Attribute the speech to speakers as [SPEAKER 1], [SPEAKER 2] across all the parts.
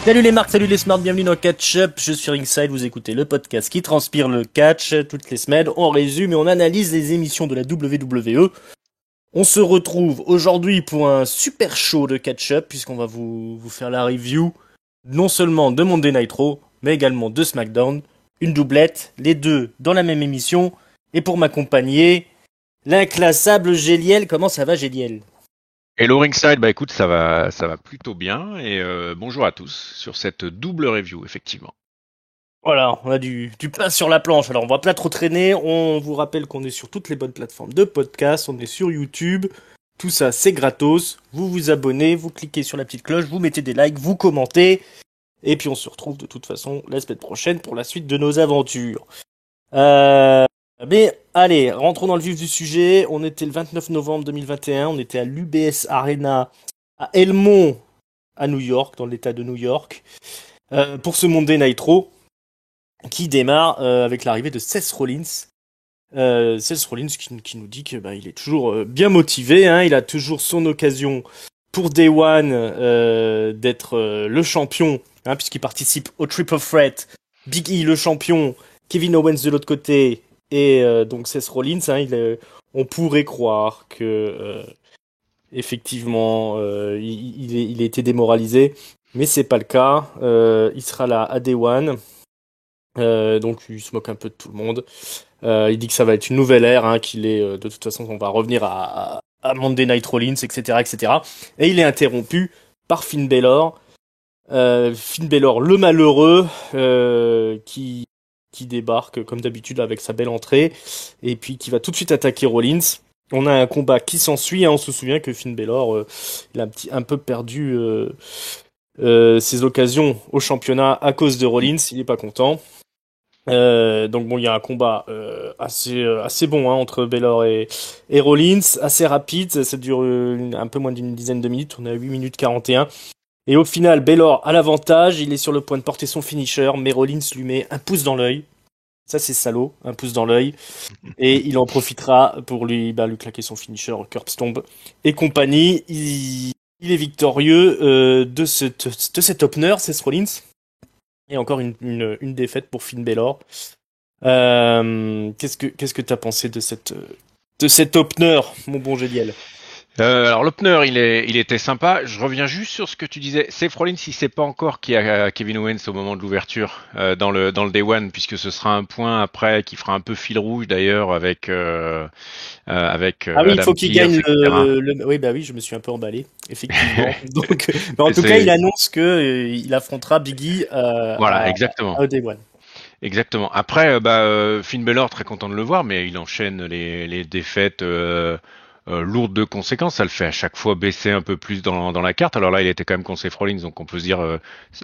[SPEAKER 1] Salut les marques, salut les smarts, bienvenue dans Catch Up, je suis Ringside, vous écoutez le podcast qui transpire le catch. Toutes les semaines, on résume et on analyse les émissions de la WWE. On se retrouve aujourd'hui pour un super show de Catch Up, puisqu'on va vous faire la review, non seulement de Monday Night Raw, mais également de SmackDown. Une doublette, les deux dans la même émission. Et pour m'accompagner, l'inclassable Géliel. Comment ça va, Géliel ?
[SPEAKER 2] Hello Ringside, bah écoute, ça va plutôt bien et bonjour à tous sur cette double review, effectivement.
[SPEAKER 1] Voilà, on a du pain sur la planche, alors on va pas trop traîner, on vous rappelle qu'on est sur toutes les bonnes plateformes de podcast, on est sur YouTube, tout ça c'est gratos, vous vous abonnez, vous cliquez sur la petite cloche, vous mettez des likes, vous commentez, et puis on se retrouve de toute façon la semaine prochaine pour la suite de nos aventures. Mais allez, rentrons dans le vif du sujet, on était le 29 novembre 2021, on était à l'UBS Arena à Elmont, à New York, dans l'état de New York, pour ce Monday Night Raw, qui démarre avec l'arrivée de Seth Rollins. Seth Rollins qui nous dit que il est toujours bien motivé, hein, il a toujours son occasion pour Day One d'être le champion, hein, puisqu'il participe au Triple Threat. Big E le champion, Kevin Owens de l'autre côté, et donc Seth Rollins. Hein, on pourrait croire que effectivement il a été démoralisé, mais c'est pas le cas. Il sera là à Day One. Donc il se moque un peu de tout le monde. Il dit que ça va être une nouvelle ère, hein, qu'il est de toute façon on va revenir à Monday Night Rollins, etc., etc. Et il est interrompu par Finn Balor. Finn Balor, le malheureux, qui débarque comme d'habitude avec sa belle entrée et puis qui va tout de suite attaquer Rollins. On a un combat qui s'ensuit, hein. On se souvient que Finn Balor il a un peu perdu ses occasions au championnat à cause de Rollins, il est pas content. Donc bon, il y a un combat assez bon, hein, entre Balor et Rollins, assez rapide, ça dure un peu moins d'une dizaine de minutes, on est à 8 minutes 41. Et au final, Balor a l'avantage, il est sur le point de porter son finisher, mais Rollins lui met un pouce dans l'œil. Ça c'est salaud, un pouce dans l'œil. Et il en profitera pour lui claquer son finisher, curb stomp et compagnie. Il est victorieux de cet opener, c'est Rollins. Et encore une défaite pour Finn Balor. Qu'est-ce que t'as pensé de cet opener, mon bon Géliel ?
[SPEAKER 2] Alors l'opener, il était sympa. Je reviens juste sur ce que tu disais. Seth Rollins, il sait pas encore qu'il y a Kevin Owens au moment de l'ouverture dans le Day One, puisque ce sera un point après qui fera un peu fil rouge d'ailleurs avec
[SPEAKER 1] Ah oui, il faut qu'il gagne le. Oui, oui, je me suis un peu emballé, effectivement. Donc, en tout cas, il annonce que il affrontera Big E
[SPEAKER 2] voilà, exactement.
[SPEAKER 1] au Day One.
[SPEAKER 2] Exactement. Après, Finn Balor, très content de le voir, mais il enchaîne les défaites lourdes de conséquences. Ça le fait à chaque fois baisser un peu plus dans la carte. Alors là, il était quand même contre Seth Rollins, donc on peut se dire,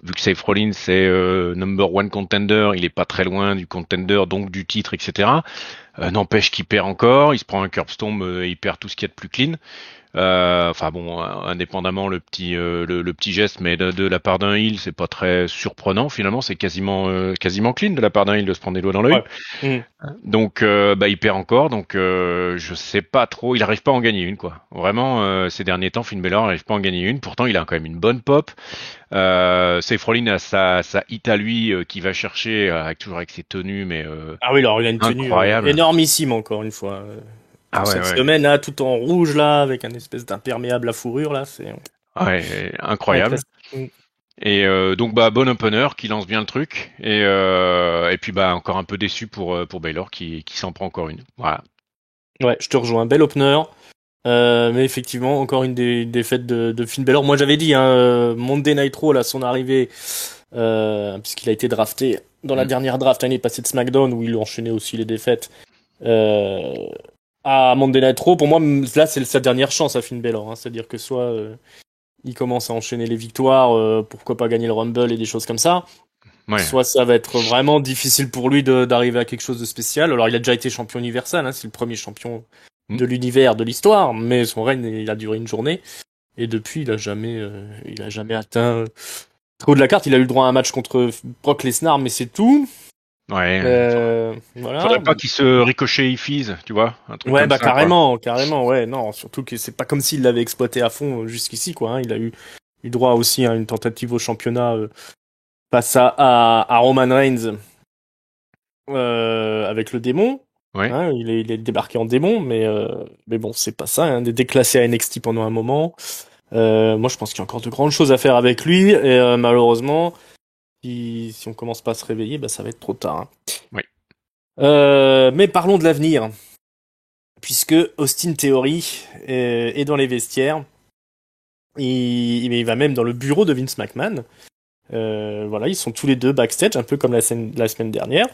[SPEAKER 2] vu que Seth Rollins c'est number one contender, il est pas très loin du contender, donc du titre, etc. N'empêche qu'il perd encore, il se prend un curb stomp, il perd tout ce qu'il y a de plus clean. Enfin bon, indépendamment le petit geste, mais de la part d'un heel, c'est pas très surprenant finalement, c'est quasiment clean de la part d'un heel de se prendre des doigts dans l'œil.
[SPEAKER 1] Ouais.
[SPEAKER 2] Donc il perd encore, donc je sais pas trop, il arrive pas à en gagner une quoi. Vraiment ces derniers temps, Finn Balor arrive pas à en gagner une. Pourtant il a quand même une bonne pop. Seth Rollins a sa hit à lui qui va chercher toujours avec ses tenues, mais
[SPEAKER 1] Ah oui, alors il a une tenue énormissime encore une fois. Cette semaine là, tout en rouge là, avec un espèce d'imperméable à fourrure là, c'est
[SPEAKER 2] incroyable. Et donc bon opener qui lance bien le truc et puis encore un peu déçu pour Balor qui s'en prend encore une. Voilà.
[SPEAKER 1] Ouais, je te rejoins, bel opener. Mais effectivement, encore une défaite de Finn Balor. Moi, j'avais dit, Monday Night Raw, là, son arrivée, puisqu'il a été drafté dans la dernière draft, il est passé de SmackDown où il enchaînait aussi les défaites. À Monday Night Raw, pour moi, là, c'est sa dernière chance à Finn Balor. Hein, c'est-à-dire que soit il commence à enchaîner les victoires, pourquoi pas gagner le Rumble et des choses comme ça. Ouais. Soit ça va être vraiment difficile pour lui d'arriver à quelque chose de spécial. Alors, il a déjà été champion universel, hein, c'est le premier champion de l'univers, de l'histoire, mais son règne, il a duré une journée. Et depuis, il a jamais atteint trop de la carte. Il a eu le droit à un match contre Brock Lesnar, mais c'est tout.
[SPEAKER 2] Ouais.
[SPEAKER 1] Voilà.
[SPEAKER 2] Faudrait pas qu'il se ricochet Ifees, tu vois, un truc
[SPEAKER 1] ouais,
[SPEAKER 2] comme ça,
[SPEAKER 1] carrément, ouais, non, surtout que c'est pas comme s'il l'avait exploité à fond jusqu'ici, quoi. Hein. Il a eu eu droit aussi à une tentative au championnat face à Roman Reigns avec le démon.
[SPEAKER 2] Ouais.
[SPEAKER 1] Hein, il est débarqué en démon, mais bon, c'est pas ça. Hein, déclassé à NXT pendant un moment. Moi, je pense qu'il y a encore de grandes choses à faire avec lui, et malheureusement, si on commence pas à se réveiller, bah, ça va être trop tard. Hein.
[SPEAKER 2] Oui.
[SPEAKER 1] Mais parlons de l'avenir, puisque Austin Theory est dans les vestiaires. Il va même dans le bureau de Vince McMahon. Voilà, ils sont tous les deux backstage, un peu comme la semaine dernière.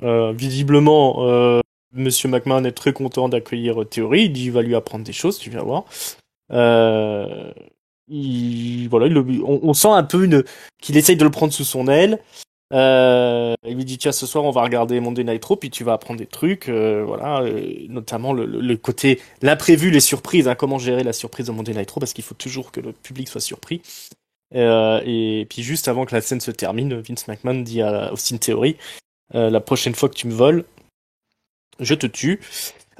[SPEAKER 1] Visiblement, Monsieur McMahon est très content d'accueillir Theory. Il dit qu'il va lui apprendre des choses, tu vas voir. Voilà, on sent un peu qu'il essaye de le prendre sous son aile. Il lui dit tiens, ce soir on va regarder Monday Night Raw, puis tu vas apprendre des trucs, voilà, notamment le côté l'imprévu, les surprises, hein, comment gérer la surprise de Monday Night Raw, parce qu'il faut toujours que le public soit surpris. Et puis juste avant que la scène se termine, Vince McMahon dit à Austin Theory la prochaine fois que tu me voles, je te tue.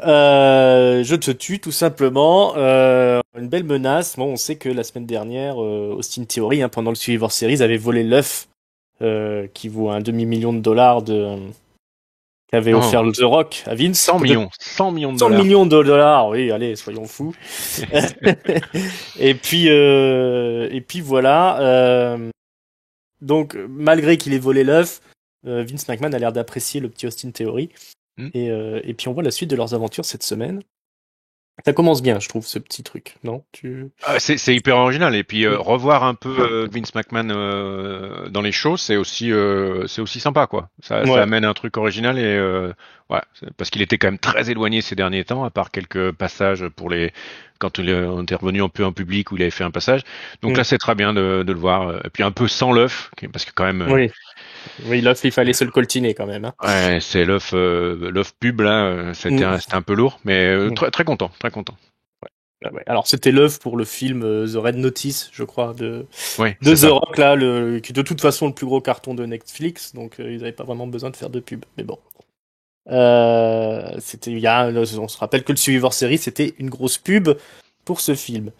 [SPEAKER 1] Je te tue tout simplement. Une belle menace. Bon, on sait que la semaine dernière, Austin Theory, hein, pendant le Survivor Series, avait volé l'œuf qui vaut un demi-million de dollars qu'avait offert The Rock à Vince.
[SPEAKER 2] 100 millions de
[SPEAKER 1] 100
[SPEAKER 2] dollars.
[SPEAKER 1] millions de dollars, oui, allez, soyons fous. et puis voilà. Donc, malgré qu'il ait volé l'œuf, Vince McMahon a l'air d'apprécier le petit Austin Theory. Et puis on voit la suite de leurs aventures cette semaine. Ça commence bien, je trouve, ce petit truc, non?
[SPEAKER 2] C'est hyper original. Et puis revoir un peu Vince McMahon dans les shows, c'est aussi sympa, quoi. Ça amène un truc original et ouais, parce qu'il était quand même très éloigné ces derniers temps, à part quelques passages quand il est intervenu un peu en public où il avait fait un passage. Donc là, c'est très bien de le voir. Et puis un peu sans l'œuf, parce que quand même.
[SPEAKER 1] Oui, l'œuf, il fallait se le coltiner quand même. Hein.
[SPEAKER 2] Ouais, c'est l'œuf pub là. C'était un peu lourd, mais très très content, très content.
[SPEAKER 1] Ouais. Alors c'était l'œuf pour le film The Red Notice, je crois, de The Rock là, qui est de toute façon le plus gros carton de Netflix, donc ils n'avaient pas vraiment besoin de faire de pub. Mais bon, on se rappelle que le Survivor Series c'était une grosse pub pour ce film.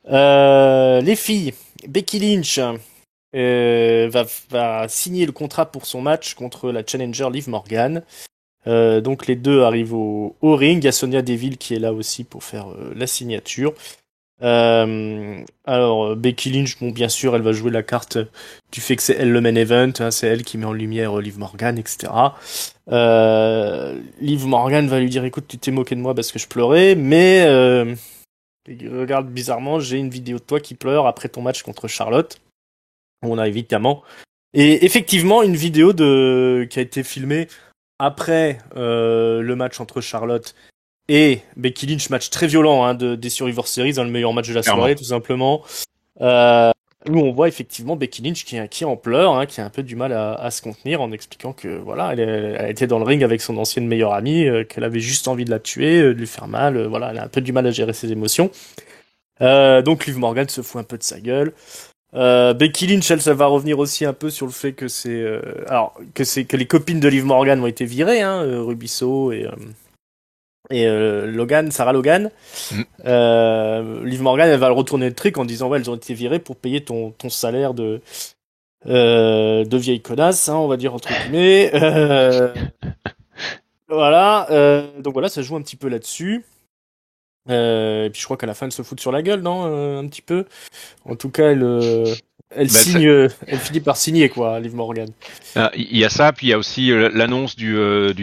[SPEAKER 1] Les filles, Becky Lynch va signer le contrat pour son match contre la challenger Liv Morgan. Donc les deux arrivent au ring. Il y a Sonya Deville qui est là aussi pour faire la signature. Alors Becky Lynch, bon bien sûr, elle va jouer la carte du fait que c'est elle le main event, hein, c'est elle qui met en lumière Liv Morgan, etc. Liv Morgan va lui dire écoute, tu t'es moqué de moi parce que je pleurais, mais regarde bizarrement, j'ai une vidéo de toi qui pleure après ton match contre Charlotte. On a évidemment et effectivement une vidéo qui a été filmée après le match entre Charlotte et Becky Lynch, match très violent hein, des Survivor Series, le meilleur match de la soirée tout simplement. Où on voit effectivement Becky Lynch qui est en pleurs, hein, qui a un peu du mal à se contenir en expliquant que voilà, elle était dans le ring avec son ancienne meilleure amie, qu'elle avait juste envie de la tuer, de lui faire mal, voilà, elle a un peu du mal à gérer ses émotions. Donc Liv Morgan se fout un peu de sa gueule. Becky Lynch, elle, ça va revenir aussi un peu sur le fait que que les copines de Liv Morgan ont été virées, hein, Rubisso et Logan, Sarah Logan. Liv Morgan, elle va le retourner le truc en disant ouais, elles ont été virées pour payer ton salaire de vieille connasse, hein, on va dire entre guillemets. Voilà. Donc voilà, ça joue un petit peu là-dessus. Et puis je crois qu'à la fin elle se fout sur la gueule, non, un petit peu. En tout cas, elle finit par signer quoi, Liv Morgan.
[SPEAKER 2] Il y a ça, puis il y a aussi l'annonce du 10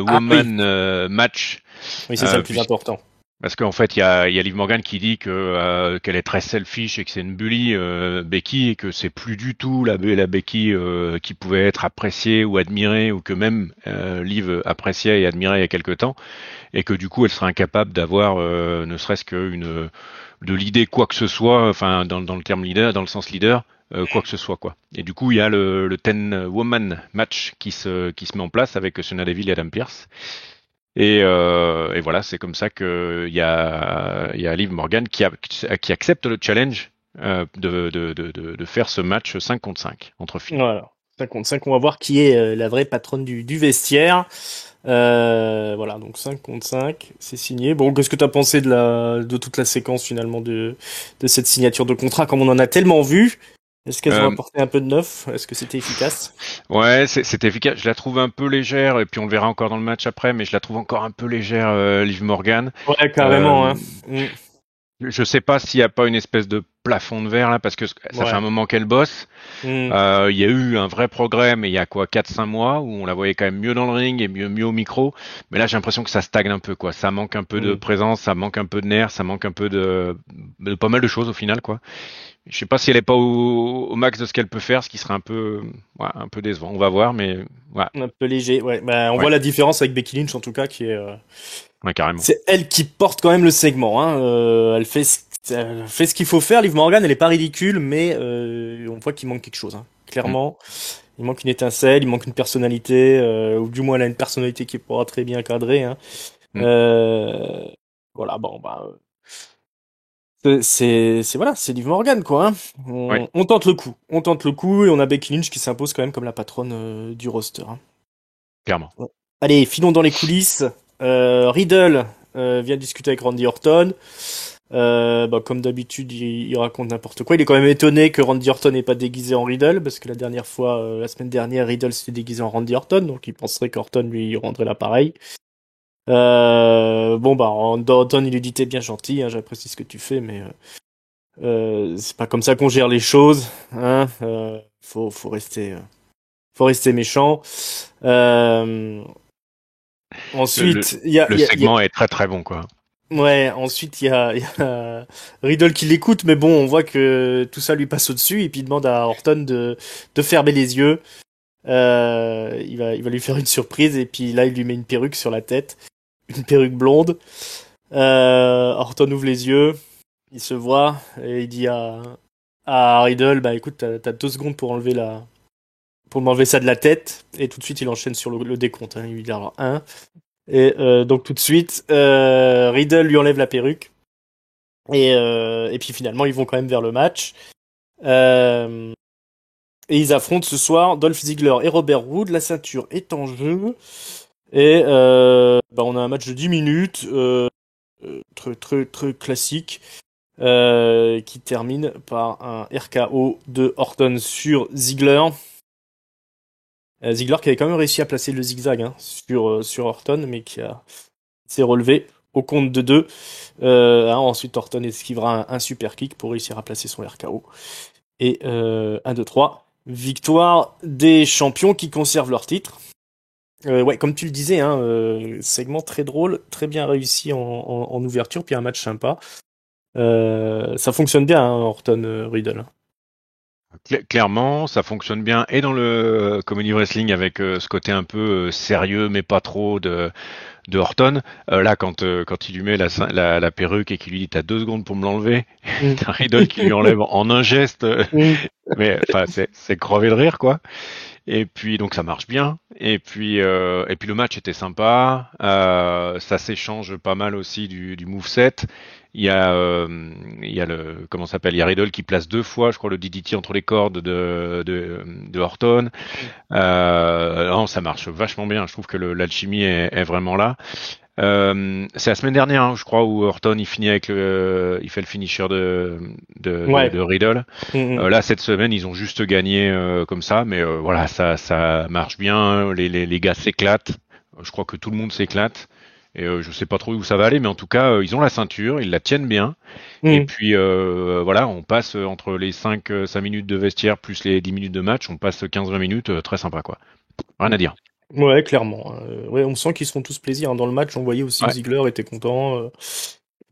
[SPEAKER 2] woman match.
[SPEAKER 1] Oui, c'est ça le plus important.
[SPEAKER 2] Parce qu'en fait, il y a Liv Morgan qui dit qu'elle est très selfish et que c'est une bully Becky et que c'est plus du tout la Becky qui pouvait être appréciée ou admirée ou que même Liv appréciait et admirait il y a quelque temps et que du coup elle serait incapable d'avoir ne serait-ce que de l'idée quoi que ce soit, enfin dans le terme leader, dans le sens leader. Quoi que ce soit quoi. Et du coup il y a le 10 woman match qui se met en place avec Sonya Deville et Adam Pearce. Et voilà, c'est comme ça que il y a Liv Morgan qui accepte le challenge de faire ce match 5 contre 5 entre filles.
[SPEAKER 1] Voilà. 5 contre 5, on va voir qui est la vraie patronne du vestiaire. Voilà, donc 5 contre 5, c'est signé. Bon, qu'est-ce que t'as pensé de toute la séquence finalement de cette signature de contrat, comme on en a tellement vu? Est-ce qu'elles ont
[SPEAKER 2] Euh,
[SPEAKER 1] apporté un peu de neuf? Est-ce que c'était efficace?
[SPEAKER 2] ouais, c'était efficace. Je la trouve un peu légère, et puis on le verra encore dans le match après, mais je la trouve encore un peu légère, Liv Morgan.
[SPEAKER 1] Ouais,
[SPEAKER 2] Euh,
[SPEAKER 1] carrément, hein. Mm.
[SPEAKER 2] je sais pas s'il y a pas une espèce de plafond de verre là, parce que ça fait un
[SPEAKER 1] Ouais.
[SPEAKER 2] moment qu'elle bosse.
[SPEAKER 1] Mm.
[SPEAKER 2] Il y a eu un vrai progrès, mais il y a quoi, 4-5 mois, où on la voyait quand même mieux dans le ring et mieux au micro. Mais là, j'ai l'impression que ça stagne un peu, quoi. Ça manque un peu de
[SPEAKER 1] Mm.
[SPEAKER 2] présence, ça manque un peu de nerfs, ça manque un peu de pas mal de choses au final, quoi. Je sais pas si elle est pas au max de ce qu'elle peut faire, ce qui serait ouais, un peu décevant. On va voir, mais ouais,
[SPEAKER 1] Un peu léger, ouais. Bah, on
[SPEAKER 2] ouais,
[SPEAKER 1] voit la différence avec Becky Lynch en tout cas, qui est,
[SPEAKER 2] ouais, carrément.
[SPEAKER 1] c'est elle qui porte quand même le segment, hein. Elle fait ce qu'il faut faire. Liv Morgan, elle est pas ridicule, mais on voit qu'il manque quelque chose, hein.
[SPEAKER 2] Mm,
[SPEAKER 1] Clairement, il manque une étincelle, il manque une personnalité, ou du moins elle a une personnalité qui est pas très bien cadrée, hein.
[SPEAKER 2] mm,
[SPEAKER 1] Euh, voilà, bon, bah, voilà, c'est Liv Morgan, quoi, hein.
[SPEAKER 2] ouais,
[SPEAKER 1] On tente le coup, et on a Becky Lynch qui s'impose quand même comme la patronne du roster, hein.
[SPEAKER 2] clairement.
[SPEAKER 1] Ouais. Allez, filons dans les coulisses. Riddle vient discuter avec Randy Orton. Bah, comme d'habitude, il raconte n'importe quoi. Il est quand même étonné que Randy Orton n'ait pas déguisé en Riddle, parce que la dernière fois, la semaine dernière, Riddle s'était déguisé en Randy Orton, donc il penserait qu'Orton lui rendrait l'appareil. Bon bah, Orton, il lui dit t'es bien gentil, hein, j'apprécie ce que tu fais, mais c'est pas comme ça qu'on gère les choses, hein. Faut rester méchant. Euh,
[SPEAKER 2] Le, le,
[SPEAKER 1] Ensuite,
[SPEAKER 2] le segment est très très bon, quoi.
[SPEAKER 1] ouais, ensuite il y a Riddle qui l'écoute, mais bon, on voit que tout ça lui passe au-dessus, et puis il demande à Orton de fermer les yeux. Il va lui faire une surprise, et puis là il lui met une perruque sur la tête, une perruque blonde. Orton ouvre les yeux, il se voit, et il dit à Riddle, bah écoute, t'as 2 secondes pour m'enlever ça de la tête, et tout de suite il enchaîne sur le décompte, hein. Il lui dit alors 1. Et donc tout de suite, Riddle lui enlève la perruque. Et puis finalement, ils vont quand même vers le match. Euh, et ils affrontent ce soir Dolph Ziggler et Robert Roode. La ceinture est en jeu. Et bah, on a un match de 10 minutes, très, très, très classique, qui termine par un RKO de Orton sur Ziggler. Ziggler qui avait quand même réussi à placer le zigzag, hein, sur Orton, mais qui s'est relevé au compte de 2. Hein, ensuite, Orton esquivera un super kick pour réussir à placer son RKO. Et 1, 2, 3. Victoire des champions qui conservent leur titre. Ouais, comme tu le disais, hein, segment très drôle, très bien réussi en ouverture, puis un match sympa. Ça fonctionne bien, hein, Orton Riddle.
[SPEAKER 2] Clairement, ça fonctionne bien et dans le comedy wrestling avec ce côté un peu sérieux mais pas trop de Orton. Là, quand il lui met la perruque et qu'il lui dit t'as 2 secondes pour me l'enlever,
[SPEAKER 1] Mm.
[SPEAKER 2] t'as Riddle qui lui enlève en un geste,
[SPEAKER 1] Mm.
[SPEAKER 2] mais enfin c'est crever de rire, quoi. Et puis donc ça marche bien. Et puis le match était sympa. Ça s'échange pas mal aussi du moveset. Il y a le comment ça s'appelle, il y a Riddle qui place 2 fois, je crois, le DDT entre les cordes de Orton. Non, ça marche vachement bien. Je trouve que l'alchimie est vraiment là. C'est la semaine dernière, hein, je crois, où Orton il fait le finisher de
[SPEAKER 1] Ouais.
[SPEAKER 2] Riddle.
[SPEAKER 1] Mm, mm.
[SPEAKER 2] Là, cette semaine, ils ont juste gagné comme ça, mais voilà, ça marche bien. Les gars s'éclatent. Je crois que tout le monde s'éclate. Et je sais pas trop où ça va aller, mais en tout cas, ils ont la ceinture, ils la tiennent bien. Et
[SPEAKER 1] Mm.
[SPEAKER 2] puis voilà, on passe entre les 5 minutes de vestiaire plus les 10 minutes de match, on passe 15-20 minutes, très sympa, quoi. Rien à dire.
[SPEAKER 1] Ouais, clairement. Ouais, on sent qu'ils se font tous plaisir, hein. Dans le match, on voyait aussi que
[SPEAKER 2] Ouais.
[SPEAKER 1] Ziggler était content.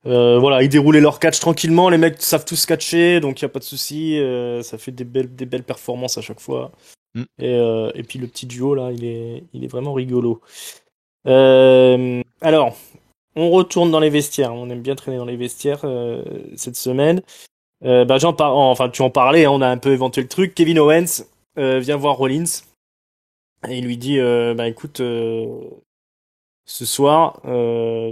[SPEAKER 1] Voilà, ils déroulaient leur catch tranquillement. Les mecs savent tous catcher, donc il y a pas de souci. Ça fait des belles performances à chaque fois.
[SPEAKER 2] Mm.
[SPEAKER 1] Et puis le petit duo là, il est vraiment rigolo. Alors, on retourne dans les vestiaires. On aime bien traîner dans les vestiaires cette semaine. Bah enfin tu en parlais, hein, on a un peu éventé le truc. Kevin Owens vient voir Rollins et il lui dit bah écoute, ce soir,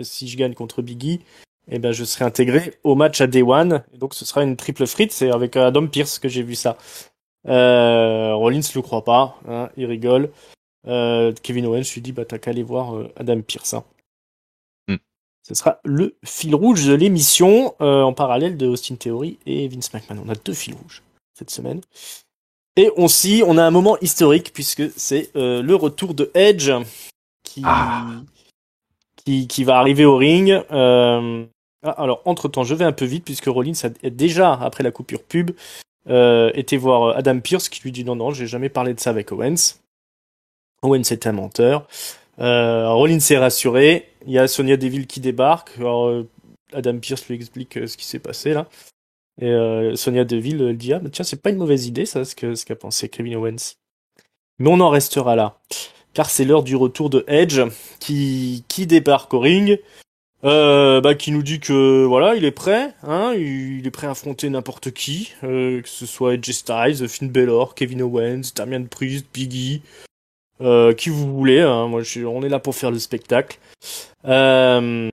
[SPEAKER 1] si je gagne contre Biggie, eh ben je serai intégré au match à Day One. Et donc ce sera une triple frite, c'est avec Adam Pearce que j'ai vu ça. Rollins le croit pas, hein, il rigole. Kevin Owens lui dit, bah t'as qu'à aller voir Adam Pearce. Hein.
[SPEAKER 2] Mm.
[SPEAKER 1] Ce sera le fil rouge de l'émission en parallèle de Austin Theory et Vince McMahon. On a 2 fils rouges cette semaine. Et on a un moment historique puisque c'est le retour de Edge qui va arriver au ring. Alors, entre-temps, je vais un peu vite puisque Rollins a déjà, après la coupure pub, été voir Adam Pearce qui lui dit non, j'ai jamais parlé de ça avec Owens. Owens est un menteur. Rollins est rassuré. Il y a Sonya Deville qui débarque. Alors, Adam Pearce lui explique ce qui s'est passé là. Et Sonya Deville dit ah, tiens, c'est pas une mauvaise idée ça, ce qu'a pensé Kevin Owens. Mais on en restera là. Car c'est l'heure du retour de Edge qui débarque au ring. Qui nous dit que voilà, il est prêt, hein, il est prêt à affronter n'importe qui, que ce soit AJ Styles, Finn Balor, Kevin Owens, Damian Priest, Big E, qui vous voulez, hein, on est là pour faire le spectacle. Mais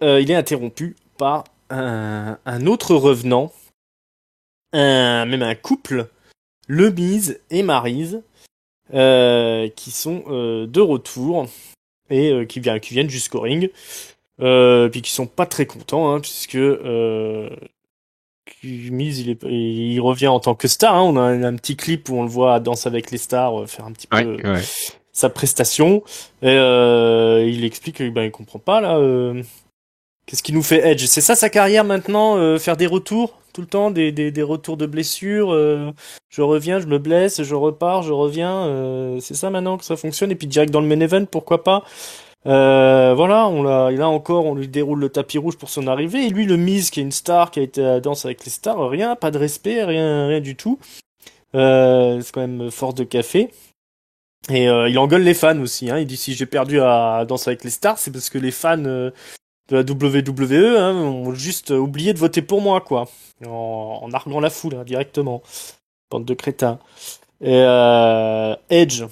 [SPEAKER 1] il est interrompu par un autre revenant, même un couple, Le Miz et Maryse, qui sont de retour et qui viennent jusqu'au ring. Puis qui sont pas très contents, hein, puisque Miz il revient en tant que star. Hein. On a un petit clip où on le voit à Danse avec les stars faire un petit peu sa prestation. Et il explique qu'il il comprend pas là. Qu'est-ce qui nous fait Edge? C'est ça sa carrière maintenant, faire des retours tout le temps, des retours de blessures. Je reviens, je me blesse, je repars, je reviens. C'est ça maintenant que ça fonctionne. Et puis direct dans le main event, pourquoi pas? Voilà, on lui déroule le tapis rouge pour son arrivée. Et lui, le Miz, qui est une star, qui a été à Danse avec les stars, rien, pas de respect, rien du tout. C'est quand même force de café. Et il engueule les fans aussi. Hein. Il dit si j'ai perdu à Danse avec les stars, c'est parce que les fans de la WWE ont juste oublié de voter pour moi, quoi. En arguant la foule, hein, directement. Bande de crétins. Et Edge,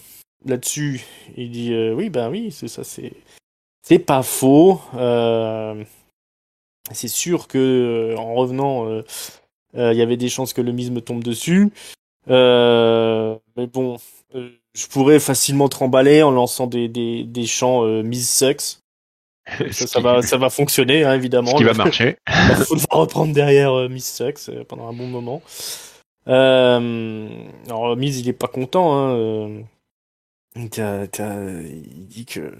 [SPEAKER 1] là-dessus, il dit oui, c'est ça, c'est pas faux. C'est sûr que en revenant, il y avait des chances que le Miz me tombe dessus. Mais bon, je pourrais facilement tremballer en lançant des chants Miz sucks. Ça va fonctionner, hein, évidemment.
[SPEAKER 2] Ce qui va marcher.
[SPEAKER 1] Il va reprendre derrière Miz sucks pendant un bon moment. Alors Miz, il est pas content. Hein, il dit que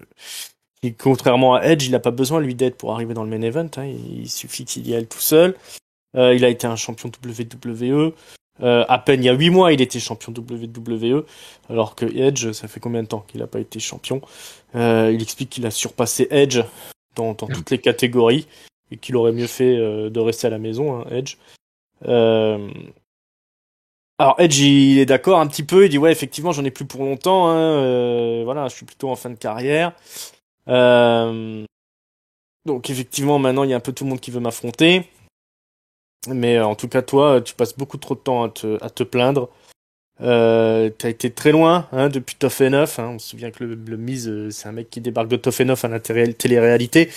[SPEAKER 1] et contrairement à Edge, il n'a pas besoin lui d'aide pour arriver dans le main event. Hein, il suffit qu'il y aille tout seul. Il a été un champion WWE. À peine il y a 8 mois, il était champion WWE. Alors que Edge, ça fait combien de temps qu'il n'a pas été champion? Il explique qu'il a surpassé Edge dans toutes les catégories et qu'il aurait mieux fait de rester à la maison, hein, Edge. Alors Edge, il est d'accord un petit peu. Il dit ouais, effectivement, j'en ai plus pour longtemps. Hein, voilà, je suis plutôt en fin de carrière. Donc effectivement, maintenant, il y a un peu tout le monde qui veut m'affronter. Mais en tout cas, toi, tu passes beaucoup trop de temps à te plaindre. T'as été très loin hein, depuis Tough Enough. Hein. On se souvient que le Miz, c'est un mec qui débarque de Tough Enough à la télé-réalité.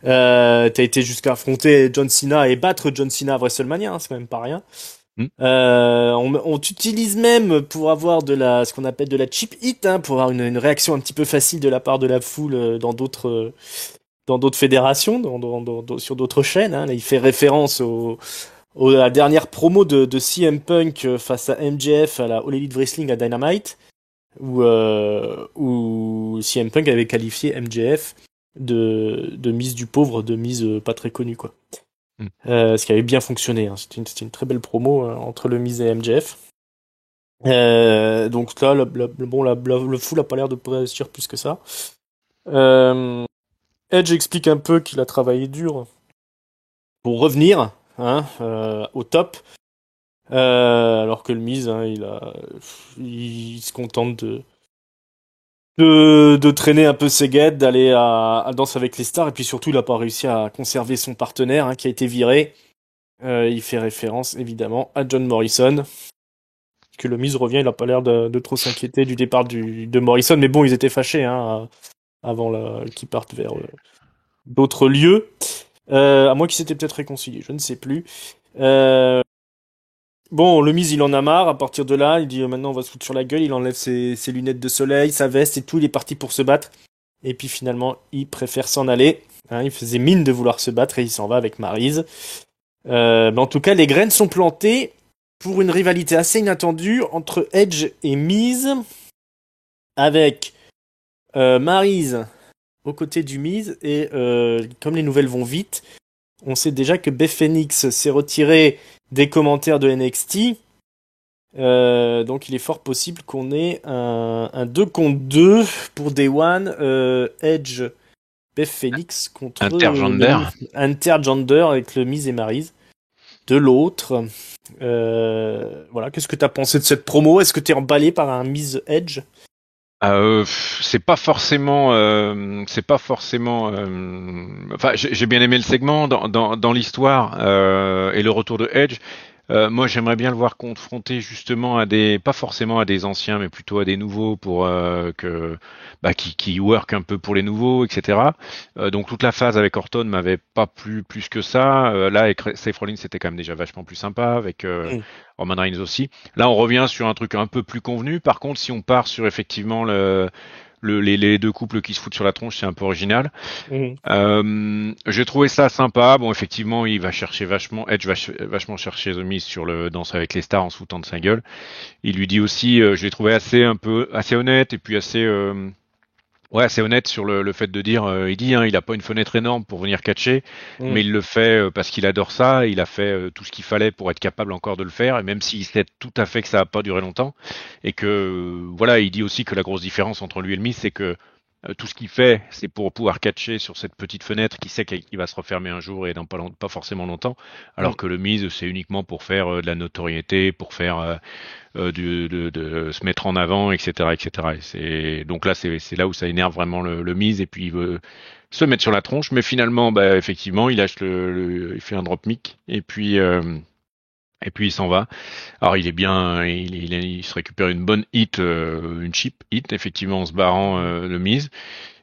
[SPEAKER 1] T'as été jusqu'à affronter John Cena et battre John Cena à WrestleMania. Hein, c'est quand même pas rien. On t'utilise même pour avoir ce qu'on appelle de la cheap hit, hein, pour avoir une réaction un petit peu facile de la part de la foule dans d'autres fédérations, sur d'autres chaînes. Hein. Là, il fait référence à la dernière promo de CM Punk face à MJF à la All Elite Wrestling à Dynamite, où CM Punk avait qualifié MJF de mise du pauvre, de mise pas très connue, quoi. Ce qui avait bien fonctionné. Hein. C'était une très belle promo entre le Miz et MJF. Donc là, le fou n'a pas l'air de réussir plus que ça. Edge explique un peu qu'il a travaillé dur pour revenir hein, au top. Alors que le Miz, hein, il se contente de traîner un peu ses guettes, d'aller à Danse avec les stars, et puis surtout, il n'a pas réussi à conserver son partenaire, hein, qui a été viré. Il fait référence, évidemment, à John Morrison. Que le Miz revient, il n'a pas l'air de trop s'inquiéter du départ de Morrison, mais bon, ils étaient fâchés, hein, avant qu'ils partent vers d'autres lieux. À moins qu'ils s'étaient peut-être réconciliés, je ne sais plus. Bon, le Miz, il en a marre. À partir de là, il dit maintenant on va se foutre sur la gueule. Il enlève ses lunettes de soleil, sa veste et tout. Il est parti pour se battre. Et puis finalement, il préfère s'en aller. Hein, il faisait mine de vouloir se battre et il s'en va avec Maryse. Mais en tout cas, les graines sont plantées pour une rivalité assez inattendue entre Edge et Miz, avec Maryse aux côtés du Miz. Et comme les nouvelles vont vite, on sait déjà que Beth Phoenix s'est retirée des commentaires de NXT. Donc il est fort possible qu'on ait un 2 contre 2 pour Day One. Edge, Beth Phoenix contre
[SPEAKER 2] Intergender.
[SPEAKER 1] Intergender avec le Miz et Maryse de l'autre. Voilà, qu'est-ce que t'as pensé de cette promo? Est-ce que t'es emballé par un Miz Edge?
[SPEAKER 2] C'est pas forcément, enfin, j'ai bien aimé le segment dans l'histoire et le retour de Edge. Moi, j'aimerais bien le voir confronté justement pas forcément à des anciens, mais plutôt à des nouveaux pour qui work un peu pour les nouveaux, etc. Donc toute la phase avec Orton m'avait pas plu plus que ça. Là, avec Seth Rollins, c'était quand même déjà vachement plus sympa avec
[SPEAKER 1] Mm.
[SPEAKER 2] Roman Reigns aussi. Là, on revient sur un truc un peu plus convenu. Par contre, si on part sur effectivement les deux couples qui se foutent sur la tronche, c'est un peu original.
[SPEAKER 1] Mm.
[SPEAKER 2] J'ai trouvé ça sympa. Bon, effectivement, il va chercher vachement, Edge va vachement chercher The Miz sur le Danse avec les stars en se foutant de sa gueule. Il lui dit aussi, je l'ai trouvé assez honnête et puis assez honnête sur le fait de dire, il dit, hein, il a pas une fenêtre énorme pour venir catcher,
[SPEAKER 1] Mm.
[SPEAKER 2] mais il le fait parce qu'il adore ça. Il a fait tout ce qu'il fallait pour être capable encore de le faire, et même s'il sait tout à fait que ça va pas durer longtemps, et que voilà, il dit aussi que la grosse différence entre lui et le Miz, c'est que tout ce qu'il fait, c'est pour pouvoir catcher sur cette petite fenêtre qui sait qu'il va se refermer un jour et dans pas forcément longtemps,
[SPEAKER 1] Mm.
[SPEAKER 2] alors que le Miz, c'est uniquement pour faire de la notoriété, pour faire de se mettre en avant, etc., etc. Donc là, c'est là où ça énerve vraiment le Miz, et puis il veut se mettre sur la tronche, mais finalement, bah, effectivement, il lâche il fait un drop mic, et puis il s'en va. Alors il est bien, il se récupère une bonne hit, une cheap hit, effectivement en se barrant le Miz.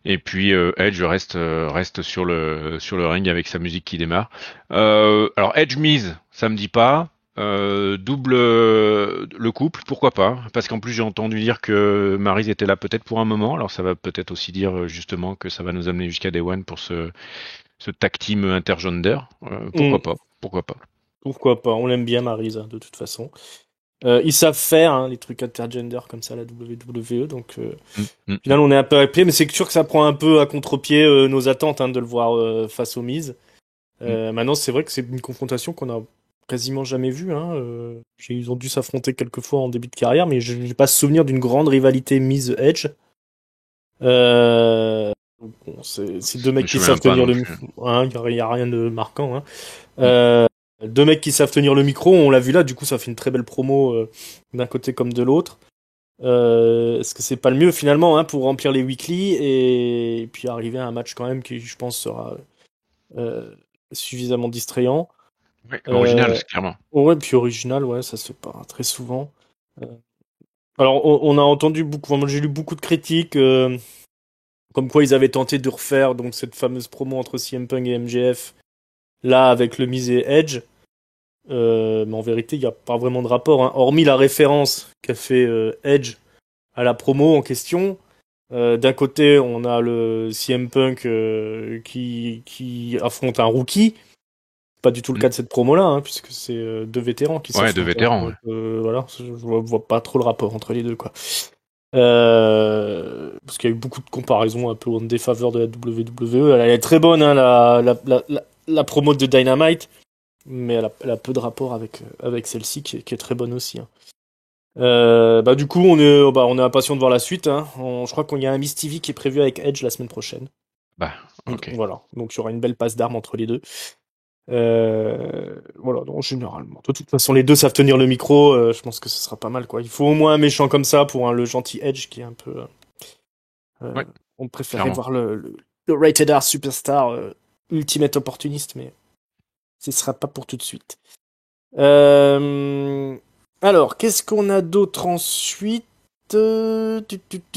[SPEAKER 2] Et puis Edge reste sur le ring avec sa musique qui démarre. Alors Edge Miz, ça me dit pas. Double le couple, pourquoi pas? Parce qu'en plus j'ai entendu dire que Maryse était là peut-être pour un moment. Alors ça va peut-être aussi dire justement que ça va nous amener jusqu'à Day One pour ce tag team intergender. Pourquoi
[SPEAKER 1] Mm.
[SPEAKER 2] pas? Pourquoi pas?
[SPEAKER 1] Pourquoi pas? On l'aime bien, Maryse, hein, de toute façon. Ils savent faire hein, les trucs intergender comme ça, la WWE. Donc,
[SPEAKER 2] Mm, mm,
[SPEAKER 1] au final, on est un peu hypé, mais c'est sûr que ça prend un peu à contre-pied nos attentes hein, de le voir face aux Miz.
[SPEAKER 2] mm.
[SPEAKER 1] Maintenant, c'est vrai que c'est une confrontation qu'on a quasiment jamais vue. Hein. Ils ont dû s'affronter quelques fois en début de carrière, mais je n'ai pas souvenir d'une grande rivalité Miz-Edge. Bon, c'est deux
[SPEAKER 2] Je
[SPEAKER 1] mecs
[SPEAKER 2] me
[SPEAKER 1] qui
[SPEAKER 2] souviens
[SPEAKER 1] savent
[SPEAKER 2] pas
[SPEAKER 1] tenir
[SPEAKER 2] non
[SPEAKER 1] le
[SPEAKER 2] plus.
[SPEAKER 1] micro. Hein, y a rien de marquant. Hein.
[SPEAKER 2] Mm.
[SPEAKER 1] Deux mecs qui savent tenir le micro, on l'a vu là, du coup ça fait une très belle promo d'un côté comme de l'autre. Est-ce que c'est pas le mieux finalement hein, pour remplir les weekly et puis arriver à un match quand même qui je pense sera euh, suffisamment distrayant.
[SPEAKER 2] Ouais, original,
[SPEAKER 1] Euh,
[SPEAKER 2] clairement.
[SPEAKER 1] ouais, puis original, ouais, ça se fait pas très souvent. Euh, alors on a entendu beaucoup, enfin, moi j'ai lu beaucoup de critiques comme quoi ils avaient tenté de refaire donc cette fameuse promo entre CM Punk et MJF là avec le Miz et Edge. Mais en vérité, il n'y a pas vraiment de rapport, hein. Hormis la référence qu'a fait Edge à la promo en question. D'un côté, on a le CM Punk qui affronte un rookie. Pas du tout le
[SPEAKER 2] Mm.
[SPEAKER 1] cas de cette promo-là, hein, puisque c'est deux vétérans qui
[SPEAKER 2] Ouais, de
[SPEAKER 1] s'affrontent. Hein.
[SPEAKER 2] vétéran. Ouais.
[SPEAKER 1] Donc voilà, je vois pas trop le rapport entre les deux, quoi. Parce qu'il y a eu beaucoup de comparaisons un peu en défaveur de la WWE. Elle est très bonne, hein, la promo de Dynamite. Mais elle a peu de rapport avec celle-ci qui est très bonne aussi. Hein. Bah du coup on est impatient de voir la suite. Hein. Je crois qu'il y a un Miss TV qui est prévu avec Edge la semaine prochaine.
[SPEAKER 2] Bah, ok.
[SPEAKER 1] Voilà, donc il y aura une belle passe d'armes entre les deux. Voilà, donc généralement. De toute façon, les deux savent tenir le micro. Je pense que ce sera pas mal quoi. Il faut au moins un méchant comme ça pour le gentil Edge qui est un peu.
[SPEAKER 2] Ouais,
[SPEAKER 1] On préférait
[SPEAKER 2] clairement.
[SPEAKER 1] voir le Rated R Superstar Ultimate Opportuniste, mais ce sera pas pour tout de suite. Euh, Alors, qu'est-ce qu'on a d'autre ensuite?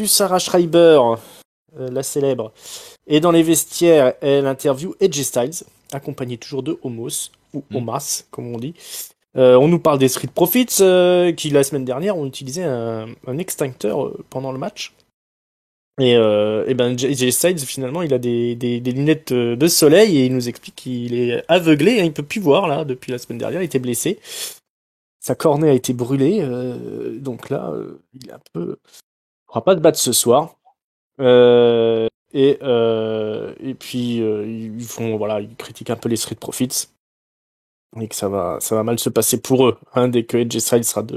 [SPEAKER 1] Sarah Schreiber, la célèbre, est dans les vestiaires. Elle interview AJ Styles, accompagnée toujours de Homos, ou
[SPEAKER 2] Mm.
[SPEAKER 1] Omas, comme on dit. On nous parle des Street Profits qui la semaine dernière ont utilisé un extincteur pendant le match. Et ben Jay Styles finalement il a des lunettes de soleil et il nous explique qu'il est aveuglé, hein, il peut plus voir là depuis la semaine dernière, il était blessé. Sa cornée a été brûlée, donc là il est un peu, il pourra pas se battre ce soir. Et puis ils critiquent un peu les Street Profits et que ça va mal se passer pour eux. Hein, dès que AJ Styles sera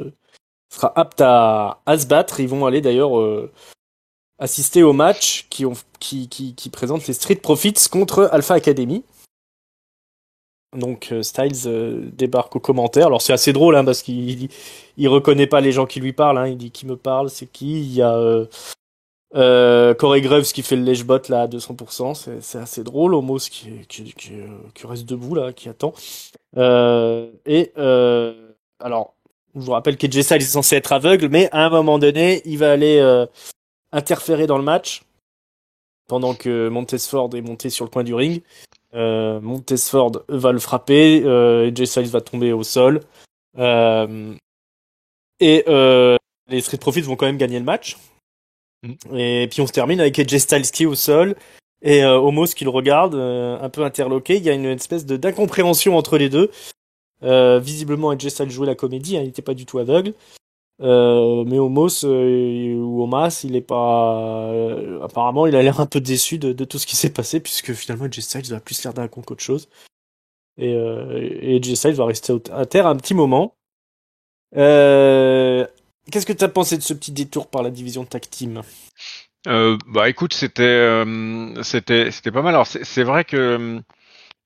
[SPEAKER 1] apte à se battre, ils vont aller d'ailleurs assister au match qui présente les Street Profits contre Alpha Academy. Donc Styles débarque aux commentaires. Alors c'est assez drôle, hein, parce qu'il reconnaît pas les gens qui lui parlent. Hein. Il dit qui me parle, c'est qui. Il y a Corey Graves qui fait le lèche-bot là à 200%. C'est assez drôle. Omos qui reste debout là, qui attend. Alors, je vous rappelle qu'AJ Styles est censé être aveugle, mais à un moment donné, il va aller interférer dans le match pendant que Montesford est monté sur le coin du ring. Montesford va le frapper, AJ Styles va tomber au sol, les Street Profits vont quand même gagner le match. Et puis on se termine avec AJ Styles qui est au sol et Omos qui le regarde, un peu interloqué. Il y a une espèce d'incompréhension entre les deux. Visiblement AJ Styles jouait la comédie, hein, il n'était pas du tout aveugle. Mais Omos ou Omas, il est pas. Apparemment, il a l'air un peu déçu de tout ce qui s'est passé, puisque finalement, AJ Styles va plus l'air d'un con qu'autre chose. Et AJ Styles va rester à terre un petit moment. Qu'est-ce que t'as pensé de ce petit détour par la division tag team?
[SPEAKER 2] Bah écoute, c'était pas mal. Alors c'est vrai que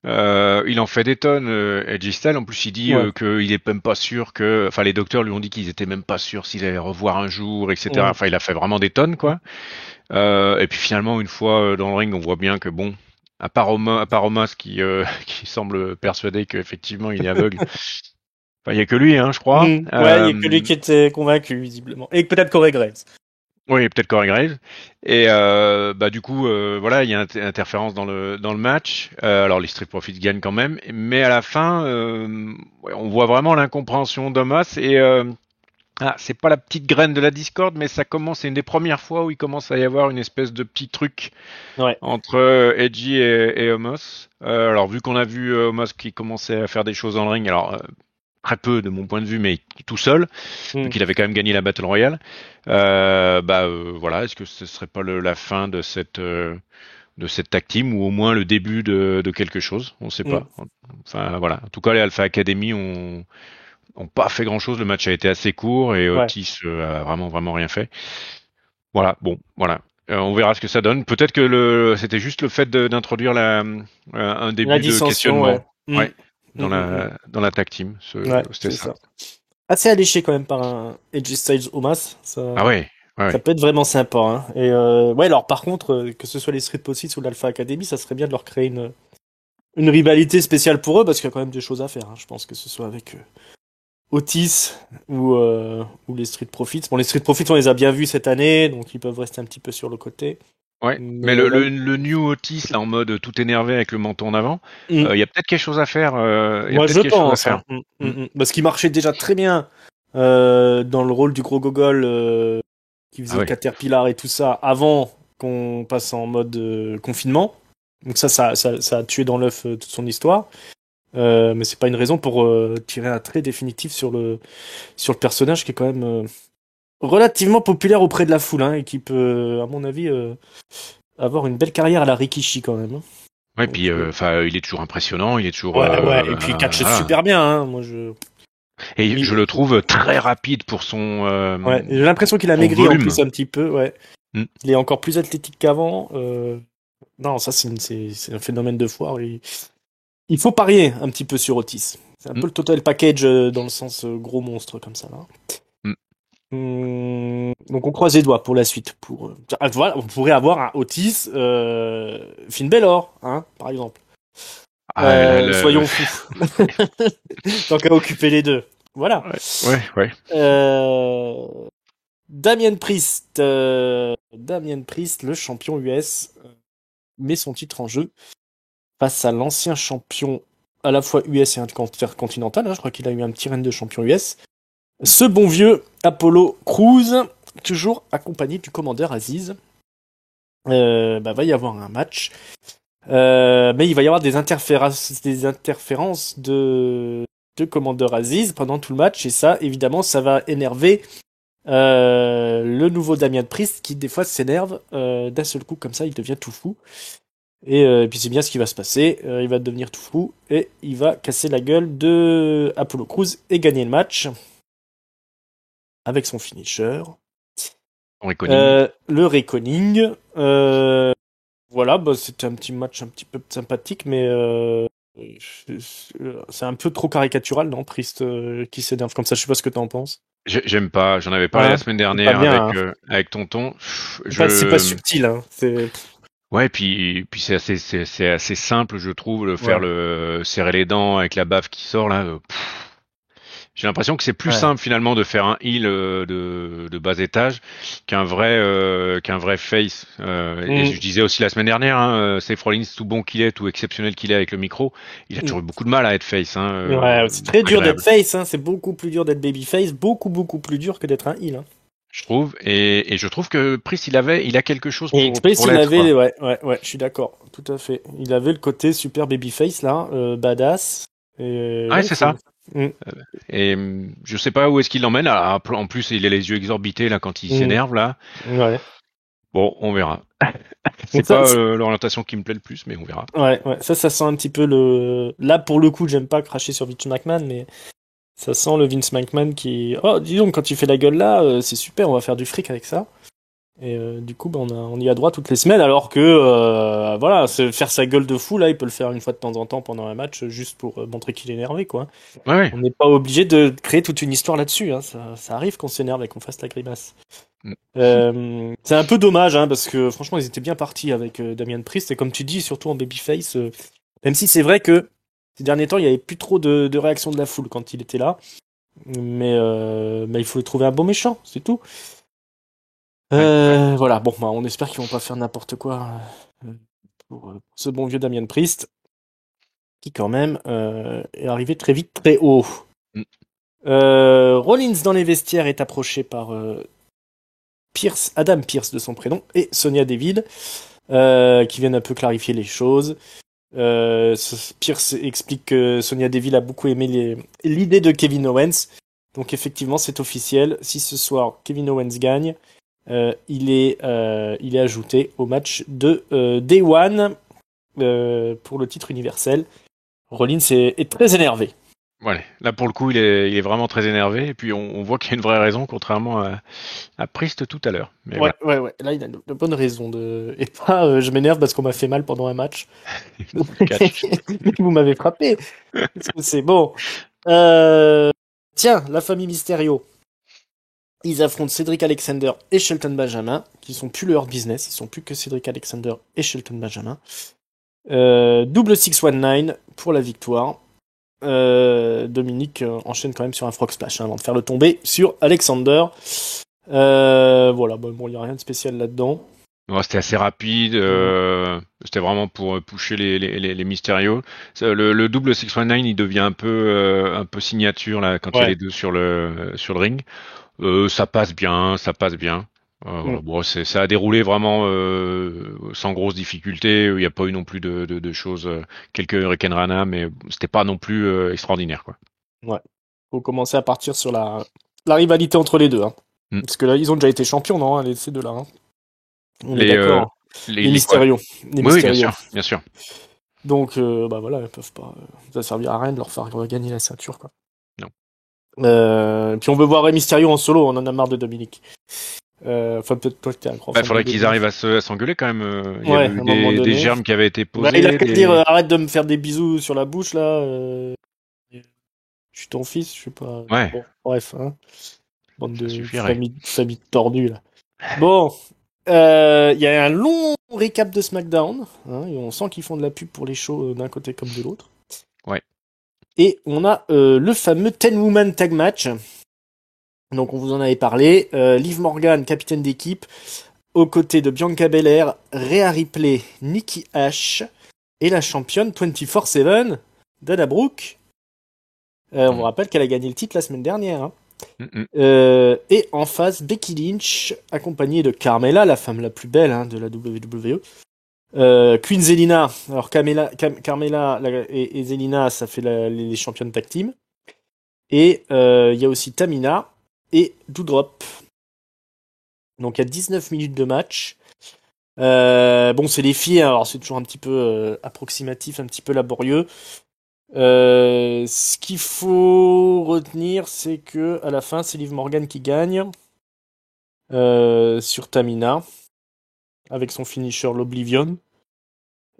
[SPEAKER 2] il en fait des tonnes, Edgy Style. En plus, il dit qu'il est même pas sûr que, enfin, les docteurs lui ont dit qu'ils étaient même pas sûrs s'il allait revoir un jour, etc.
[SPEAKER 1] Ouais.
[SPEAKER 2] Enfin, il a fait vraiment des tonnes, quoi. Et puis finalement, une fois dans le ring, on voit bien que bon, à part Omas qui qui semble persuadé qu'effectivement il est aveugle. Enfin, il y a que lui, hein, je crois.
[SPEAKER 1] Ouais, il y a que lui qui était convaincu, visiblement. Et peut-être Corey Graves.
[SPEAKER 2] Oui, peut-être Corey Graves. Et bah du coup, voilà, il y a une interférence dans le match. Alors les Street Profits gagnent quand même, mais à la fin, on voit vraiment l'incompréhension d'Omas. Et c'est pas la petite graine de la discorde, mais ça commence. C'est une des premières fois où il commence à y avoir une espèce de petit truc entre Edgy et Omos. Alors vu qu'on a vu Omos qui commençait à faire des choses dans le ring, alors très peu de mon point de vue, mais tout seul, vu qu'il avait quand même gagné la Battle Royale. Voilà, est-ce que ce serait pas la fin de cette tag team, ou au moins le début de quelque chose? On sait pas. Enfin voilà. En tout cas, les Alpha Academy ont pas fait grand chose. Le match a été assez court et Otis a vraiment rien fait. Voilà. Bon, voilà. On verra ce que ça donne. Peut-être que c'était juste le fait d'introduire un début de questionnement. Dans la tag team. C'était ça.
[SPEAKER 1] Assez alléché quand même par un AJ Styles Omas. Ça peut être vraiment sympa. Hein. Et alors par contre, que ce soit les Street Profits ou l'Alpha Academy, ça serait bien de leur créer une rivalité spéciale pour eux, parce qu'il y a quand même des choses à faire. Hein. Je pense que ce soit avec Otis ou les Street Profits. Bon, les Street Profits, on les a bien vus cette année, donc ils peuvent rester un petit peu sur le côté.
[SPEAKER 2] Ouais, mais le New Otis, là, en mode tout énervé avec le menton en avant, il y a peut-être quelque chose à faire.
[SPEAKER 1] Moi, je pense. Parce qu'il marchait déjà très bien dans le rôle du gros gogol qui faisait Caterpillar et tout ça avant qu'on passe en mode confinement. Donc ça a tué dans l'œuf toute son histoire. Mais c'est pas une raison pour tirer un trait définitif sur le personnage qui est quand même relativement populaire auprès de la foule, hein, et qui peut, à mon avis, avoir une belle carrière à la Rikishi quand même. Hein.
[SPEAKER 2] Ouais, puis il est toujours impressionnant, il est toujours.
[SPEAKER 1] Et puis il catch super bien. Hein, moi
[SPEAKER 2] je le trouve très rapide pour son.
[SPEAKER 1] J'ai l'impression qu'il a maigri
[SPEAKER 2] volume.
[SPEAKER 1] En plus un petit peu. Ouais. Il est encore plus athlétique qu'avant. Non, ça c'est un phénomène de foire. Il faut parier un petit peu sur Otis. C'est un peu le total package dans le sens gros monstre comme ça là. Donc on croise les doigts pour la suite. Voilà, on pourrait avoir un Otis Finn Balor, hein, par exemple. Soyons fous. Tant qu'à occuper les deux. Voilà.
[SPEAKER 2] Ouais.
[SPEAKER 1] Damien Priest, le champion US, met son titre en jeu face à l'ancien champion à la fois US et intercontinental. Je crois qu'il a eu un petit règne de champion US. Ce bon vieux Apollo Crews, toujours accompagné du commandeur Aziz. Va y avoir un match. Mais il va y avoir des interférences de commandeur Aziz pendant tout le match. Et ça, évidemment, ça va énerver le nouveau Damien Priest qui, des fois, s'énerve d'un seul coup. Comme ça, il devient tout fou. Et puis c'est bien ce qui va se passer. Il va devenir tout fou et il va casser la gueule de Apollo Crews et gagner le match avec son finisher. Le Reckoning. Voilà, c'était un petit match un petit peu sympathique, mais c'est un peu trop caricatural, non, Priest qui s'énerve comme ça. Je sais pas ce que t'en penses.
[SPEAKER 2] J'aime pas. J'en avais parlé la semaine dernière
[SPEAKER 1] bien,
[SPEAKER 2] avec Tonton.
[SPEAKER 1] C'est pas subtil, hein.
[SPEAKER 2] Ouais, puis c'est assez simple, je trouve, faire serrer les dents avec la baffe qui sort là. J'ai l'impression que c'est plus simple finalement de faire un heal de bas étage qu'un vrai face. Et je disais aussi la semaine dernière, Seth Rollins, tout bon qu'il est, tout exceptionnel qu'il est avec le micro, il a toujours eu beaucoup de mal à être face.
[SPEAKER 1] C'est très dur d'être face. C'est beaucoup plus dur d'être babyface, beaucoup plus dur que d'être un heal.
[SPEAKER 2] Je trouve, et je trouve que Priest il a quelque chose pour
[SPEAKER 1] Priest, il avait,
[SPEAKER 2] quoi.
[SPEAKER 1] Je suis d'accord, tout à fait. Il avait le côté super babyface là, badass.
[SPEAKER 2] C'est ça. Et je sais pas où est-ce qu'il l'emmène. En plus, il a les yeux exorbités là quand il s'énerve là.
[SPEAKER 1] Ouais.
[SPEAKER 2] Bon, on verra. C'est pas l'orientation qui me plaît le plus, mais on verra.
[SPEAKER 1] Ouais. Ça sent un petit peu Là, pour le coup, j'aime pas cracher sur Vince McMahon, mais ça sent le Vince McMahon qui... Oh, dis donc, quand tu fais la gueule là, c'est super, on va faire du fric avec ça. Et du coup, on y a droit toutes les semaines, alors que, faire sa gueule de fou, là, il peut le faire une fois de temps en temps pendant un match, juste pour montrer qu'il est énervé, quoi.
[SPEAKER 2] Ouais.
[SPEAKER 1] On n'est pas obligé de créer toute une histoire là-dessus, hein. Ça arrive qu'on s'énerve et qu'on fasse la grimace. C'est un peu dommage, parce que franchement, ils étaient bien partis avec Damien Priest, et comme tu dis, surtout en babyface, même si c'est vrai que ces derniers temps, il y avait plus trop de réaction de la foule quand il était là, mais il faut trouver un bon méchant, c'est tout. Voilà, on espère qu'ils vont pas faire n'importe quoi pour ce bon vieux Damien Priest, qui quand même est arrivé très vite, très haut. Rollins dans les vestiaires est approché par Adam Pearce de son prénom, et Sonia Deville, qui viennent un peu clarifier les choses. Pearce explique que Sonia Deville a beaucoup aimé l'idée de Kevin Owens. Donc effectivement, c'est officiel. Si ce soir Kevin Owens gagne, il est ajouté au match de Day One pour le titre universel. Rollins est très énervé.
[SPEAKER 2] Ouais, là pour le coup, il est vraiment très énervé. Et puis on voit qu'il y a une vraie raison, contrairement à Priest tout à l'heure. Mais
[SPEAKER 1] ouais. Là, il a une bonne raison et pas je m'énerve parce qu'on m'a fait mal pendant un match. Vous m'avez frappé. Qu'est-ce que c'est bon. Tiens, la famille Mysterio. Ils affrontent Cedric Alexander et Shelton Benjamin, qui sont plus le Hurt Business. Ils sont plus que Cedric Alexander et Shelton Benjamin. Double 619 pour la victoire. Dominique enchaîne quand même sur un frog splash avant de faire le tomber sur Alexander. Voilà, il n'y a rien de spécial là-dedans.
[SPEAKER 2] Ouais, c'était assez rapide. C'était vraiment pour pusher les Mysterio. Le double 619, il devient un peu signature là quand il y a les deux sur le ring. Ça passe bien. Bon, ça a déroulé vraiment sans grosse difficulté. Il n'y a pas eu non plus de choses, quelques Hurricane Rana, mais c'était pas non plus extraordinaire, quoi.
[SPEAKER 1] Ouais. Faut commencer à partir sur la rivalité entre les deux, parce que là, ils ont déjà été champions, non, ces deux-là. On est d'accord. Les Mysterio.
[SPEAKER 2] Oui, bien sûr.
[SPEAKER 1] Donc, voilà, ils peuvent pas. Ça servira à rien de leur faire gagner la ceinture, quoi.
[SPEAKER 2] Non.
[SPEAKER 1] Puis on veut voir Mysterio en solo. On en a marre de Dominique. Enfin, peut-être toi, t'es un grand.
[SPEAKER 2] Il faudrait qu'ils arrivent à s'engueuler quand même. Il y a eu des germes qui avaient été posés.
[SPEAKER 1] Il a qu'à dire arrête de me faire des bisous sur la bouche là. Je suis ton fils, je sais pas.
[SPEAKER 2] Ouais.
[SPEAKER 1] Bon, bref, bande de famille tordue là. Bon, il y a un long récap de SmackDown. Et on sent qu'ils font de la pub pour les shows d'un côté comme de l'autre.
[SPEAKER 2] Ouais.
[SPEAKER 1] Et on a le fameux 10-woman tag match. Donc on vous en avait parlé. Liv Morgan, capitaine d'équipe, aux côtés de Bianca Belair, Rhea Ripley, Nikki Ash et la championne 24/7, Dana Brooke. On vous rappelle qu'elle a gagné le titre la semaine dernière. Hein. Et en face, Becky Lynch, accompagnée de Carmella, la femme la plus belle de la WWE. Queen Zelina. Alors Carmella et Zelina, ça fait les championnes tag team. Et il y a aussi Tamina et Doudrop. Donc il y a 19 minutes de match. Bon, c'est les filles, alors c'est toujours un petit peu approximatif, un petit peu laborieux. Ce qu'il faut retenir, c'est que à la fin, c'est Liv Morgan qui gagne sur Tamina avec son finisher l'Oblivion.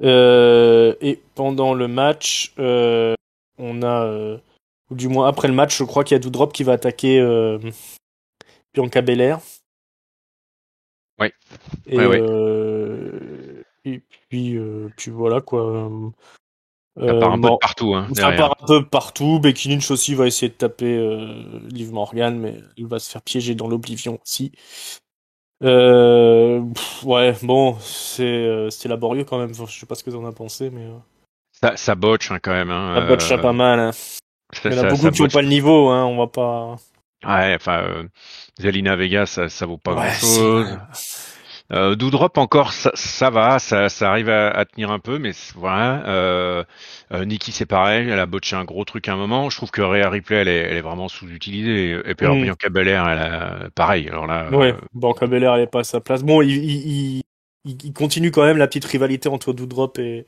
[SPEAKER 1] Et pendant le match, on a, ou du moins après le match, je crois qu'il y a Doudrop qui va attaquer Bianca Belair.
[SPEAKER 2] Ouais.
[SPEAKER 1] Et, et puis voilà quoi.
[SPEAKER 2] Ça part un peu de partout, hein,
[SPEAKER 1] ça
[SPEAKER 2] derrière.
[SPEAKER 1] part un peu partout. Becky Lynch aussi va essayer de taper Liv Morgan, mais il va se faire piéger dans l'Oblivion aussi. Ouais, bon, c'est laborieux quand même. Enfin, je sais pas ce que t'en as pensé, mais
[SPEAKER 2] Ça botche quand même.
[SPEAKER 1] la botche a pas mal. Hein. Il y en a beaucoup
[SPEAKER 2] Ça
[SPEAKER 1] qui ont
[SPEAKER 2] botche.
[SPEAKER 1] pas le niveau, hein. On va pas.
[SPEAKER 2] Ouais, enfin, Zelina Vega, ça vaut pas
[SPEAKER 1] Ouais, c'est
[SPEAKER 2] grand-chose.
[SPEAKER 1] vrai.
[SPEAKER 2] Doudrop encore, ça va, ça arrive à tenir un peu, mais voilà. Nikki, c'est pareil, elle a botché un gros truc à un moment. Je trouve que Rhea Ripley, elle est vraiment sous-utilisée. Et puis alors
[SPEAKER 1] Mm.
[SPEAKER 2] Bianca Belair, elle a pareil. Alors là,
[SPEAKER 1] Ouais, Bianca Belair, elle est pas à sa place. Bon, il continue quand même la petite rivalité entre Doudrop et,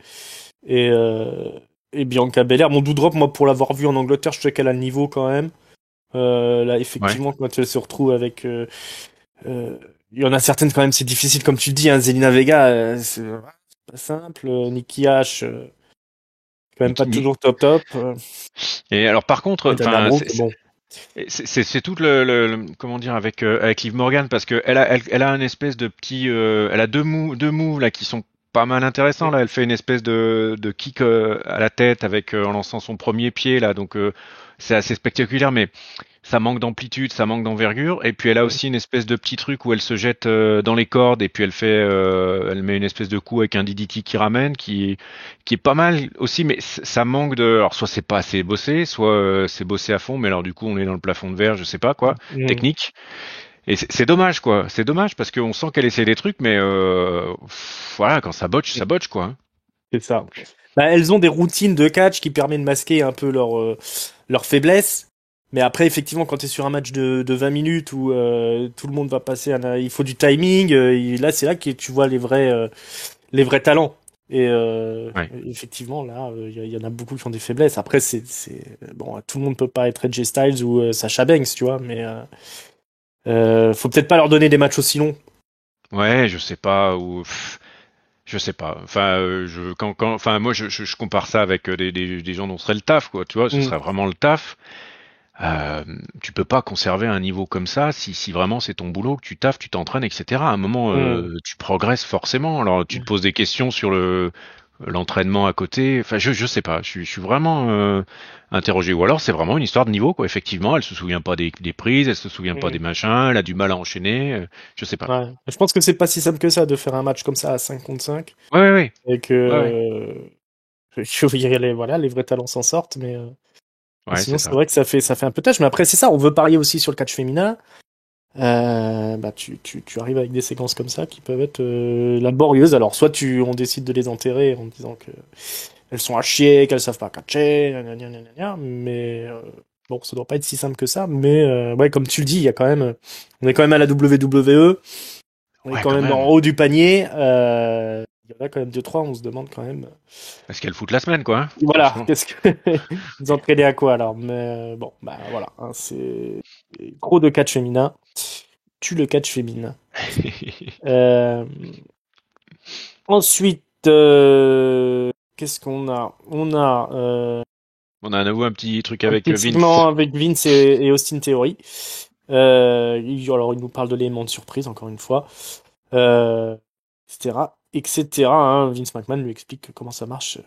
[SPEAKER 1] euh, et Bianca Belair. Bon, Doudrop, moi, pour l'avoir vu en Angleterre, je sais qu'elle a le niveau quand même. Là,
[SPEAKER 2] ouais.
[SPEAKER 1] effectivement, quand elle se retrouve avec... il y en a certaines quand même, c'est difficile, comme tu le dis, hein, Zelina Vega, c'est pas simple. Nikki H, quand même pas toujours top.
[SPEAKER 2] Et alors par contre,
[SPEAKER 1] Et Dana
[SPEAKER 2] enfin,
[SPEAKER 1] Brooke, bon.
[SPEAKER 2] c'est tout comment dire avec Liv Morgan parce que elle a une espèce de petit elle a deux moves là qui sont pas mal intéressants là. Elle fait une espèce de kick à la tête avec en lançant son premier pied là, donc c'est assez spectaculaire, mais ça manque d'amplitude, ça manque d'envergure. Et puis elle a aussi une espèce de petit truc où elle se jette dans les cordes et puis elle met une espèce de coup avec un DDT qui ramène, qui est pas mal aussi, mais ça manque de. Alors soit c'est pas assez bossé, soit c'est bossé à fond, mais alors du coup on est dans le plafond de verre, je sais pas quoi,
[SPEAKER 1] Mm.
[SPEAKER 2] technique. Et c'est dommage quoi, c'est dommage parce qu'on sent qu'elle essaie des trucs, mais voilà quand ça botche quoi. Hein.
[SPEAKER 1] C'est ça. Bah, elles ont des routines de catch qui permettent de masquer un peu leur faiblesse. Mais après, effectivement, quand tu es sur un match de 20 minutes où tout le monde va passer, il faut du timing. Là, c'est là que tu vois les vrais talents. Et
[SPEAKER 2] Ouais.
[SPEAKER 1] effectivement, là, il y en a beaucoup qui ont des faiblesses. Après, bon, tout le monde peut pas être AJ Styles ou Sasha Banks, tu vois. Mais faut peut-être pas leur donner des matchs aussi longs.
[SPEAKER 2] Ouais, je sais pas ou. Je sais pas. Enfin, enfin, moi, je compare ça avec des gens dont serait le taf, quoi. Tu vois, ce
[SPEAKER 1] Mm.
[SPEAKER 2] serait vraiment le taf. Tu peux pas conserver un niveau comme ça si vraiment c'est ton boulot, que tu taffes, tu t'entraînes, etc. À un moment,
[SPEAKER 1] Mm.
[SPEAKER 2] tu progresses forcément. Alors, tu te poses des questions sur l'entraînement à côté. Enfin, je sais pas. Je suis vraiment interrogé. Ou alors, c'est vraiment une histoire de niveau, quoi. Effectivement, elle se souvient pas des prises, elle se souvient pas des
[SPEAKER 1] Mm.
[SPEAKER 2] machins, elle a du mal à enchaîner. Je sais pas.
[SPEAKER 1] Ouais. Je pense que c'est pas si simple que ça de faire un match comme ça à 5 contre 5
[SPEAKER 2] Ouais, ouais, ouais.
[SPEAKER 1] et que
[SPEAKER 2] Ouais, ouais.
[SPEAKER 1] les vrais talents s'en sortent, mais
[SPEAKER 2] Ouais, c'est
[SPEAKER 1] sinon c'est
[SPEAKER 2] ça.
[SPEAKER 1] vrai que ça fait un peu tâche. Mais après c'est ça, on veut parier aussi sur le catch féminin. Bah tu arrives avec des séquences comme ça qui peuvent être laborieuses. Alors soit on décide de les enterrer en disant que elles sont à chier, qu'elles savent pas catcher, gna, gna, gna, gna, gna, mais bon, ça doit pas être si simple que ça. Mais ouais, comme tu le dis, il y a quand même, on est quand même à la WWE. On est
[SPEAKER 2] Ouais,
[SPEAKER 1] quand
[SPEAKER 2] quand
[SPEAKER 1] même en
[SPEAKER 2] même.
[SPEAKER 1] haut du panier. Il y en a quand même deux trois. On se demande quand même.
[SPEAKER 2] Est-ce qu'elle fout la semaine, quoi, hein,
[SPEAKER 1] Voilà,
[SPEAKER 2] franchement.
[SPEAKER 1] qu'est-ce que vous entraînez à quoi alors? Mais bon, bah voilà, hein, c'est trop de catch féminin. Tue le catch féminin. Euh, Ensuite, qu'est-ce qu'on a? On a
[SPEAKER 2] On a à nouveau un petit truc
[SPEAKER 1] un
[SPEAKER 2] avec
[SPEAKER 1] petit
[SPEAKER 2] Vince.
[SPEAKER 1] segment avec Vince et Austin Theory. Alors, il nous parle de l'élément de surprise, encore une fois, etc., etc. Hein. Vince McMahon lui explique comment ça marche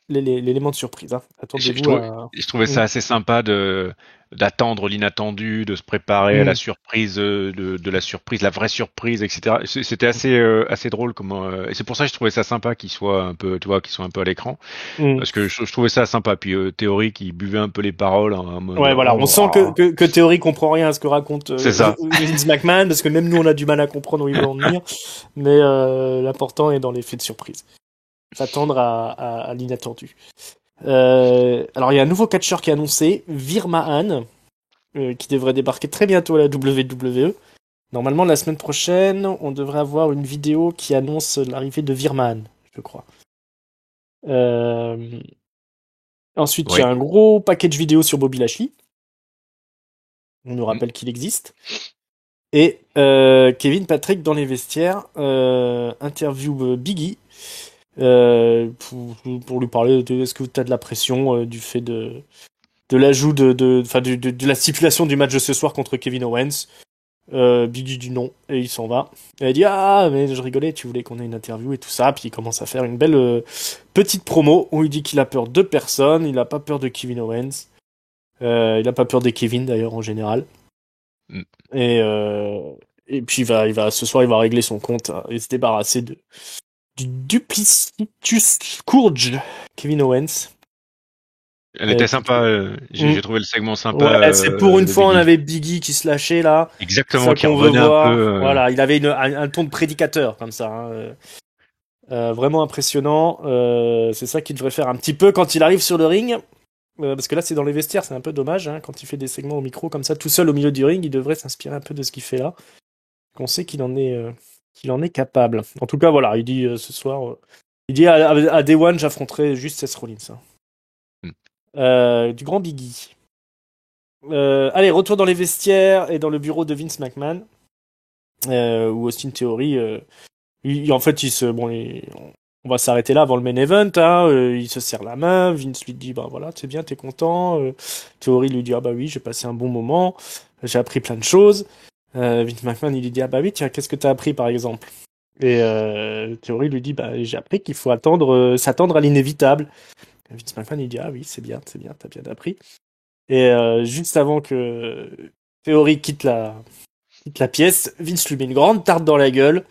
[SPEAKER 1] l'élément de surprise. Hein. Attendez-vous à...
[SPEAKER 2] Je trouvais ça assez sympa d'attendre l'inattendu, de se préparer à la surprise, de la surprise, la vraie surprise, etc. C'était assez drôle et c'est pour ça que je trouvais ça sympa qu'il soit un peu, tu vois, qu'il soit un peu à l'écran, parce que je trouvais ça sympa. Puis Théorie qui buvait un peu les paroles en mode.
[SPEAKER 1] Ouais, voilà, on sent que Théorie comprend rien à ce que raconte Vince McMahon, parce que même nous on a du mal à comprendre où il veut en venir, mais l'important est dans l'effet de surprise. S'attendre à l'inattendu. Alors il y a un nouveau catcheur qui est annoncé, Veer Mahaan, qui devrait débarquer très bientôt à la WWE. Normalement la semaine prochaine, on devrait avoir une vidéo qui annonce l'arrivée de Veer Mahaan, je crois. Ensuite, il y a un gros package vidéo sur Bobby Lashley. On nous rappelle qu'il existe. Et Kevin Patrick dans les vestiaires interview Big E pour lui parler de est-ce que tu as de la pression du fait de l'ajout de la stipulation du match de ce soir contre Kevin Owens. Big E dit non et il s'en va. Et il dit mais je rigolais, tu voulais qu'on ait une interview et tout ça. Puis il commence à faire une belle petite promo où il dit qu'il a peur de personne, il a pas peur de Kevin Owens. Il a pas peur des Kevin d'ailleurs en général. Et puis ce soir il va régler son compte et se débarrasser du Duplicitous Scourge Kevin Owens.
[SPEAKER 2] Elle était sympa, j'ai trouvé le segment sympa.
[SPEAKER 1] Ouais, c'est pour une fois on avait Biggie qui se lâchait là.
[SPEAKER 2] Exactement, qui revenait un peu.
[SPEAKER 1] Voilà, il avait un ton de prédicateur comme ça. Hein. Vraiment impressionnant. C'est ça qu'il devrait faire un petit peu quand il arrive sur le ring. Parce que là c'est dans les vestiaires, c'est un peu dommage. Hein, quand il fait des segments au micro comme ça, tout seul au milieu du ring, il devrait s'inspirer un peu de ce qu'il fait là. Qu'on sait qu'il en est capable. En tout cas, voilà, il dit ce soir, il dit à Day One, j'affronterai juste Seth Rollins. Hein. Du grand Biggie. Allez, retour dans les vestiaires et dans le bureau de Vince McMahon, où Austin Theory, on va s'arrêter là avant le main event. Hein, il se serre la main. Vince lui dit, bah voilà, c'est bien, t'es content. Theory lui dit, bah oui, j'ai passé un bon moment, j'ai appris plein de choses. Vince McMahon il lui dit bah oui tiens qu'est-ce que t'as appris par exemple et Theory lui dit bah j'ai appris qu'il faut s'attendre à l'inévitable. Vince McMahon il dit ah oui c'est bien t'as bien appris et juste avant que Theory quitte la pièce, Vince lui met une grande tarte dans la gueule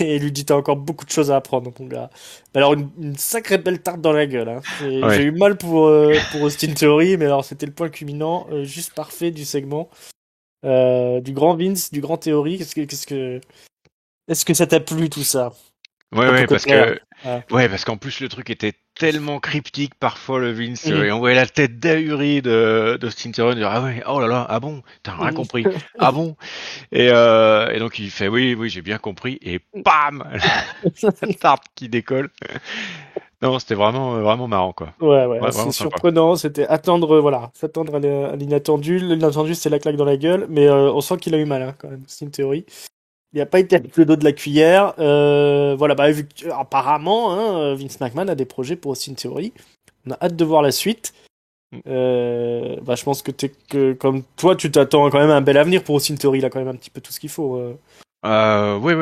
[SPEAKER 1] et lui dit t'as encore beaucoup de choses à apprendre mon gars. Alors une sacrée belle tarte dans la gueule. Hein. J'ai eu mal pour Austin Theory, mais alors c'était le point culminant, juste parfait du segment. Du grand Vince, du grand Theory. Est-ce que ça t'a plu tout ça?
[SPEAKER 2] Ouais, parce qu'en plus le truc était tellement cryptique parfois le Vince et on voyait la tête d'ahurie d'Austin Theory dire ah ouais oh là là ah bon t'as rien compris ah bon et donc il fait oui j'ai bien compris et bam la tarte qui décolle. Non c'était vraiment marrant quoi.
[SPEAKER 1] Ouais c'est surprenant, c'était s'attendre à l'inattendu. L'inattendu c'est la claque dans la gueule, mais on sent qu'il a eu mal hein, quand même Austin Theory. Il n'a pas été avec le dos de la cuillère. Apparemment, hein, Vince McMahon a des projets pour Austin Theory. On a hâte de voir la suite. Je pense que comme toi, tu t'attends quand même à un bel avenir pour Austin Theory. Il a quand même un petit peu tout ce qu'il faut.
[SPEAKER 2] Oui.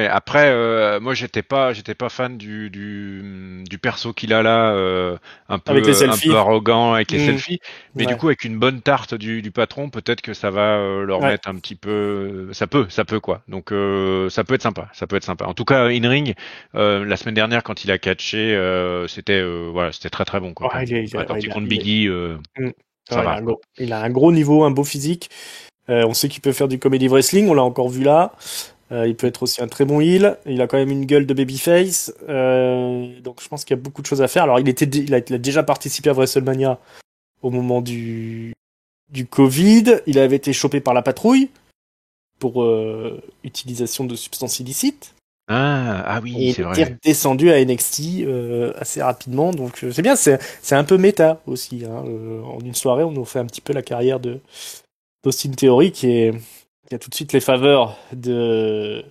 [SPEAKER 2] Après, moi, j'étais pas fan du perso qu'il a là, un peu arrogant avec les selfies. Mais du coup, avec une bonne tarte du patron, peut-être que ça va leur mettre un petit peu. Ça peut quoi. Donc, ça peut être sympa. En tout cas, in ring, la semaine dernière, quand il a catché, c'était très très bon quoi. Contre Biggie, ça va.
[SPEAKER 1] Il a un gros niveau, un beau physique. On sait qu'il peut faire du comedy wrestling. On l'a encore vu là. Il peut être aussi un très bon heel. Il a quand même une gueule de babyface. Donc je pense qu'il y a beaucoup de choses à faire. Alors il a déjà participé à WrestleMania au moment du Covid. Il avait été chopé par la patrouille pour utilisation de substances illicites.
[SPEAKER 2] Ah oui, c'est vrai.
[SPEAKER 1] Il est redescendu à NXT assez rapidement. Donc c'est bien. C'est un peu méta aussi. Hein. En une soirée, on nous fait un petit peu la carrière d'Austin Theory qui a tout de suite les faveurs des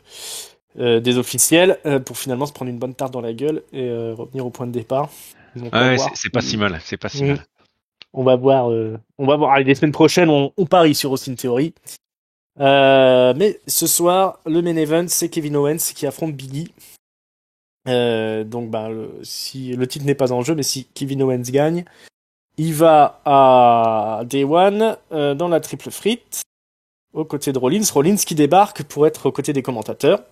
[SPEAKER 1] officiels pour finalement se prendre une bonne tarte dans la gueule et revenir au point de départ.
[SPEAKER 2] Donc, c'est pas si mal,
[SPEAKER 1] On va voir. Allez, les semaines prochaines, on parie sur Austin Theory. Mais ce soir, le main event, c'est Kevin Owens qui affronte Big E. Donc si le titre n'est pas en jeu, mais si Kevin Owens gagne, il va à Day One dans la triple frite aux côtés de Rollins. Rollins qui débarque pour être aux côtés des commentateurs.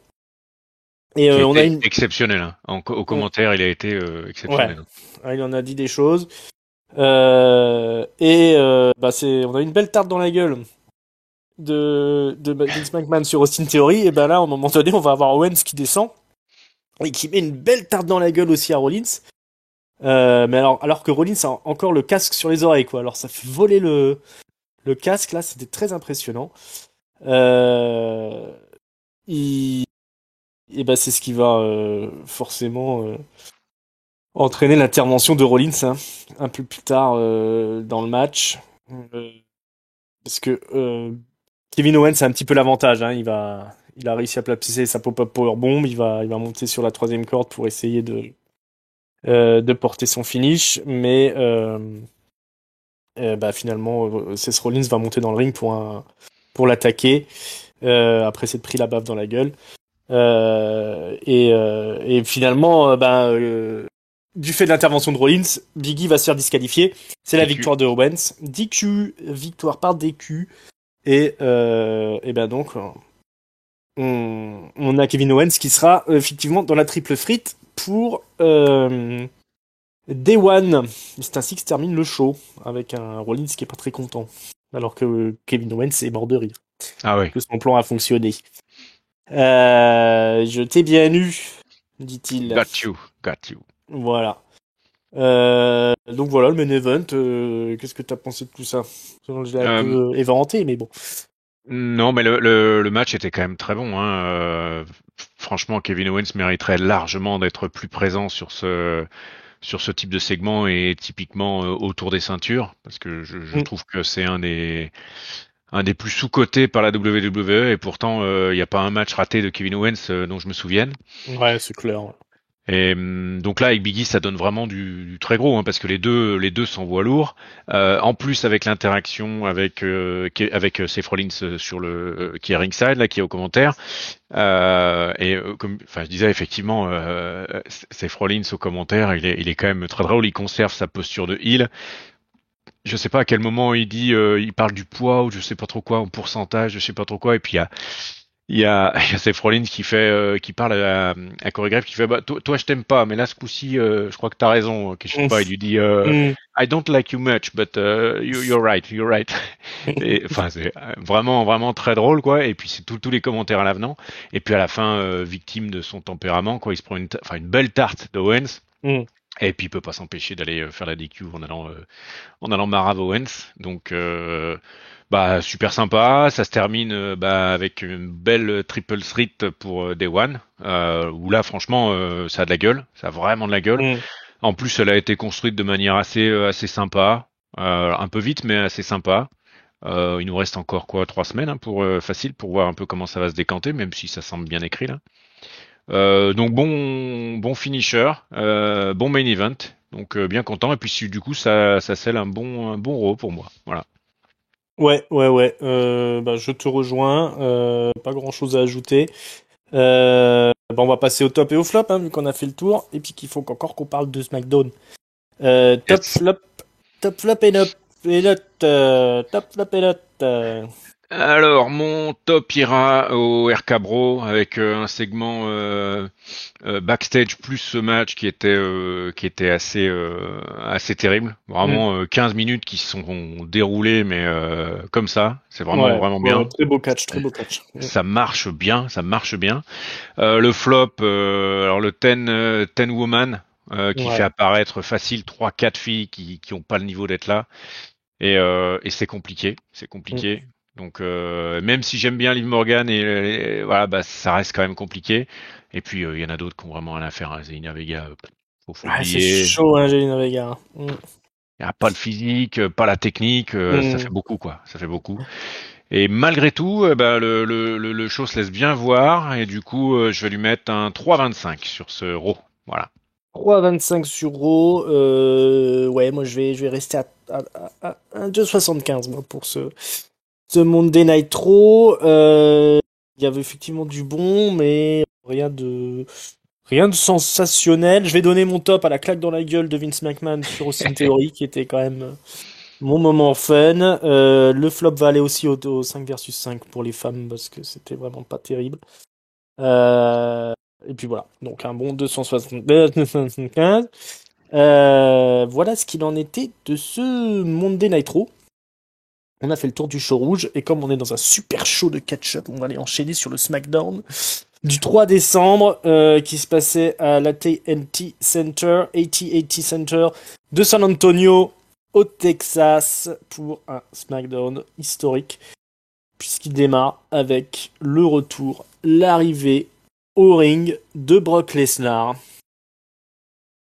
[SPEAKER 1] Et
[SPEAKER 2] Qui a
[SPEAKER 1] on a
[SPEAKER 2] été
[SPEAKER 1] une...
[SPEAKER 2] exceptionnel. Hein. Au commentaire, il a été
[SPEAKER 1] Ouais,
[SPEAKER 2] exceptionnel.
[SPEAKER 1] il en a dit des choses. On a une belle tarte dans la gueule de Vince McMahon sur Austin Theory. Et ben là, à un moment donné, on va avoir Owens qui descend et qui met une belle tarte dans la gueule aussi à Rollins. Mais alors que Rollins a encore le casque sur les oreilles, quoi. Alors ça fait voler le casque, là, c'était très impressionnant. Il... Et ben c'est ce qui va forcément entraîner l'intervention de Rollins hein, un peu plus tard dans le match. Euh, Parce que Kevin Owens a un petit peu l'avantage. Hein. Il a réussi à placer sa pop-up powerbomb. Il va monter sur la troisième corde pour essayer de porter son finish. Mais finalement, Seth Rollins va monter dans le ring pour l'attaquer après s'être pris la baffe dans la gueule. Et finalement, du fait de l'intervention de Rollins, Big E va se faire disqualifier. C'est la
[SPEAKER 2] DQ.
[SPEAKER 1] victoire de Owens. DQ, victoire par DQ. Et donc, on a Kevin Owens qui sera effectivement dans la triple frite pour Day One. C'est ainsi que se termine le show, avec un Rollins qui est pas très content. Alors que Kevin Owens est mort de rire.
[SPEAKER 2] Ah oui.
[SPEAKER 1] Que son plan a fonctionné. Je t'ai bien eu, dit-il.
[SPEAKER 2] Got you.
[SPEAKER 1] Voilà. Donc voilà, le main event. Qu'est-ce que t'as pensé de tout ça? Je l'ai un peu éventé, mais bon.
[SPEAKER 2] Non, mais le match était quand même très bon. Hein. Franchement, Kevin Owens mériterait largement d'être plus présent sur ce type de segment et typiquement autour des ceintures, parce que je trouve que c'est un des plus sous-cotés par la WWE, et pourtant il n'y a pas un match raté de Kevin Owens dont je me souvienne.
[SPEAKER 1] Ouais, c'est clair.
[SPEAKER 2] Et donc là, avec Big E, ça donne vraiment du très gros, hein, parce que les deux s'envoient lourd. En plus, avec l'interaction avec Seth Rollins sur qui est ringside, là, qui est au commentaire. Comme, enfin, je disais effectivement, Seth Rollins au commentaire, il est quand même très drôle. Il conserve sa posture de heel. Je sais pas à quel moment il dit, il parle du poids ou je sais pas trop quoi, en pourcentage, je sais pas trop quoi. Et puis il y a Seth Rollins qui parle à chorégraphe qui fait bah toi je t'aime pas mais là ce coup-ci je crois que t'as raison que je sais pas il lui dit I don't like you much but you're right et enfin c'est vraiment très drôle quoi et puis c'est tous les commentaires à l'avenant et puis à la fin victime de son tempérament quoi il se prend une belle tarte d'Owens et puis il peut pas s'empêcher d'aller faire la DQ en allant marave Owens donc super sympa, ça se termine avec une belle triple threat pour Day One, où là franchement ça a de la gueule, ça a vraiment de la gueule. En plus elle a été construite de manière assez sympa, un peu vite mais assez sympa. Il nous reste encore 3 semaines hein, facile pour voir un peu comment ça va se décanter, même si ça semble bien écrit là. Donc bon finisher, bon main event, donc bien content et puis du coup ça scelle un bon Raw pour moi, voilà.
[SPEAKER 1] Ouais. Je te rejoins. Pas grand-chose à ajouter. On va passer au top et au flop, hein, vu qu'on a fait le tour, et puis qu'il faut encore qu'on parle de SmackDown. Top flop et note. Top flop et note.
[SPEAKER 2] Alors, mon top ira au RK Bro avec un segment backstage plus ce match qui était assez terrible. Vraiment 15 minutes qui se sont déroulées mais comme ça, c'est vraiment bien.
[SPEAKER 1] Très beau catch.
[SPEAKER 2] Ça marche bien. Le flop, alors le 10 woman qui fait apparaître facile 3-4 filles qui ont pas le niveau d'être là et c'est compliqué. Donc même si j'aime bien Liv Morgan et voilà, ça reste quand même compliqué. Et puis il y en a d'autres qui ont vraiment rien à faire. Hein. Zelina Vega, faut
[SPEAKER 1] C'est
[SPEAKER 2] oublier.
[SPEAKER 1] chaud, hein, Zelina Vega.
[SPEAKER 2] Il n'y a pas le physique, pas la technique, ça fait beaucoup quoi. Ça fait beaucoup. Et malgré tout, le show se laisse bien voir et du coup je vais lui mettre un 3,25 sur ce Raw. Voilà.
[SPEAKER 1] 3,25 sur Raw. Ouais, moi je vais rester à 2,75 moi pour ce Monday Night Raw. Il y avait effectivement du bon, mais rien Rien de sensationnel. Je vais donner mon top à la claque dans la gueule de Vince McMahon sur Austin Theory, qui était quand même mon moment fun. Le flop va aller aussi au 5 versus 5 pour les femmes, parce que c'était vraiment pas terrible. Et puis voilà. Donc un bon 275. Voilà ce qu'il en était de ce Monday Nitro. On a fait le tour du show rouge, et comme on est dans un super show de catch-up, on va aller enchaîner sur le SmackDown du 3 décembre, qui se passait à l'AT&T Center, AT&T Center de San Antonio, au Texas, pour un SmackDown historique, puisqu'il démarre avec le retour, l'arrivée au ring de Brock Lesnar.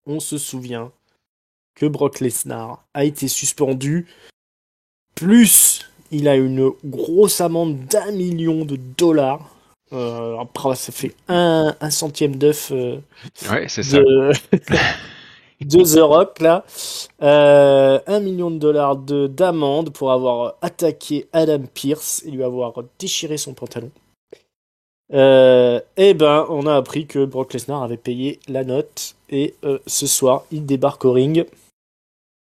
[SPEAKER 1] On se souvient que Brock Lesnar a été suspendu, plus il a une grosse amende d'1 million de dollars. Après, ça fait un centième d'œuf
[SPEAKER 2] Ouais, c'est ça.
[SPEAKER 1] de The Rock, là. 1 million de dollars d'amende pour avoir attaqué Adam Pearce et lui avoir déchiré son pantalon. Et ben, on a appris que Brock Lesnar avait payé la note, et ce soir, il débarque au ring.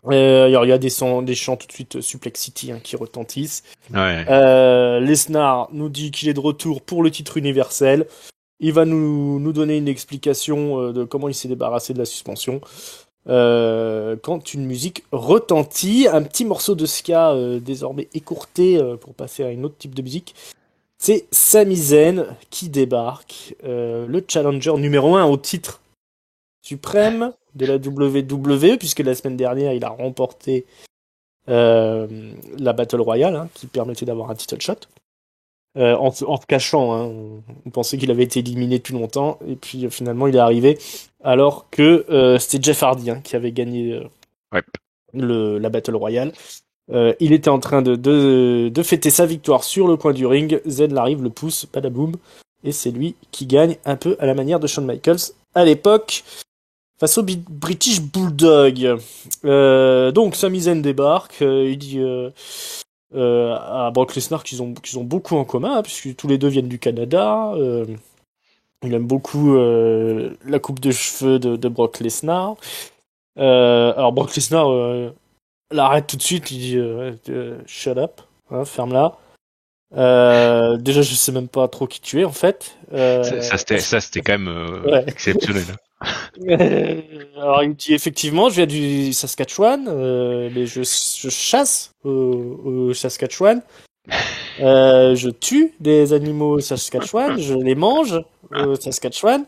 [SPEAKER 1] Il y a des chants tout de suite Suplex City, qui retentissent.
[SPEAKER 2] Ouais.
[SPEAKER 1] Lesnar nous dit qu'il est de retour pour le titre universel. Il va nous donner une explication de comment il s'est débarrassé de la suspension. Quand une musique retentit, un petit morceau de ska désormais écourté pour passer à un autre type de musique. C'est Sami Zayn qui débarque, le challenger numéro 1 au titre suprême de la WWE, puisque la semaine dernière il a remporté la Battle Royale, qui permettait d'avoir un title shot. En se cachant, on pensait qu'il avait été éliminé depuis longtemps, et puis finalement il est arrivé alors que c'était Jeff Hardy qui avait gagné
[SPEAKER 2] Ouais.
[SPEAKER 1] la Battle Royale. Il était en train de fêter sa victoire sur le coin du ring. Zayn arrive, le pousse, badaboum, et c'est lui qui gagne un peu à la manière de Shawn Michaels à l'époque, face au British Bulldog. Donc Sami Zayn débarque, il dit à Brock Lesnar qu'ils ont beaucoup en commun, puisque tous les deux viennent du Canada. Il aime beaucoup la coupe de cheveux de Brock Lesnar. Alors Brock Lesnar l'arrête tout de suite, il dit shut up, ferme-la. Déjà, je sais même pas trop qui tu es en fait.
[SPEAKER 2] Ça c'était quand même
[SPEAKER 1] Ouais.
[SPEAKER 2] exceptionnel.
[SPEAKER 1] Alors il dit effectivement, je viens du Saskatchewan, mais je chasse au Saskatchewan. Je tue des animaux au Saskatchewan, je les mange au Saskatchewan.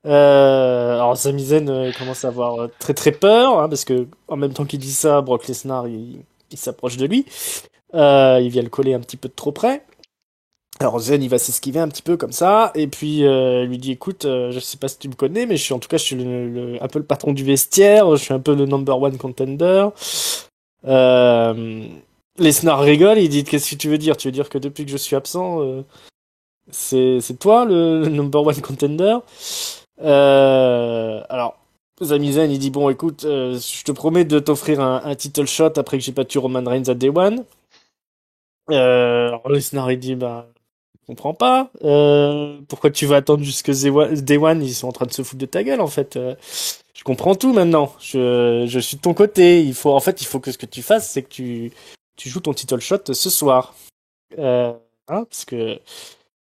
[SPEAKER 1] Alors Sami Zayn commence à avoir très très peur, parce que en même temps qu'il dit ça, Brock Lesnar il s'approche de lui. Il vient le coller un petit peu de trop près. Alors Zayn il va s'esquiver un petit peu comme ça, et puis il lui dit écoute, je sais pas si tu me connais, mais je suis un peu le patron du vestiaire, je suis un peu le number one contender. Lesnar rigole, il dit qu'est-ce que tu veux dire? Tu veux dire que depuis que je suis absent, c'est toi le number one contender? Alors Sami Zayn il dit bon écoute, je te promets de t'offrir un title shot après que j'ai battu Roman Reigns à Day One. Alors Lesnar il dit bah je comprends pas. Pourquoi tu vas attendre jusque Day One? Ils sont en train de se foutre de ta gueule en fait. Je comprends tout maintenant. Je suis de ton côté. Il faut que ce que tu fasses, c'est que tu joues ton title shot ce soir. Parce que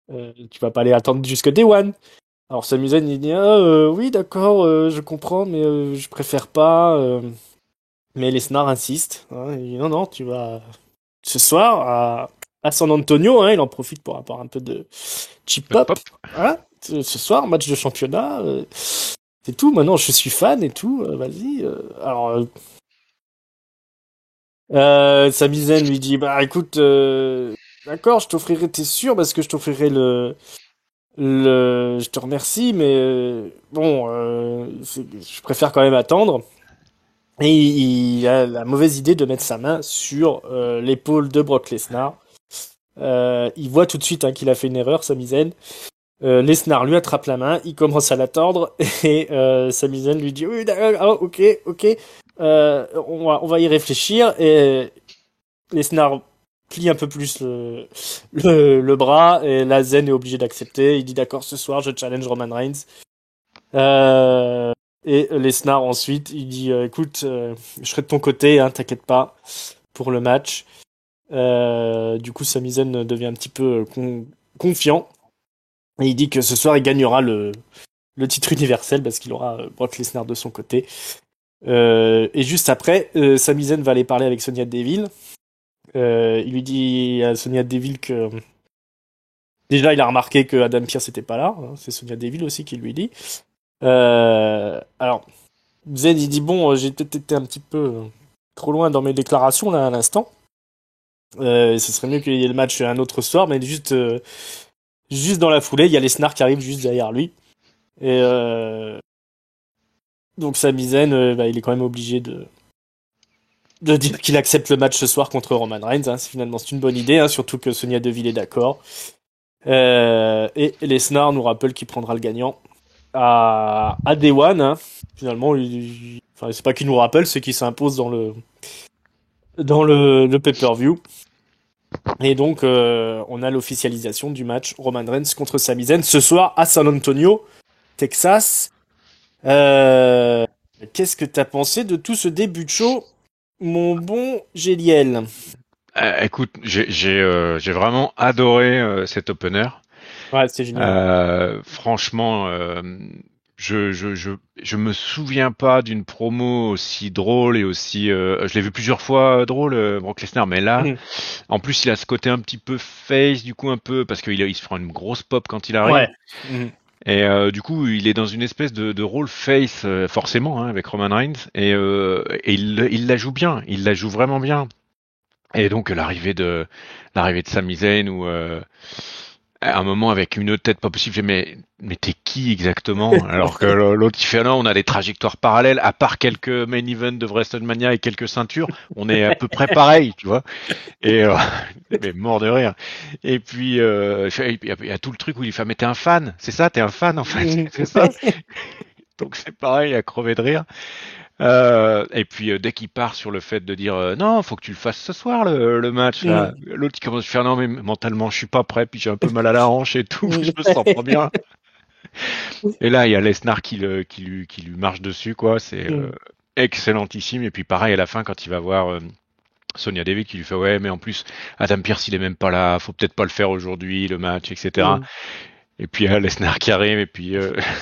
[SPEAKER 1] tu vas pas aller attendre jusque Day One. Alors Sami Zayn il dit oui d'accord, je comprends, mais je préfère pas. Mais Lesnar insiste. Il dit non tu vas ce soir à San Antonio, il en profite pour avoir un peu de cheap pop. Ce soir, match de championnat, c'est tout. Maintenant, je suis fan et tout. Vas-y. Alors, Sami Zayn lui dit bah écoute, d'accord, je t'offrirai, t'es sûr, parce que je t'offrirai je te remercie, mais bon, je préfère quand même attendre. Et il a la mauvaise idée de mettre sa main sur l'épaule de Brock Lesnar. Il voit tout de suite qu'il a fait une erreur, Sami Zayn. Lesnar lui attrape la main, il commence à la tordre, et Sami Zayn lui dit oui, ok, on va y réfléchir, et Lesnar plie un peu plus le bras, et là Zayn est obligé d'accepter. Il dit d'accord, ce soir je challenge Roman Reigns. Euh, et Lesnar ensuite, il dit écoute, je serai de ton côté, hein, t'inquiète pas pour le match. Du coup, Sami Zayn devient un petit peu confiant et il dit que ce soir il gagnera le titre universel parce qu'il aura Brock Lesnar de son côté. Et juste après, Sami Zayn va aller parler avec Sonya Deville. Il lui dit à Sonya Deville que déjà il a remarqué que Adam Pearce n'était pas là. Hein, c'est Sonya Deville aussi qui lui dit. Alors, Zayn il dit bon, j'ai peut-être été un petit peu trop loin dans mes déclarations là à l'instant. Ce serait mieux qu'il y ait le match un autre soir, mais juste dans la foulée, il y a Lesnar qui arrive juste derrière lui. Et donc Sami Zayn, il est quand même obligé de dire qu'il accepte le match ce soir contre Roman Reigns. Hein. Finalement, c'est une bonne idée, hein, surtout que Sonya Deville est d'accord. Et Lesnar nous rappelle qu'il prendra le gagnant à Day One. Hein. Finalement, enfin, c'est pas qu'il nous rappelle, c'est qu'il s'impose dans le pay-per-view. Et donc, on a l'officialisation du match Roman Reigns contre Sami Zayn ce soir à San Antonio, Texas. Qu'est-ce que t'as pensé de tout ce début de show, mon bon Géliel?
[SPEAKER 2] Écoute, j'ai vraiment adoré cet opener.
[SPEAKER 1] Ouais, c'est génial.
[SPEAKER 2] Franchement, je me souviens pas d'une promo aussi drôle et aussi. Je l'ai vu plusieurs fois drôle, Brock Lesnar, mais là,
[SPEAKER 1] Mhm.
[SPEAKER 2] en plus, il a ce côté un petit peu face, du coup un peu parce qu'il se prend une grosse pop quand il arrive.
[SPEAKER 1] Ouais. Mhm.
[SPEAKER 2] Et du coup, il est dans une espèce de rôle face, forcément, hein, avec Roman Reigns, et il la joue bien, il la joue vraiment bien. Et donc l'arrivée de Sami Zayn où à un moment avec une tête pas possible, j'ai dit, mais t'es qui exactement? Alors que l'autre il fait non, on a des trajectoires parallèles, à part quelques main events de WrestleMania et quelques ceintures, on est à peu près pareil, tu vois. Et mais mort de rire. Et puis il y a tout le truc où il fait mais t'es un fan, c'est ça, t'es un fan en fait,
[SPEAKER 1] Mhm.
[SPEAKER 2] c'est ça. Donc c'est pareil, à crever de rire. Et puis dès qu'il part sur le fait de dire non, faut que tu le fasses ce soir le match là,
[SPEAKER 1] Mhm.
[SPEAKER 2] l'autre il commence à faire non mais mentalement je suis pas prêt, puis j'ai un peu mal à la hanche et tout, je
[SPEAKER 1] Mhm.
[SPEAKER 2] me sens pas bien. Et là il y a Lesnar qui lui marche dessus quoi, c'est
[SPEAKER 1] Mhm.
[SPEAKER 2] excellentissime. Et puis pareil à la fin quand il va voir Sonia Deville qui lui fait ouais mais en plus Adam Pearce il est même pas là, faut peut-être pas le faire aujourd'hui le match etc.
[SPEAKER 1] Mhm.
[SPEAKER 2] Et puis Lesnar qui arrive et puis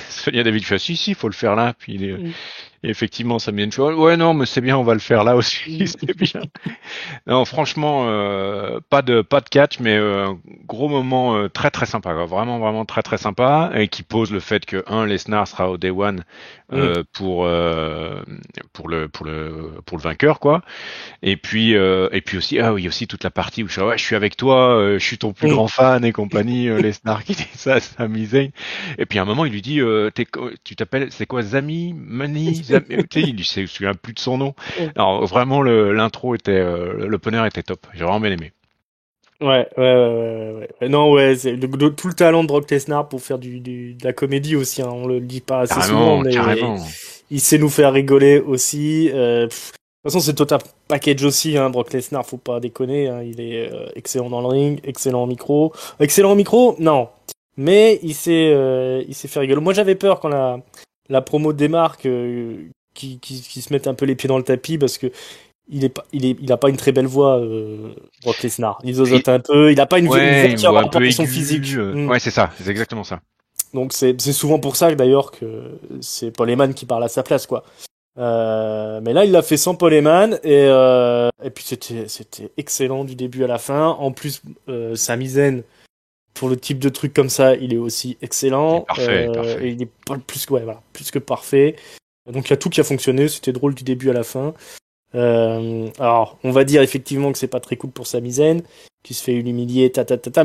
[SPEAKER 2] Sonia Deville fait si faut le faire là, puis et effectivement ça me vient de faire ouais non mais c'est bien on va le faire là aussi
[SPEAKER 1] Mhm.
[SPEAKER 2] c'est bien. Non, franchement, pas de catch, mais gros moment très très sympa, quoi. Vraiment vraiment très très sympa, et qui pose le fait que Lesnar sera au Day One
[SPEAKER 1] Mhm.
[SPEAKER 2] pour le vainqueur, quoi. Et puis aussi aussi toute la partie où ouais, je suis avec toi, je suis ton plus
[SPEAKER 1] Mhm.
[SPEAKER 2] grand fan et compagnie, Lesnar qui dit ça à Sami Zayn. Et puis à un moment il lui dit tu t'appelles c'est quoi Zami Mani Zami, tu sais, il se souvient plus de son nom. Alors vraiment l'intro l'opener était top. J'ai vraiment bien aimé.
[SPEAKER 1] Ouais. Non, ouais, c'est tout le talent de Brock Lesnar pour faire de la comédie aussi. Hein. On le dit pas assez souvent,
[SPEAKER 2] Carrément,
[SPEAKER 1] mais
[SPEAKER 2] carrément.
[SPEAKER 1] il sait nous faire rigoler aussi. De toute façon, c'est total package aussi, hein, Brock Lesnar, faut pas déconner. Hein. Il est excellent dans le ring, excellent au micro. Excellent au micro? Non. Mais il sait faire rigoler. Moi, j'avais peur quand la promo démarre qu'il se mette un peu les pieds dans le tapis parce que il a pas une très belle voix, Brock Lesnar. Il zozote
[SPEAKER 2] Et,
[SPEAKER 1] un peu. Il a pas une voix
[SPEAKER 2] ouais, une
[SPEAKER 1] qui a
[SPEAKER 2] voix un
[SPEAKER 1] rapport
[SPEAKER 2] peu
[SPEAKER 1] à son
[SPEAKER 2] aiguë.
[SPEAKER 1] physique.
[SPEAKER 2] Ouais, c'est ça, c'est exactement ça.
[SPEAKER 1] Donc c'est souvent pour ça d'ailleurs que c'est Paul Heyman qui parle à sa place, quoi. Mais là, il l'a fait sans Paul Heyman et puis c'était excellent du début à la fin. En plus, Sami Zayn, pour le type de truc comme ça, il est aussi
[SPEAKER 2] Il est
[SPEAKER 1] excellent.
[SPEAKER 2] parfait,
[SPEAKER 1] Et
[SPEAKER 2] parfait.
[SPEAKER 1] il est pas plus que ouais, voilà, plus que parfait. Donc il y a tout qui a fonctionné. C'était drôle du début à la fin. Alors, on va dire effectivement que c'est pas très cool pour Sami Zayn, qui se fait humilier,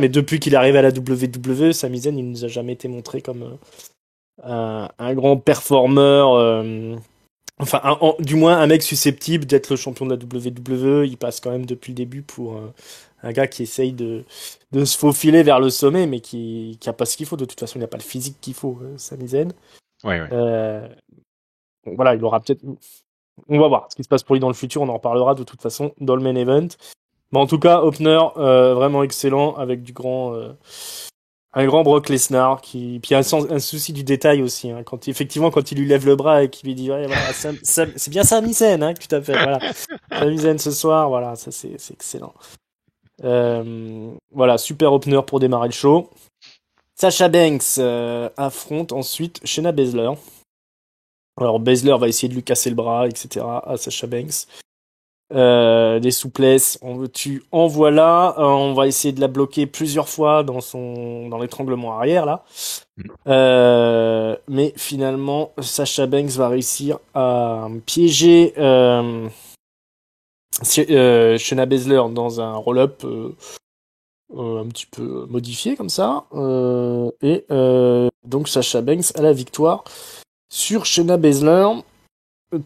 [SPEAKER 1] mais depuis qu'il est arrivé à la WWE, Sami Zayn, il nous a jamais été montré comme un grand performeur, enfin, du moins un mec susceptible d'être le champion de la WWE. Il passe quand même depuis le début pour un gars qui essaye de se faufiler vers le sommet, mais qui a pas ce qu'il faut. De toute façon, il n'a pas le physique qu'il faut, Sami Zayn.
[SPEAKER 2] Ouais, ouais.
[SPEAKER 1] Euh, donc voilà, il aura peut-être. On va voir ce qui se passe pour lui dans le futur. On en reparlera de toute façon dans le main event. Mais en tout cas, opener vraiment excellent avec Un grand Brock Lesnar puis un souci du détail aussi, hein. Quand il lui lève le bras et qu'il lui dit, ouais, voilà, c'est bien Sami Zayn, hein, que tu t'appelles, voilà. Sami Zayn ce soir, voilà, ça c'est excellent. Voilà, super opener pour démarrer le show. Sasha Banks affronte ensuite Shayna Baszler. Alors Baszler va essayer de lui casser le bras, etc. à Sasha Banks. Des souplesses, en voilà. On va essayer de la bloquer plusieurs fois dans l'étranglement arrière là. Mais finalement, Sasha Banks va réussir à piéger Shayna Baszler dans un roll-up un petit peu modifié comme ça. Donc Sasha Banks a la victoire sur Shayna Baszler.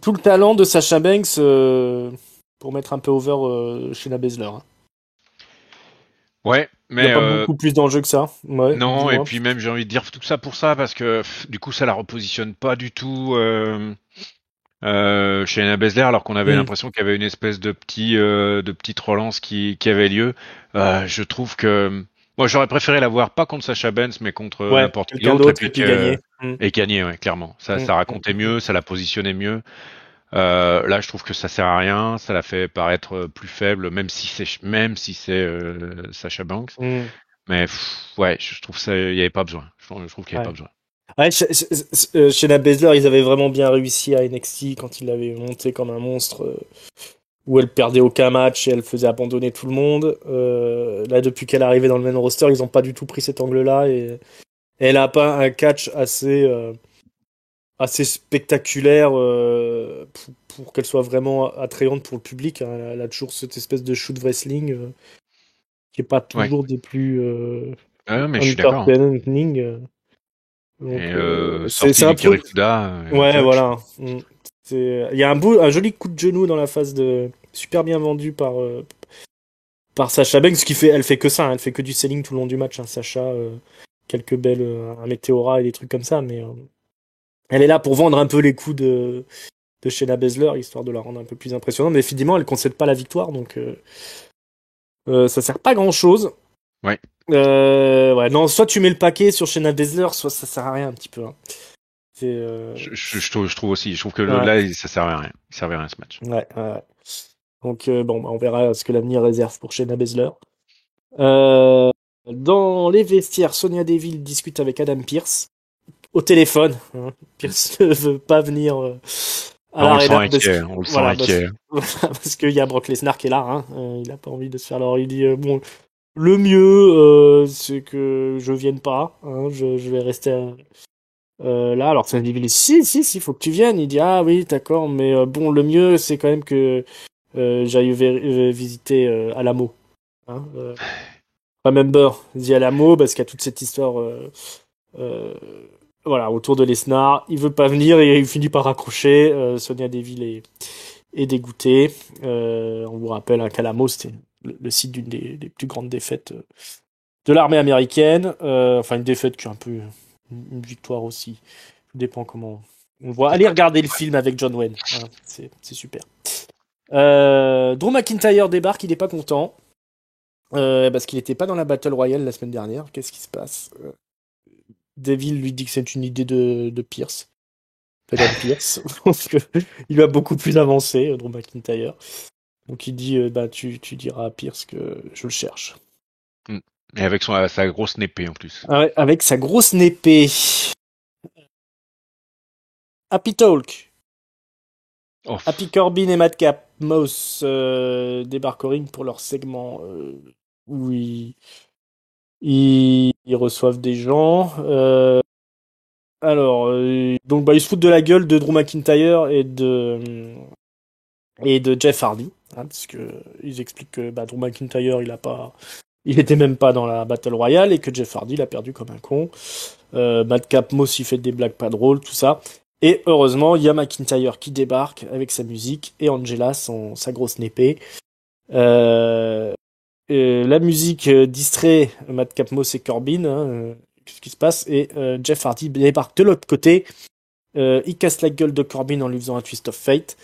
[SPEAKER 1] Tout le talent de Sasha Banks pour mettre un peu over Shayna Baszler. Hein.
[SPEAKER 2] Ouais, mais
[SPEAKER 1] il n'y a pas beaucoup plus d'enjeux que ça. Ouais,
[SPEAKER 2] non,
[SPEAKER 1] dis-moi.
[SPEAKER 2] et puis même j'ai envie de dire tout ça pour ça parce que du coup ça la repositionne pas du tout Shayna Baszler alors qu'on avait l'impression qu'il y avait une espèce de petite relance qui avait lieu. Je trouve que moi j'aurais préféré la voir pas contre Sasha Banks mais contre n'importe qui d'autre et gagner ouais, clairement. Ça racontait mieux, ça la positionnait mieux. Là, je trouve que ça sert à rien, ça la fait paraître plus faible, même si c'est Sasha Banks. Mais ouais, je trouve ça, il y avait pas besoin. Je trouve qu'il y avait pas besoin.
[SPEAKER 1] Ouais, Shayna Baszler, ils avaient vraiment bien réussi à NXT quand ils l'avaient monté comme un monstre, où elle perdait aucun match et elle faisait abandonner tout le monde. Là, depuis qu'elle est arrivée dans le main roster, ils ont pas du tout pris cet angle-là et elle a pas un catch assez spectaculaire pour qu'elle soit vraiment attrayante pour le public. Hein. Elle a toujours cette espèce de shoot wrestling qui est pas toujours des plus
[SPEAKER 2] mais je suis d'accord.
[SPEAKER 1] C'est un peu... Ouais, voilà. Il y a un joli coup de genou dans la phase super bien vendu par Sasha Banks, elle fait que ça, hein, elle fait que du selling tout le long du match, hein, Sasha, quelques belles, un Météora et des trucs comme ça, mais elle est là pour vendre un peu les coups de Shayna Baszler, histoire de la rendre un peu plus impressionnante, mais finalement elle concède pas la victoire, donc ça sert pas à grand chose.
[SPEAKER 2] Ouais.
[SPEAKER 1] Non, soit tu mets le paquet sur Shayna Baszler, soit ça sert à rien un petit peu. Hein.
[SPEAKER 2] Je trouve aussi, je trouve que là ça servait à rien. Il servait à rien ce match.
[SPEAKER 1] Ouais. Donc on verra ce que l'avenir réserve pour Shayna Baszler. Dans les vestiaires, Sonya Deville discute avec Adam Pearce au téléphone. Hein. Pearce ne veut pas venir à l'arena parce qu'il y a Brock Lesnar qui est là. Hein. Il a pas envie de se faire. Alors il dit bon, le mieux c'est que je vienne pas. Hein. Je vais rester là. Alors Sonya Deville dit si, faut que tu viennes. Il dit ah oui d'accord, mais bon le mieux c'est quand même que j'aille visiter Alamo. Hein, Remember the Alamo, parce qu'il y a toute cette histoire autour de Lesnar. Il veut pas venir et il finit par raccrocher. Sonya Deville est dégoûtée. On vous rappelle qu'Alamo, c'était le site d'une des plus grandes défaites de l'armée américaine. Enfin, une défaite qui est un peu une victoire aussi. Tout dépend comment on voit. Allez regarder le film avec John Wayne. Hein, c'est super. Drew McIntyre débarque, il n'est pas content parce qu'il n'était pas dans la Battle Royale la semaine dernière. Qu'est-ce qui se passe? Deville lui dit que c'est une idée de Pierce. Adam Pierce. Parce que il va beaucoup plus avancer, Drew McIntyre. Donc il dit tu diras à Pierce que je le cherche.
[SPEAKER 2] Et avec sa grosse épée en plus.
[SPEAKER 1] Ah ouais, avec sa grosse épée. Happy Talk. Happy Corbin et Madcap Moss débarquent au ring pour leur segment où ils reçoivent des gens. Donc ils se foutent de la gueule de Drew McIntyre et de Jeff Hardy, hein, parce que ils expliquent que Drew McIntyre il était même pas dans la Battle Royale et que Jeff Hardy l'a perdu comme un con. Madcap Moss il fait des blagues pas drôles, tout ça. Et heureusement, il y a McIntyre qui débarque avec sa musique et Angela sa grosse épée. La musique distrait Madcap Moss et Corbin. Hein, qu'est-ce qui se passe? Et Jeff Hardy débarque de l'autre côté. Il casse la gueule de Corbin en lui faisant un twist of fate.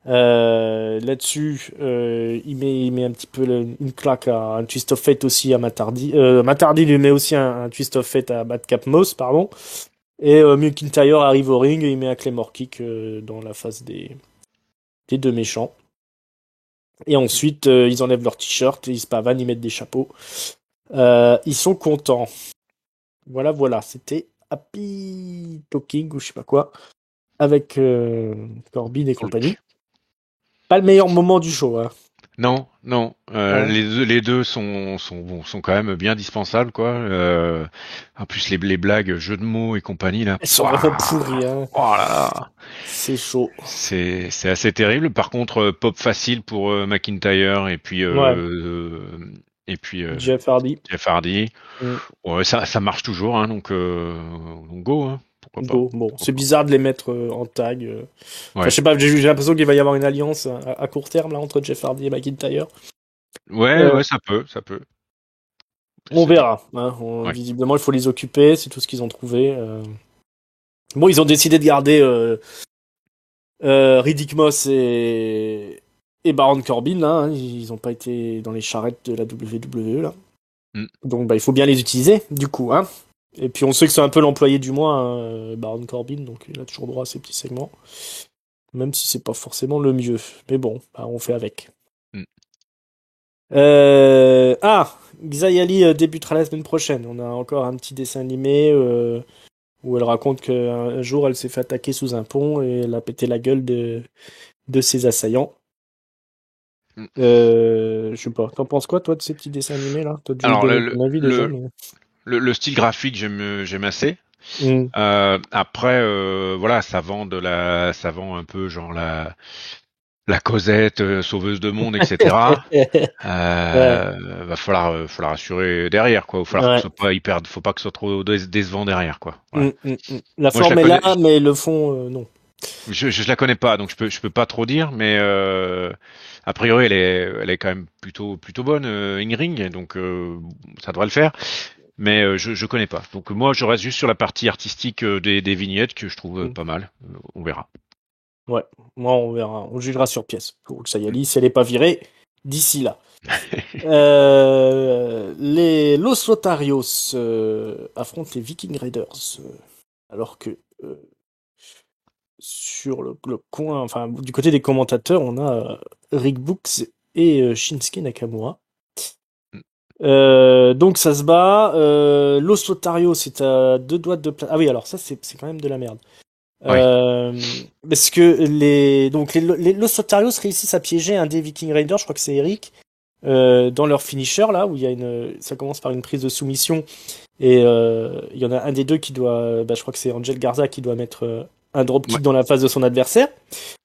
[SPEAKER 1] Là-dessus, il met un petit peu une claque à un twist of fate aussi à Matardi. Matardi lui met aussi un twist of fate à Madcap Moss, pardon. Et McIntyre arrive au ring et il met un Claymore Kick dans la face des deux méchants. Et ensuite, ils enlèvent leur t-shirt, ils se pavanent, ils mettent des chapeaux. Ils sont contents. Voilà, c'était Happy Talking ou je sais pas quoi avec Corbin et compagnie. Pas le meilleur moment du show, hein.
[SPEAKER 2] Non, non.
[SPEAKER 1] Ouais.
[SPEAKER 2] Les deux sont quand même bien dispensables, quoi. En plus, les blagues, jeux de mots et compagnie, là.
[SPEAKER 1] Elles sont vraiment pourries, hein.
[SPEAKER 2] Oh là là.
[SPEAKER 1] C'est chaud.
[SPEAKER 2] C'est assez terrible. Par contre, pop facile pour McIntyre
[SPEAKER 1] Ouais.
[SPEAKER 2] et puis
[SPEAKER 1] Jeff Hardy.
[SPEAKER 2] Jeff Hardy.
[SPEAKER 1] Mm.
[SPEAKER 2] Ouais, ça marche toujours, hein, donc go, hein. Pourquoi pas.
[SPEAKER 1] Go. Bon, c'est bizarre de les mettre en tag. Enfin,
[SPEAKER 2] Ouais.
[SPEAKER 1] je sais pas, j'ai l'impression qu'il va y avoir une alliance à court terme là entre Jeff Hardy et McIntyre.
[SPEAKER 2] Ouais, ça peut.
[SPEAKER 1] On
[SPEAKER 2] C'est-
[SPEAKER 1] verra. Hein.
[SPEAKER 2] Ouais.
[SPEAKER 1] Visiblement, il faut les occuper. C'est tout ce qu'ils ont trouvé. Bon, ils ont décidé de garder Riddick Moss et Baron Corbin là. Hein. Ils ont pas été dans les charrettes de la WWE là.
[SPEAKER 2] Mm.
[SPEAKER 1] Donc, bah, il faut bien les utiliser du coup. Hein. Et puis, on sait que c'est un peu l'employé du mois, hein, Baron Corbin, donc il a toujours droit à ses petits segments. Même si c'est pas forcément le mieux. Mais bon, bah, on fait avec.
[SPEAKER 2] Mm.
[SPEAKER 1] Xayali débutera la semaine prochaine. On a encore un petit dessin animé où elle raconte qu'un jour elle s'est fait attaquer sous un pont et elle a pété la gueule de ses assaillants.
[SPEAKER 2] Mm.
[SPEAKER 1] Je sais pas, t'en penses quoi toi de ces petits dessins animés là? T'as déjà
[SPEAKER 2] Alors
[SPEAKER 1] donné ton avis déjà, mais...
[SPEAKER 2] le style graphique, j'aime assez.
[SPEAKER 1] Mm.
[SPEAKER 2] Après, voilà, ça vend un peu genre la Cosette, sauveuse de monde, etc.
[SPEAKER 1] Ouais,
[SPEAKER 2] Falloir assurer derrière, quoi.
[SPEAKER 1] ouais.
[SPEAKER 2] Faut pas que ce soit trop décevant derrière, quoi. Voilà.
[SPEAKER 1] La
[SPEAKER 2] Moi, je la
[SPEAKER 1] forme est
[SPEAKER 2] connais,
[SPEAKER 1] là, mais le fond, non.
[SPEAKER 2] je la connais pas, donc je peux pas trop dire, mais a priori, elle est quand même plutôt bonne, in-ring, donc ça devrait le faire. Mais je connais pas. Donc moi, je reste juste sur la partie artistique des vignettes que je trouve
[SPEAKER 1] Mm.
[SPEAKER 2] pas mal. On verra.
[SPEAKER 1] Ouais, moi on verra, on jugera sur pièce. Pour Xayali, si elle est pas virée, d'ici là. Les Los Lotarios affrontent les Viking Raiders, alors que sur le coin, enfin du côté des commentateurs, on a Rick Books et Shinsuke Nakamura. Donc ça se bat. Los Lotarios, c'est à deux doigts de place. Ah oui, alors ça c'est quand même de la merde.
[SPEAKER 2] Oui.
[SPEAKER 1] Parce que les Los Lotarios réussissent à piéger un des Viking Raiders, je crois que c'est Eric, dans leur finisher là où il y a ça commence par une prise de soumission et il y en a un des deux qui doit, je crois que c'est Angel Garza qui doit mettre un
[SPEAKER 2] Ouais.
[SPEAKER 1] dropkick dans la face de son adversaire.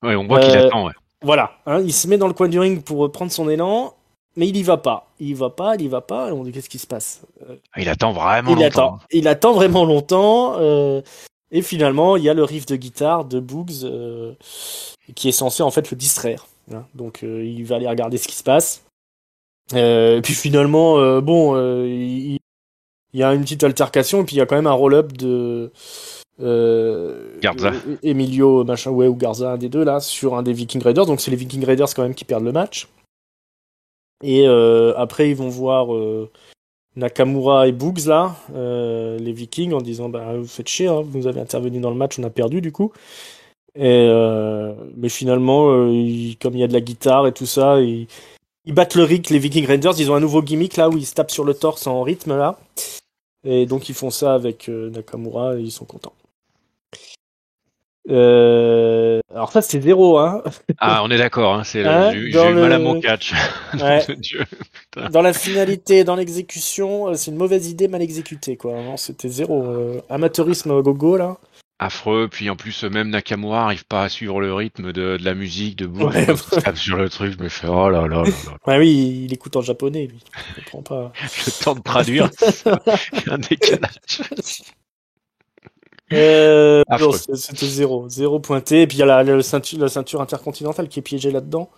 [SPEAKER 2] Ouais, on voit qu'il
[SPEAKER 1] Euh,
[SPEAKER 2] attend. Ouais.
[SPEAKER 1] voilà, hein, il se met dans le coin du ring pour prendre son élan, mais il y va pas, il y va pas. Et on dit qu'est-ce qui se passe?
[SPEAKER 2] Il attend vraiment longtemps.
[SPEAKER 1] Il attend vraiment longtemps. Et finalement, il y a le riff de guitare de Boogs qui est censé en fait le distraire. Hein. Donc il va aller regarder ce qui se passe. Et puis finalement, il y a une petite altercation et puis il y a quand même un roll-up de
[SPEAKER 2] Garza.
[SPEAKER 1] Emilio machin ouais ou Garza, un des deux là, sur un des Viking Raiders. Donc c'est les Viking Raiders quand même qui perdent le match. Et après ils vont voir Nakamura et Boogs là, les Vikings, en disant bah vous faites chier, hein, vous avez intervenu dans le match, on a perdu du coup. Et mais finalement, comme il y a de la guitare et tout ça, ils battent le Rick, les Viking Raiders, ils ont un nouveau gimmick là où ils se tapent sur le torse en rythme là. Et donc ils font ça avec Nakamura et ils sont contents. Alors ça c'est zéro, hein.
[SPEAKER 2] Ah, on est d'accord. Hein,
[SPEAKER 1] Hein
[SPEAKER 2] j'ai
[SPEAKER 1] dans
[SPEAKER 2] eu mal à mon
[SPEAKER 1] le
[SPEAKER 2] catch. Nom
[SPEAKER 1] ouais.
[SPEAKER 2] de Dieu. Putain.
[SPEAKER 1] Dans la finalité, dans l'exécution, c'est une mauvaise idée mal exécutée quoi. Non, c'était zéro. Amateurisme au gogo là.
[SPEAKER 2] Affreux. Puis en plus, même Nakamura arrive pas à suivre le rythme de la musique de Boogs.
[SPEAKER 1] Ouais.
[SPEAKER 2] Quand il se tape sur le truc, je me fais oh là là là là.
[SPEAKER 1] Ouais, oui, il écoute en japonais lui. Je comprends pas.
[SPEAKER 2] Le temps de traduire, il y a un décalage.
[SPEAKER 1] Non,
[SPEAKER 2] Affreux.
[SPEAKER 1] c'était zéro. Zéro pointé. Et puis il y a la ceinture intercontinentale qui est piégée là-dedans.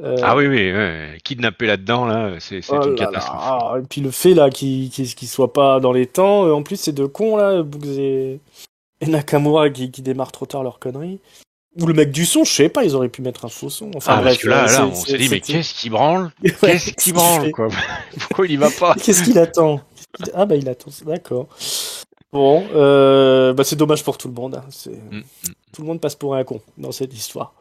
[SPEAKER 2] Ah
[SPEAKER 1] Euh,
[SPEAKER 2] oui, oui, ouais. Kidnappé là-dedans, là, c'est
[SPEAKER 1] oh
[SPEAKER 2] une
[SPEAKER 1] là
[SPEAKER 2] catastrophe.
[SPEAKER 1] là. Et puis le fait là qu'il soit pas dans les temps. En plus, c'est deux cons là, Bugs et Nakamura qui démarrent trop tard leur connerie. Ou le mec du son, je sais pas, ils auraient pu mettre un faux son. Enfin
[SPEAKER 2] Ah, parce
[SPEAKER 1] bref,
[SPEAKER 2] que là, on s'est dit, mais qu'est-ce qui branle?
[SPEAKER 1] Ouais,
[SPEAKER 2] Qu'est-ce
[SPEAKER 1] qu'est-ce
[SPEAKER 2] qui
[SPEAKER 1] qu'il
[SPEAKER 2] branle,
[SPEAKER 1] fait?
[SPEAKER 2] quoi? Pourquoi il y va pas?
[SPEAKER 1] Qu'est-ce qu'il attend? Ah bah il attend, d'accord. Bon, bah c'est dommage pour tout le monde, hein.
[SPEAKER 2] Mm, mm.
[SPEAKER 1] Tout le monde passe pour un con dans cette histoire.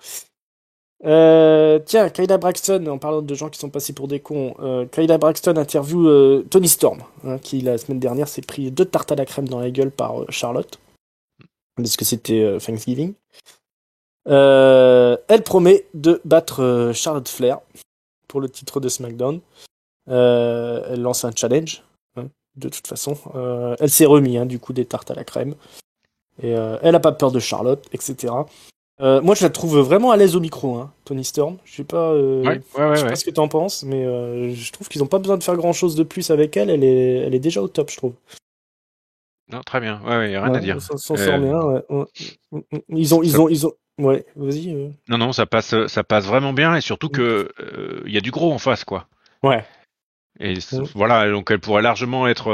[SPEAKER 1] Tiens, Kayla Braxton, en parlant de gens qui sont passés pour des cons, Kayla Braxton interview Tony Storm, hein, qui la semaine dernière s'est pris 2 tartes à la crème dans la gueule par Charlotte, parce que c'était Thanksgiving. Elle promet de battre Charlotte Flair pour le titre de SmackDown. Elle lance un challenge, hein, de toute façon. Elle s'est remis, hein, du coup, des tartes à la crème. Et elle a pas peur de Charlotte, etc. Moi, je la trouve vraiment à l'aise au micro, hein, Tony Storm.
[SPEAKER 2] Ouais, ouais,
[SPEAKER 1] Je
[SPEAKER 2] ouais,
[SPEAKER 1] sais pas
[SPEAKER 2] ouais.
[SPEAKER 1] ce que t'en penses, mais je trouve qu'ils ont pas besoin de faire grand-chose de plus avec elle. Elle est déjà au top, je trouve.
[SPEAKER 2] Non, très bien. Ouais, ouais, y a rien
[SPEAKER 1] Ouais,
[SPEAKER 2] à dire.
[SPEAKER 1] elle s'en sort
[SPEAKER 2] Euh,
[SPEAKER 1] bien. Ouais. Ouais.
[SPEAKER 2] ça,
[SPEAKER 1] Ils ont. Ouais, vas-y.
[SPEAKER 2] non, non, ça passe vraiment bien et surtout que il y a du gros en face, quoi.
[SPEAKER 1] Ouais.
[SPEAKER 2] Et
[SPEAKER 1] Mm.
[SPEAKER 2] voilà, donc elle pourrait largement être,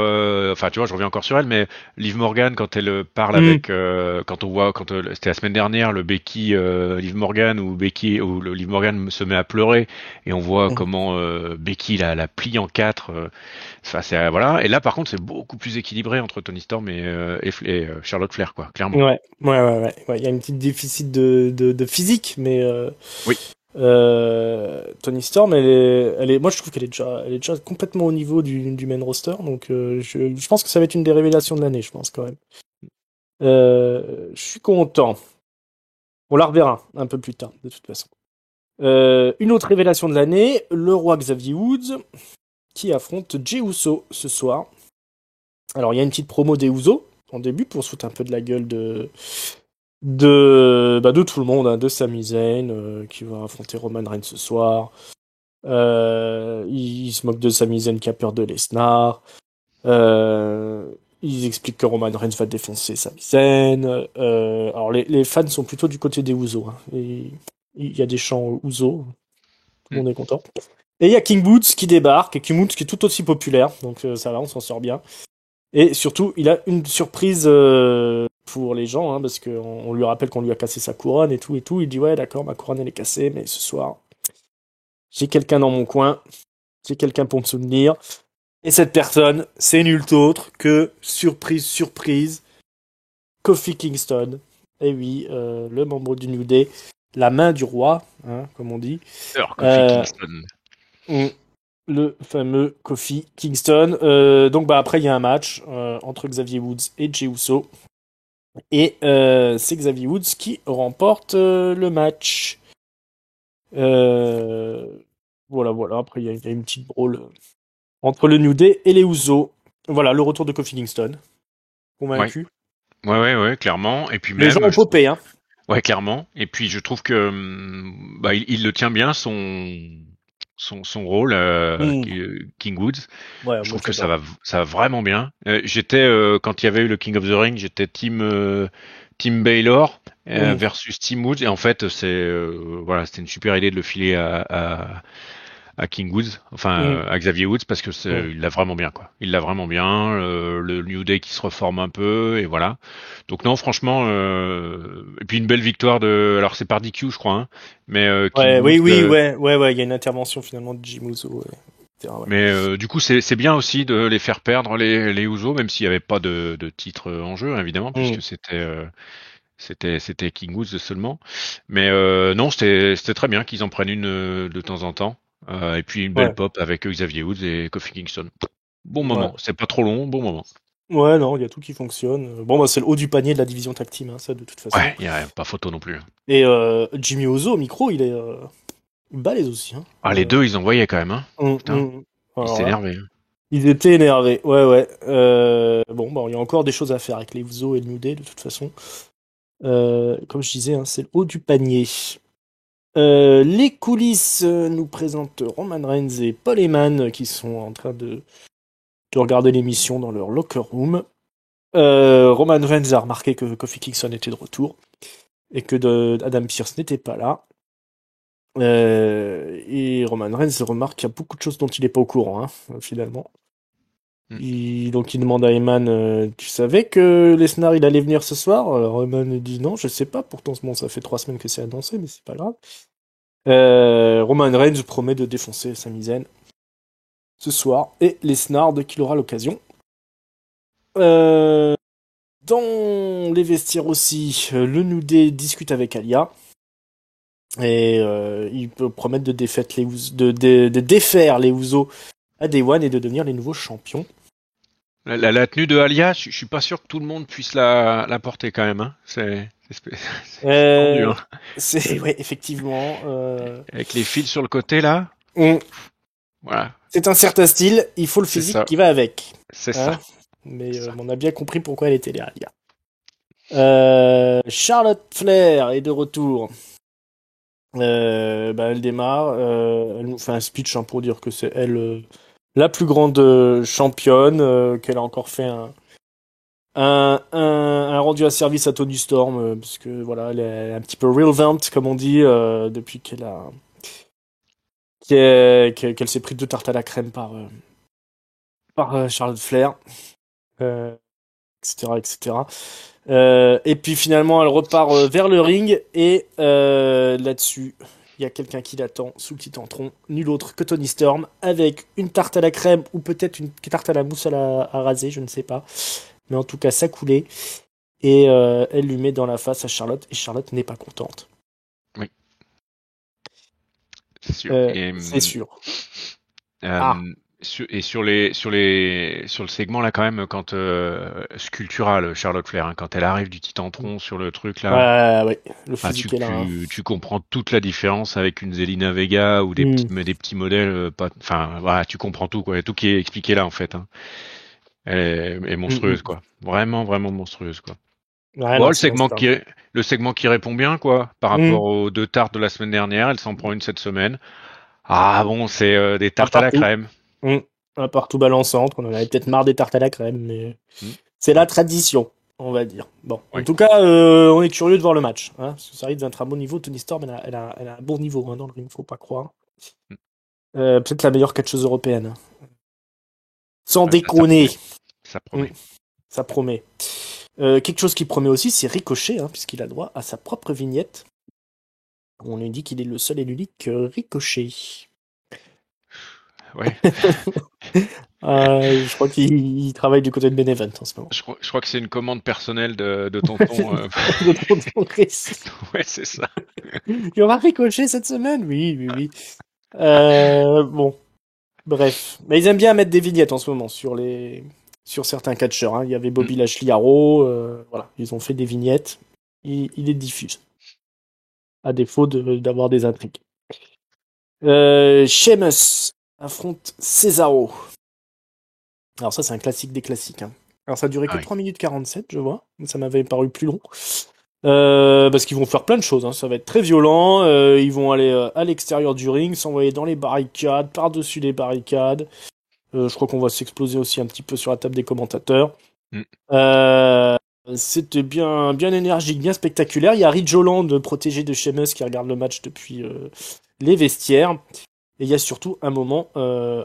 [SPEAKER 2] enfin tu vois, je reviens encore sur elle, mais Liv Morgan quand elle parle
[SPEAKER 1] Mm.
[SPEAKER 2] avec, quand on voit, quand c'était la semaine dernière, le Becky Liv Morgan où Becky ou le Liv Morgan se met à pleurer et on voit
[SPEAKER 1] Mm.
[SPEAKER 2] comment Becky la plie en quatre, enfin c'est voilà. Et là par contre c'est beaucoup plus équilibré entre Tony Storm et Charlotte Flair quoi, clairement.
[SPEAKER 1] Ouais. Il y a une petite déficit de physique, mais
[SPEAKER 2] Oui.
[SPEAKER 1] Tony Storm, moi je trouve elle est déjà complètement au niveau du main roster, donc je pense que ça va être une des révélations de l'année, je pense quand même. Je suis content. On la reverra un peu plus tard, de toute façon. Une autre révélation de l'année, le roi Xavier Woods, qui affronte Jey Uso ce soir. Alors il y a une petite promo des Uso en début pour se foutre un peu de la gueule de tout le monde, hein, de Sami Zayn, qui va affronter Roman Reigns ce soir. Ils se moquent de Sami Zayn qui a peur de Lesnar. Ils expliquent que Roman Reigns va défoncer Sami Zayn. Alors les fans sont plutôt du côté des Usos, hein. Et il y a des chants Usos, tout le
[SPEAKER 2] Mm.
[SPEAKER 1] monde est content. Et il y a King Boots qui débarque, et King Boots qui est tout aussi populaire, donc ça va, on s'en sort bien. Et surtout, il a une surprise pour les gens, hein, parce qu'on lui rappelle qu'on lui a cassé sa couronne et tout et tout. Il dit ouais, d'accord, ma couronne elle est cassée, mais ce soir, j'ai quelqu'un dans mon coin, j'ai quelqu'un pour me soutenir. Et cette personne, c'est nul autre que, surprise, surprise, Kofi Kingston. Et oui, le membre du New Day, la main du roi, hein, comme on dit.
[SPEAKER 2] Alors Kofi
[SPEAKER 1] Euh,
[SPEAKER 2] Kingston.
[SPEAKER 1] mm, le fameux Kofi Kingston. Donc bah après, il y a un match entre Xavier Woods et Jey Uso. Et c'est Xavier Woods qui remporte le match. Euh, voilà. Après, il y a une petite brawl entre le New Day et les Usos. Voilà, le retour de Kofi Kingston.
[SPEAKER 2] Ouais,
[SPEAKER 1] Convaincu.
[SPEAKER 2] ouais, clairement. Et puis
[SPEAKER 1] Les gens
[SPEAKER 2] même,
[SPEAKER 1] ont popé, hein.
[SPEAKER 2] ouais, clairement. Et puis je trouve que bah, il le tient bien son rôle
[SPEAKER 1] Mm.
[SPEAKER 2] King Woods.
[SPEAKER 1] Ouais,
[SPEAKER 2] Je
[SPEAKER 1] moi
[SPEAKER 2] trouve que
[SPEAKER 1] j'adore.
[SPEAKER 2] ça va vraiment bien. J'étais quand il y avait eu le King of the Ring, j'étais team Baylor
[SPEAKER 1] Mm.
[SPEAKER 2] versus Team Woods et en fait c'est voilà, c'était une super idée de le filer à King Woods, enfin
[SPEAKER 1] Mm.
[SPEAKER 2] à Xavier Woods parce que
[SPEAKER 1] Mm.
[SPEAKER 2] il l'a vraiment bien quoi. Il l'a vraiment bien. Le New Day qui se reforme un peu et voilà. Donc non franchement et puis une belle victoire de alors c'est par DQ je crois hein, mais King
[SPEAKER 1] Ouais,
[SPEAKER 2] Woods
[SPEAKER 1] ouais. Il y a une intervention finalement de Jim Uso, ouais, etc., ouais.
[SPEAKER 2] mais du coup c'est bien aussi de les faire perdre les Usos même s'il n'y avait pas de titre en jeu évidemment
[SPEAKER 1] Mm.
[SPEAKER 2] puisque c'était King Woods seulement. Mais non c'était très bien qu'ils en prennent une de temps en temps. Et puis une belle
[SPEAKER 1] Ouais,
[SPEAKER 2] pop avec Xavier Woods et Kofi Kingston. Bon
[SPEAKER 1] ouais.
[SPEAKER 2] moment, c'est pas trop long, bon moment.
[SPEAKER 1] Ouais, non, il y a tout qui fonctionne. Bon, bah, c'est le haut du panier de la division tag team, hein, ça, de toute façon.
[SPEAKER 2] Ouais, il y a pas photo non plus.
[SPEAKER 1] Et Jimmy Uso, au micro, il est balèze aussi, hein.
[SPEAKER 2] Ah les deux ils envoyaient quand même hein.
[SPEAKER 1] Mm,
[SPEAKER 2] Putain,
[SPEAKER 1] mm.
[SPEAKER 2] ils
[SPEAKER 1] Alors là,
[SPEAKER 2] s'énervaient. Hein.
[SPEAKER 1] ils étaient énervés. Ouais. Bon, bah, il y a encore des choses à faire avec les Uso et le New Day, de toute façon. Comme je disais, hein, c'est le haut du panier. Les coulisses nous présentent Roman Reigns et Paul Heyman qui sont en train de regarder l'émission dans leur locker room. Roman Reigns a remarqué que Kofi Kingston était de retour et que Adam Pearce n'était pas là. Et Roman Reigns remarque qu'il y a beaucoup de choses dont il n'est pas au courant, hein, finalement. Donc il demande à Eman, tu savais que Lesnar il allait venir ce soir? Alors Eman dit non, je sais pas. Pourtant bon, ça fait 3 semaines que c'est annoncé, mais c'est pas grave. Roman Reigns promet de défoncer Sami Zayn ce soir et Lesnar dès qu'il aura l'occasion. Dans les vestiaires aussi, le New Day discute avec Alia et il peut promettre de défaire les Usos à Day One et de devenir les nouveaux champions.
[SPEAKER 2] La tenue de Alia, je suis pas sûr que tout le monde puisse la porter quand même. Hein. C'est tendu, hein.
[SPEAKER 1] Ouais, effectivement.
[SPEAKER 2] Avec les fils sur le côté là. Voilà.
[SPEAKER 1] C'est un certain style, il faut le physique qui va avec.
[SPEAKER 2] C'est ça.
[SPEAKER 1] Mais on a bien compris pourquoi elle était là, Alia. Charlotte Flair est de retour. Elle démarre. Elle nous fait un speech pour dire que c'est elle la plus grande championne, qu'elle a encore fait un rendu à service à Toni Storm, parce que voilà, elle est un petit peu relevant, comme on dit, depuis qu'elle s'est pris 2 tartes à la crème par Charlotte Flair, etc., etc. Et puis finalement, elle repart vers le ring et là-dessus, il y a quelqu'un qui l'attend sous le titantron, nul autre que Toni Storm, avec une tarte à la crème ou peut-être une tarte à la mousse à raser, je ne sais pas. Mais en tout cas, ça coulait. Et elle lui met dans la face à Charlotte, et Charlotte n'est pas contente.
[SPEAKER 2] Oui. C'est sûr.
[SPEAKER 1] C'est sûr.
[SPEAKER 2] Et sur le segment là quand même, quand sculptural Charlotte Flair, hein, quand elle arrive du titantron sur le truc là,
[SPEAKER 1] ouais, le physique est là.
[SPEAKER 2] Tu comprends toute la différence avec une Zelina Vega ou des petits modèles, enfin voilà, tu comprends tout quoi, tout qui est expliqué là en fait. Hein. Elle est monstrueuse quoi, vraiment monstrueuse quoi.
[SPEAKER 1] Ouais,
[SPEAKER 2] bon,
[SPEAKER 1] non,
[SPEAKER 2] le segment qui répond bien quoi, par rapport aux 2 tartes de la semaine dernière, elle s'en prend une cette semaine. Ah bon, c'est des tartes à la crème.
[SPEAKER 1] Partout balançante, on en avait peut-être marre des tartes à la crème, mais c'est la tradition, on va dire. Bon, en tout cas, on est curieux de voir le match, hein, parce que ça risque d'être un bon niveau. Toni Storm, elle a un bon niveau dans le ring, faut pas croire. Peut-être la meilleure catcheuse européenne. Hein. Sans déconner.
[SPEAKER 2] Ça promet.
[SPEAKER 1] Ça promet. Quelque chose qui promet aussi, c'est Ricochet, hein, puisqu'il a droit à sa propre vignette. On lui dit qu'il est le seul et l'unique Ricochet.
[SPEAKER 2] Ouais.
[SPEAKER 1] Je crois qu'il travaille du côté de Benevent en ce moment.
[SPEAKER 2] Je crois que c'est une commande personnelle de tonton.
[SPEAKER 1] De tonton Chris.
[SPEAKER 2] Ouais, c'est ça.
[SPEAKER 1] Il y aura Ricochet cette semaine? Oui. Bon. Bref. Mais ils aiment bien mettre des vignettes en ce moment sur certains catcheurs. Hein. Il y avait Bobby Lashley Arrow. Voilà. Ils ont fait des vignettes. Il les diffuse. À défaut d'avoir des intrigues. Sheamus affronte Cesaro. Alors ça, c'est un classique des classiques. Hein. Alors ça a duré que 3 minutes 47, je vois. Ça m'avait paru plus long. Parce qu'ils vont faire plein de choses. Hein. Ça va être très violent. Ils vont aller à l'extérieur du ring, s'envoyer dans les barricades, par-dessus les barricades. Je crois qu'on va s'exploser aussi un petit peu sur la table des commentateurs. C'était bien énergique, bien spectaculaire. Il y a Ridge Holland, protégé de Sheamus, qui regarde le match depuis les vestiaires. Et il y a surtout un moment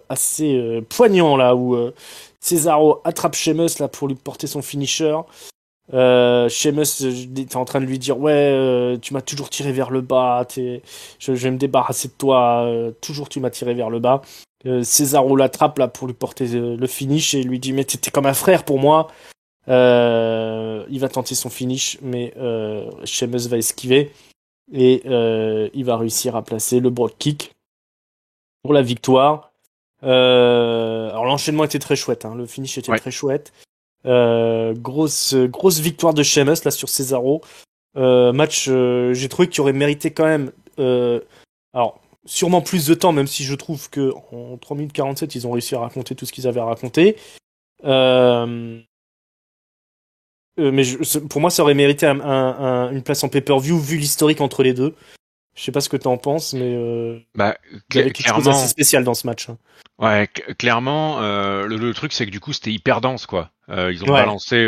[SPEAKER 1] assez poignant là où Cesaro attrape Sheamus là pour lui porter son finisher. Sheamus est en train de lui dire tu m'as toujours tiré vers le bas, je vais me débarrasser de toi, toujours tu m'as tiré vers le bas. Cesaro l'attrape là pour lui porter le finish et lui dit mais t'étais comme un frère pour moi. Il va tenter son finish mais Sheamus va esquiver et il va réussir à placer le broad kick pour la victoire. Alors l'enchaînement était très chouette, hein. Le finish était très chouette. Grosse victoire de Sheamus là sur Cesaro. Match, j'ai trouvé qu'il aurait mérité quand même. Alors sûrement plus de temps, même si je trouve que en 3 minutes 47 ils ont réussi à raconter tout ce qu'ils avaient à raconter. Mais pour moi ça aurait mérité une place en pay-per-view vu l'historique entre les deux. Je sais pas ce que t'en penses, mais il y a quelque chose d'assez spécial dans ce match. Hein.
[SPEAKER 2] Ouais, clairement, le truc c'est que du coup c'était hyper dense quoi. Ils ont balancé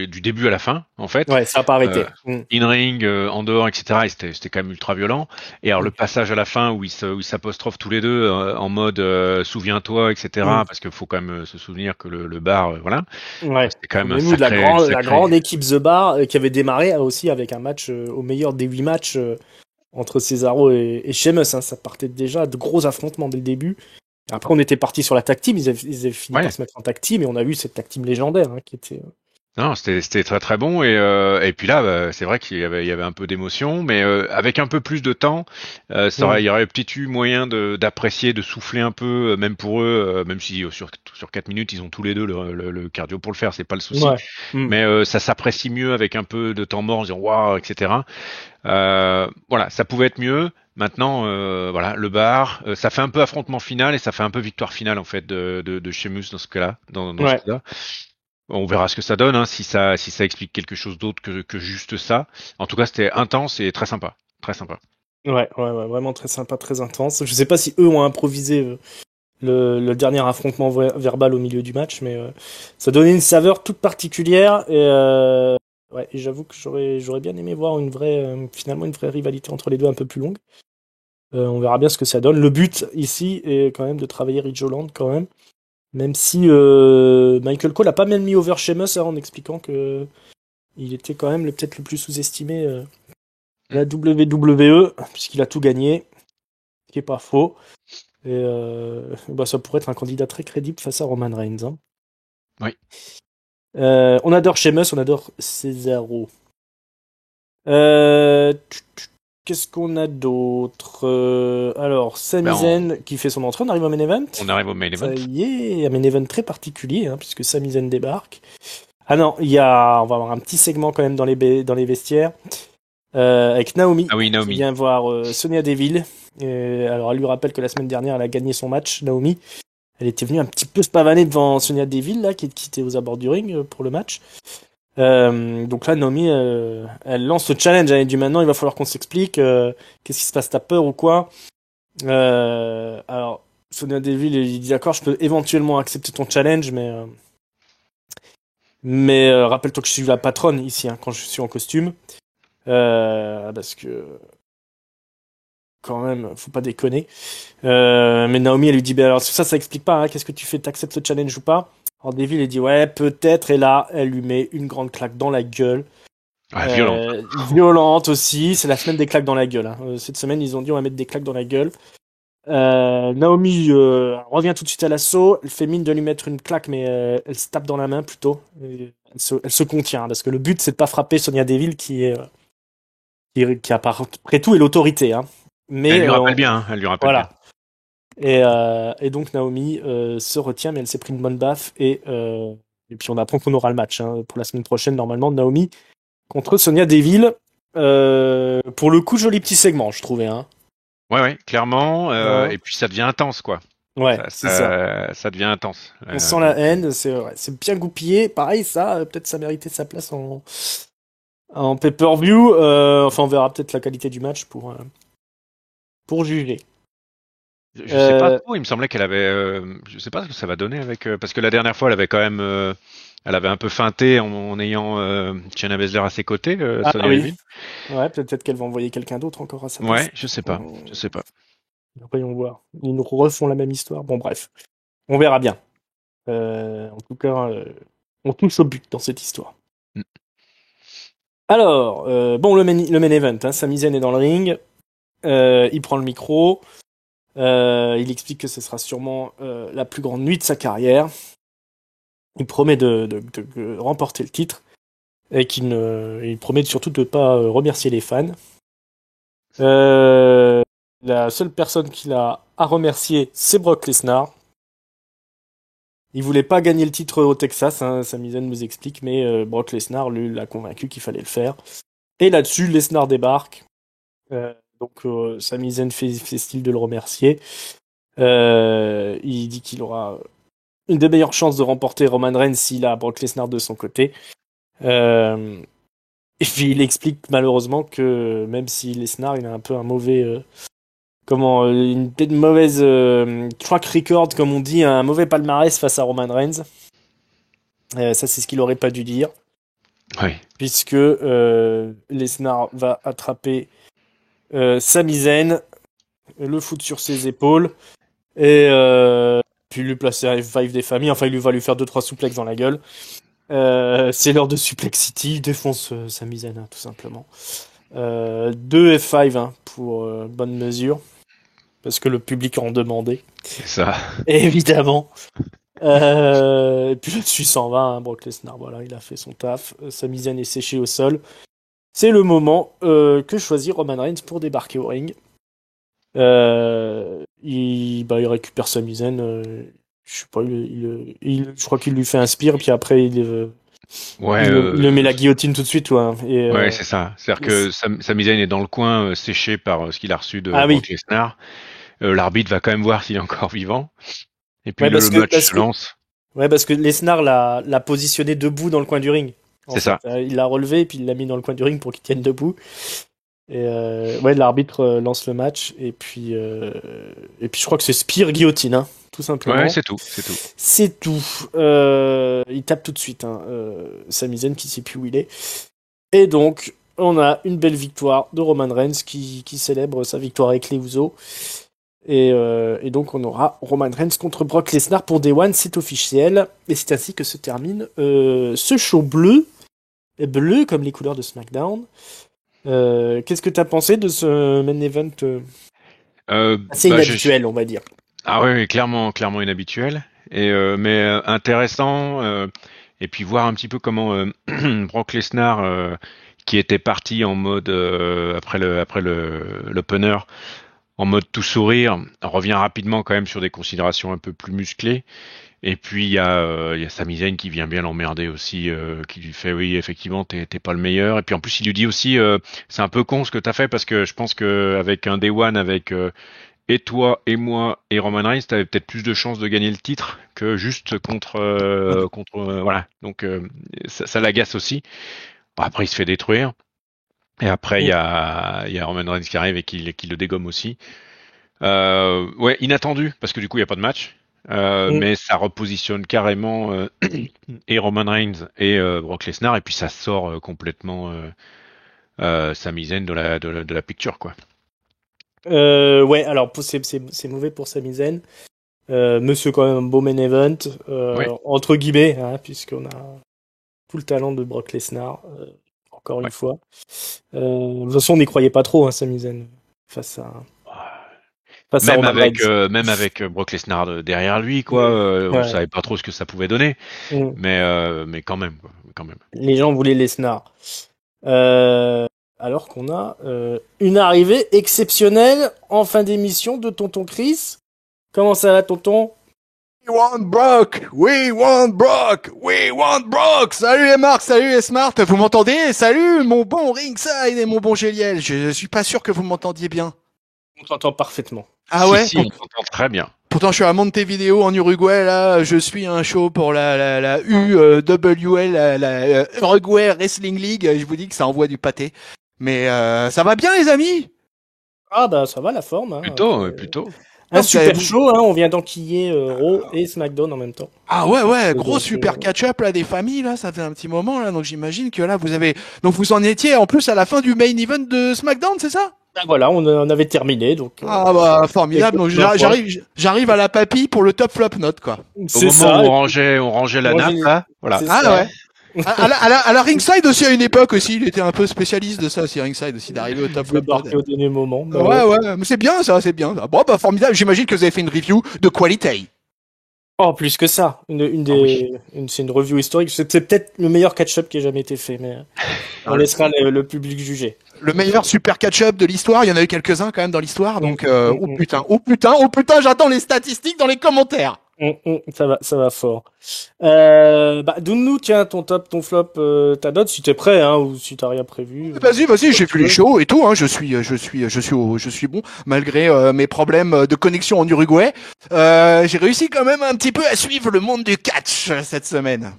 [SPEAKER 2] du début à la fin, en fait.
[SPEAKER 1] Ouais, ça a pas arrêté.
[SPEAKER 2] In-ring, en dehors, etc. Et c'était quand même ultra violent. Et alors le passage à la fin où ils s'apostrophent tous les deux en mode souviens-toi, etc. Parce qu'il faut quand même se souvenir que le bar, voilà.
[SPEAKER 1] Ouais.
[SPEAKER 2] C'était quand même un
[SPEAKER 1] Souvenez-vous de
[SPEAKER 2] sacré.
[SPEAKER 1] la grande équipe The Bar qui avait démarré aussi avec un match au meilleur des 8 matchs entre Cesaro et Sheamus. Hein. Ça partait déjà de gros affrontements dès le début. Après, on était parti sur la tag team. Ils avaient fini par se mettre en tag team et on a vu cette tag team légendaire qui était.
[SPEAKER 2] Non, c'était très très bon et puis là c'est vrai qu'il y avait un peu d'émotion, mais avec un peu plus de temps, il y aurait peut-être eu moyen d'apprécier, de souffler un peu, même pour eux, même si sur 4 minutes ils ont tous les deux le cardio pour le faire, c'est pas le souci.
[SPEAKER 1] Ouais.
[SPEAKER 2] Mais ça s'apprécie mieux avec un peu de temps mort, en disant waouh, etc. Voilà, ça pouvait être mieux. Maintenant, voilà, le bar, ça fait un peu affrontement final et ça fait un peu victoire finale en fait de Sheamus dans ce cas-là, dans ce cas-là. On verra ce que ça donne, hein, si ça explique quelque chose d'autre que juste ça. En tout cas, c'était intense et très sympa. Très sympa.
[SPEAKER 1] Ouais, vraiment très sympa, très intense. Je sais pas si eux ont improvisé le dernier affrontement verbal au milieu du match, mais ça donnait une saveur toute particulière. Et j'avoue que j'aurais bien aimé voir finalement une vraie rivalité entre les deux un peu plus longue. On verra bien ce que ça donne. Le but ici est quand même de travailler Ridge Holland quand même si Michael Cole a pas mal mis over Sheamus en expliquant que il était quand même peut-être le plus sous-estimé de la WWE puisqu'il a tout gagné, ce qui est pas faux. Et ça pourrait être un candidat très crédible face à Roman Reigns. Hein.
[SPEAKER 2] Oui.
[SPEAKER 1] On adore Sheamus, on adore Cesaro. Qu'est-ce qu'on a d'autre alors, Sami Zayn qui fait son entrée, on arrive au main event.
[SPEAKER 2] On arrive au main event.
[SPEAKER 1] Ça y est, un main event très particulier, puisque Sami Zayn débarque. Ah non, on va avoir un petit segment quand même dans les vestiaires avec Naomi.
[SPEAKER 2] Ah oui, Naomi.
[SPEAKER 1] Qui vient voir Sonya Deville. Alors, elle lui rappelle que la semaine dernière, elle a gagné son match, Naomi. Elle était venue un petit peu se pavaner devant Sonya Deville, là, qui était aux abords du ring pour le match. Donc là, Naomi, elle lance le challenge. Elle dit maintenant, il va falloir qu'on s'explique. Qu'est-ce qui se passe? T'as peur ou quoi? Alors, Sonya Deville, il dit d'accord, je peux éventuellement accepter ton challenge, mais rappelle-toi que je suis la patronne ici, quand je suis en costume. Parce que quand même, faut pas déconner. Mais Naomi, elle lui dit, alors ça explique pas, qu'est-ce que tu fais? T'acceptes le challenge ou pas? Alors Deville, il dit, ouais, peut-être, et là, elle lui met une grande claque dans la gueule.
[SPEAKER 2] Violente.
[SPEAKER 1] Violente aussi, c'est la semaine des claques dans la gueule. Cette semaine, ils ont dit, on va mettre des claques dans la gueule. Naomi revient tout de suite à l'assaut, elle fait mine de lui mettre une claque, mais elle se tape dans la main plutôt. Elle se contient, parce que le but, c'est de pas frapper Sonya Deville qui après tout est l'autorité. Mais
[SPEAKER 2] elle lui rappelle bien, elle lui rappelle bien.
[SPEAKER 1] Et donc Naomi se retient, mais elle s'est pris une bonne baffe et puis on apprend qu'on aura le match pour la semaine prochaine normalement. Naomi contre Sonya Deville. Pour le coup, joli petit segment, je trouvais.
[SPEAKER 2] Ouais, clairement. Et puis ça devient intense, quoi.
[SPEAKER 1] Ouais, c'est ça.
[SPEAKER 2] Ça devient intense.
[SPEAKER 1] On sent la haine, c'est bien goupillé. Pareil, peut-être ça méritait sa place en pay-per-view. Enfin, on verra peut-être la qualité du match pour juger.
[SPEAKER 2] Je sais pas trop, il me semblait qu'elle avait... je sais pas ce que ça va donner avec... parce que la dernière fois, elle avait quand même... elle avait un peu feinté en ayant Shayna Baszler à ses côtés, Sonya Deville.
[SPEAKER 1] Ouais, peut-être qu'elle va envoyer quelqu'un d'autre encore à sa place.
[SPEAKER 2] Ouais, je sais pas.
[SPEAKER 1] Voyons voir. Ils nous refont la même histoire. Bon, bref. On verra bien. En tout cas, on touche au but dans cette histoire. Alors, le main event, Sami Zayn est dans le ring. Il prend le micro. Il explique que ce sera sûrement la plus grande nuit de sa carrière. Il promet de remporter le titre. Et il promet surtout de ne pas remercier les fans. La seule personne qu'il a à remercier, c'est Brock Lesnar. Il voulait pas gagner le titre au Texas, Sami Zayn nous explique, mais Brock Lesnar, lui, l'a convaincu qu'il fallait le faire. Et là-dessus, Lesnar débarque. Donc Sami Zayn fait style de le remercier. Il dit qu'il aura une des meilleures chances de remporter Roman Reigns s'il a Brock Lesnar de son côté. Et puis il explique malheureusement que même si Lesnar il a un peu un mauvais une mauvaise track record comme on dit, un mauvais palmarès face à Roman Reigns. Ça, c'est ce qu'il aurait pas dû dire,
[SPEAKER 2] Oui,
[SPEAKER 1] puisque Lesnar va attraper Sami Zayn, le foutre sur ses épaules, et puis lui placer un F5 des familles. Enfin, il va lui faire 2-3 souplexes dans la gueule. C'est l'heure de Suplex City, il défonce Sami Zayn, tout simplement. 2 F5 pour bonne mesure, parce que le public en demandait,
[SPEAKER 2] c'est ça.
[SPEAKER 1] évidemment. Et puis là-dessus, il s'en va, Brock Lesnar, voilà, il a fait son taf. Sami Zayn est séché au sol. C'est le moment que choisit Roman Reigns pour débarquer au ring. Il récupère Sami Zayn. Je sais pas, je crois qu'il lui fait un spear, puis après
[SPEAKER 2] Ouais,
[SPEAKER 1] il le met la guillotine tout de suite, ouais. Et,
[SPEAKER 2] ouais, c'est ça. C'est-à-dire que Sami Zayn est dans le coin, séché par ce qu'il a reçu de
[SPEAKER 1] ah oui,
[SPEAKER 2] Brock Lesnar. L'arbitre va quand même voir s'il est encore vivant. Et puis
[SPEAKER 1] ouais,
[SPEAKER 2] le match se lance.
[SPEAKER 1] ouais, parce que Lesnar l'a positionné debout dans le coin du ring. En
[SPEAKER 2] C'est
[SPEAKER 1] fait,
[SPEAKER 2] ça.
[SPEAKER 1] il l'a relevé, puis il l'a mis dans le coin du ring pour qu'il tienne debout. Et ouais, l'arbitre lance le match, et puis je crois que c'est Spear guillotine, tout simplement.
[SPEAKER 2] Ouais, c'est tout, c'est tout.
[SPEAKER 1] C'est tout. Il tape tout de suite, Sami Zayn qui sait plus où il est. Et donc, on a une belle victoire de Roman Reigns qui célèbre sa victoire avec les Usos. Et donc, on aura Roman Reigns contre Brock Lesnar pour Day One, c'est officiel. Et c'est ainsi que se termine ce show bleu comme les couleurs de SmackDown. Qu'est-ce que t'as pensé de ce main event assez inhabituel, on va dire?
[SPEAKER 2] Ah oui, clairement inhabituel. Mais intéressant. Et puis voir un petit peu comment Brock Lesnar, qui était parti en mode après l'opener, en mode tout sourire, revient rapidement quand même sur des considérations un peu plus musclées. Et puis il y a Sami Zayn qui vient bien l'emmerder aussi, qui lui fait oui effectivement t'es pas le meilleur. Et puis en plus il lui dit aussi c'est un peu con ce que t'as fait parce que je pense que avec un Day One avec et toi et moi et Roman Reigns t'avais peut-être plus de chances de gagner le titre que juste contre voilà. Donc ça l'agace aussi. Bon, après il se fait détruire. Et après il y a Roman Reigns qui arrive et qui le dégomme aussi. Ouais, inattendu, parce que du coup, il n'y a pas de match. Mais ça repositionne carrément et Roman Reigns et Brock Lesnar, et puis ça sort complètement Sami Zayn de la picture, quoi.
[SPEAKER 1] Ouais, alors c'est mauvais pour Sami Zayn. Monsieur quand même un beau main event,
[SPEAKER 2] Ouais.
[SPEAKER 1] entre guillemets, puisqu'on a tout le talent de Brock Lesnar, encore une
[SPEAKER 2] Ouais.
[SPEAKER 1] fois. De toute façon, on n'y croyait pas trop, Sami Zayn, face à, face à Roman Reigns.
[SPEAKER 2] Même avec Brock Lesnar derrière lui, quoi, on
[SPEAKER 1] Ouais.
[SPEAKER 2] savait pas trop ce que ça pouvait donner,
[SPEAKER 1] Mm.
[SPEAKER 2] mais quand même, quoi, quand même.
[SPEAKER 1] Les gens voulaient Lesnar. Euh, alors qu'on a une arrivée exceptionnelle en fin d'émission de Tonton Chris. Comment ça va, Tonton?
[SPEAKER 3] We want Brock! We want Brock! We want Brock! Salut les Marc, salut les Smart, vous m'entendez? Salut mon bon Ringside et mon bon Géliel, je suis pas sûr que vous m'entendiez bien.
[SPEAKER 1] On t'entend parfaitement.
[SPEAKER 3] Ah ouais?
[SPEAKER 2] Si, on t'entend très bien.
[SPEAKER 3] Pourtant je suis à Montevideo en Uruguay, là, je suis un show pour la UWL, la Uruguay Wrestling League, je vous dis que ça envoie du pâté. Mais ça va bien les amis?
[SPEAKER 1] Ah bah ça va la forme.
[SPEAKER 2] Plutôt.
[SPEAKER 1] Un
[SPEAKER 3] Ah,
[SPEAKER 1] super show, on vient d'enquiller Raw et SmackDown en même temps.
[SPEAKER 3] Ah ouais, gros
[SPEAKER 1] Donc,
[SPEAKER 3] super catch-up là des familles là, ça fait un petit moment là, donc j'imagine que là vous en étiez en plus à la fin du main event de SmackDown, c'est ça?
[SPEAKER 1] bah, voilà, on avait terminé, donc
[SPEAKER 3] Ah bah formidable, donc j'arrive à la papille pour le top flop note quoi.
[SPEAKER 2] Au
[SPEAKER 1] c'est
[SPEAKER 2] moment
[SPEAKER 1] ça.
[SPEAKER 2] où on rangeait la nappe, là, voilà.
[SPEAKER 1] C'est
[SPEAKER 3] Ah
[SPEAKER 1] ça.
[SPEAKER 3] ouais. À la ringside aussi à une époque aussi, il était un peu spécialiste de ça aussi ringside aussi d'arriver au top flop
[SPEAKER 1] Débarqué
[SPEAKER 3] note.
[SPEAKER 1] au dernier moment. Bah,
[SPEAKER 3] Ouais, mais c'est bien ça, c'est bien. Bon bah formidable, j'imagine que vous avez fait une review de qualité.
[SPEAKER 1] Oh, plus que ça. C'est une review historique. C'est peut-être le meilleur catch-up qui ait jamais été fait, mais on laissera le public juger.
[SPEAKER 3] Le meilleur super catch-up de l'histoire, il y en a eu quelques-uns quand même dans l'histoire, donc oh putain, j'attends les statistiques dans les commentaires.
[SPEAKER 1] Ça va fort. Donne-nous, tiens, ton top, ton flop, ta note, si t'es prêt, ou si t'as rien prévu.
[SPEAKER 3] Vas-y, j'ai vu les shows et tout, je suis bon, malgré mes problèmes de connexion en Uruguay. J'ai réussi quand même un petit peu à suivre le monde du catch cette semaine.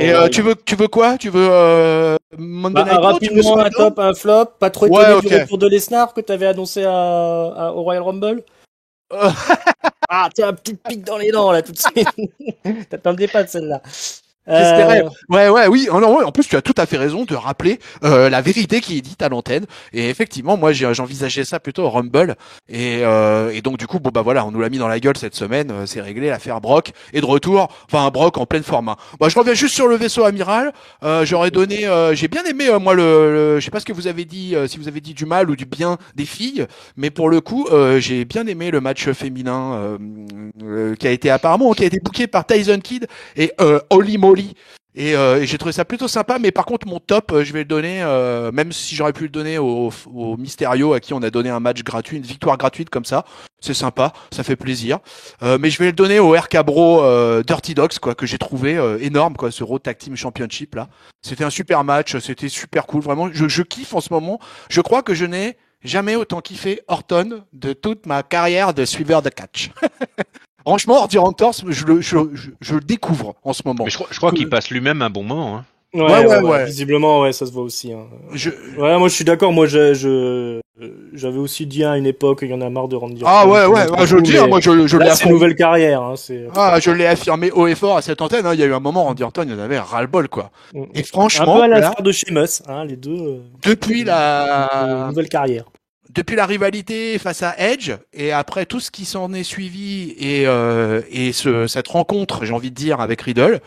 [SPEAKER 3] Et tu veux quoi? Tu veux Monday Night Raw, tu veux
[SPEAKER 1] rapidement, un
[SPEAKER 3] SmackDown?
[SPEAKER 1] top, un flop, pas trop étonné
[SPEAKER 3] Ouais,
[SPEAKER 1] du
[SPEAKER 3] ok.
[SPEAKER 1] retour de Lesnar que t'avais annoncé au Royal Rumble. Ah, tiens, un petit pic dans les dents, là, tout de suite. T'attendais pas de celle-là.
[SPEAKER 3] J'espérais. Oui. Non, ouais, en plus, tu as tout à fait raison de rappeler la vérité qui est dite à l'antenne. Et effectivement, moi, j'envisageais ça plutôt au Rumble. Et donc, du coup, bon bah voilà, on nous l'a mis dans la gueule cette semaine. C'est réglé, l'affaire Brock est de retour. Enfin, Brock en pleine forme. Hein. Bah, je reviens juste sur le vaisseau amiral. J'aurais donné. J'ai bien aimé moi je sais pas ce que vous avez dit, si vous avez dit du mal ou du bien des filles, mais pour le coup, j'ai bien aimé le match féminin qui a été booké par Tyson Kidd et Holly Molly. Et j'ai trouvé ça plutôt sympa, mais par contre mon top, je vais le donner, même si j'aurais pu le donner au Mysterio à qui on a donné un match gratuit, une victoire gratuite comme ça, c'est sympa, ça fait plaisir. Mais je vais le donner au RK Bro Dirty Dogs quoi, que j'ai trouvé énorme quoi, ce Raw Tag Team Championship là. C'était un super match, c'était super cool, vraiment. Je kiffe en ce moment. Je crois que je n'ai jamais autant kiffé Orton de toute ma carrière de suiveur de catch. Franchement, Orton Hunters, je le découvre en ce moment.
[SPEAKER 2] Mais je crois qu'il passe lui-même un bon moment. Hein.
[SPEAKER 3] Ouais.
[SPEAKER 1] Visiblement, ouais, ça se voit aussi. Hein.
[SPEAKER 3] Je...
[SPEAKER 1] Ouais, moi je suis d'accord. Moi, j'avais aussi dit à une époque, il y en a marre de Randy Orton.
[SPEAKER 3] Ah ouais, je le dis. Moi, je l'ai
[SPEAKER 1] affirmé. C'est une nouvelle carrière. Hein,
[SPEAKER 3] je l'ai affirmé haut et fort à cette antenne. Hein. Il y a eu un moment, Randy Orton, il y en avait ras-le-bol, quoi. Et franchement,
[SPEAKER 1] un peu à l'affaire de Sheamus, hein, les deux.
[SPEAKER 3] Depuis la
[SPEAKER 1] nouvelle carrière.
[SPEAKER 3] Depuis la rivalité face à Edge et après tout ce qui s'en est suivi et cette rencontre, j'ai envie de dire, avec Riddle,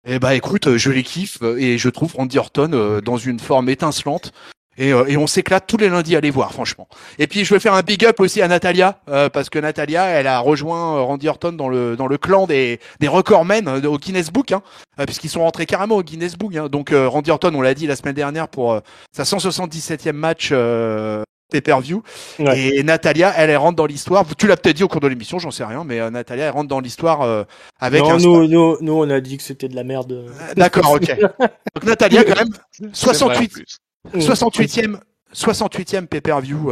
[SPEAKER 3] eh ben écoute, je les kiffe et je trouve Randy Orton dans une forme étincelante et on s'éclate tous les lundis à les voir, franchement. Et puis je vais faire un big up aussi à Natalia parce que Natalia, elle a rejoint Randy Orton dans le clan des recordmen au Guinness Book, hein, puisqu'ils sont rentrés carrément au Guinness Book. Hein. Donc Randy Orton, on l'a dit la semaine dernière pour sa 177e match. Pay-per-view. Ouais. Et Natalia, elle rentre dans l'histoire. Tu l'as peut-être dit au cours de l'émission, j'en sais rien, mais Natalia, elle rentre dans l'histoire avec
[SPEAKER 1] non, nous, on a dit que c'était de la merde.
[SPEAKER 3] D'accord, ok. Donc Natalia, quand même, 68e pay-per-view.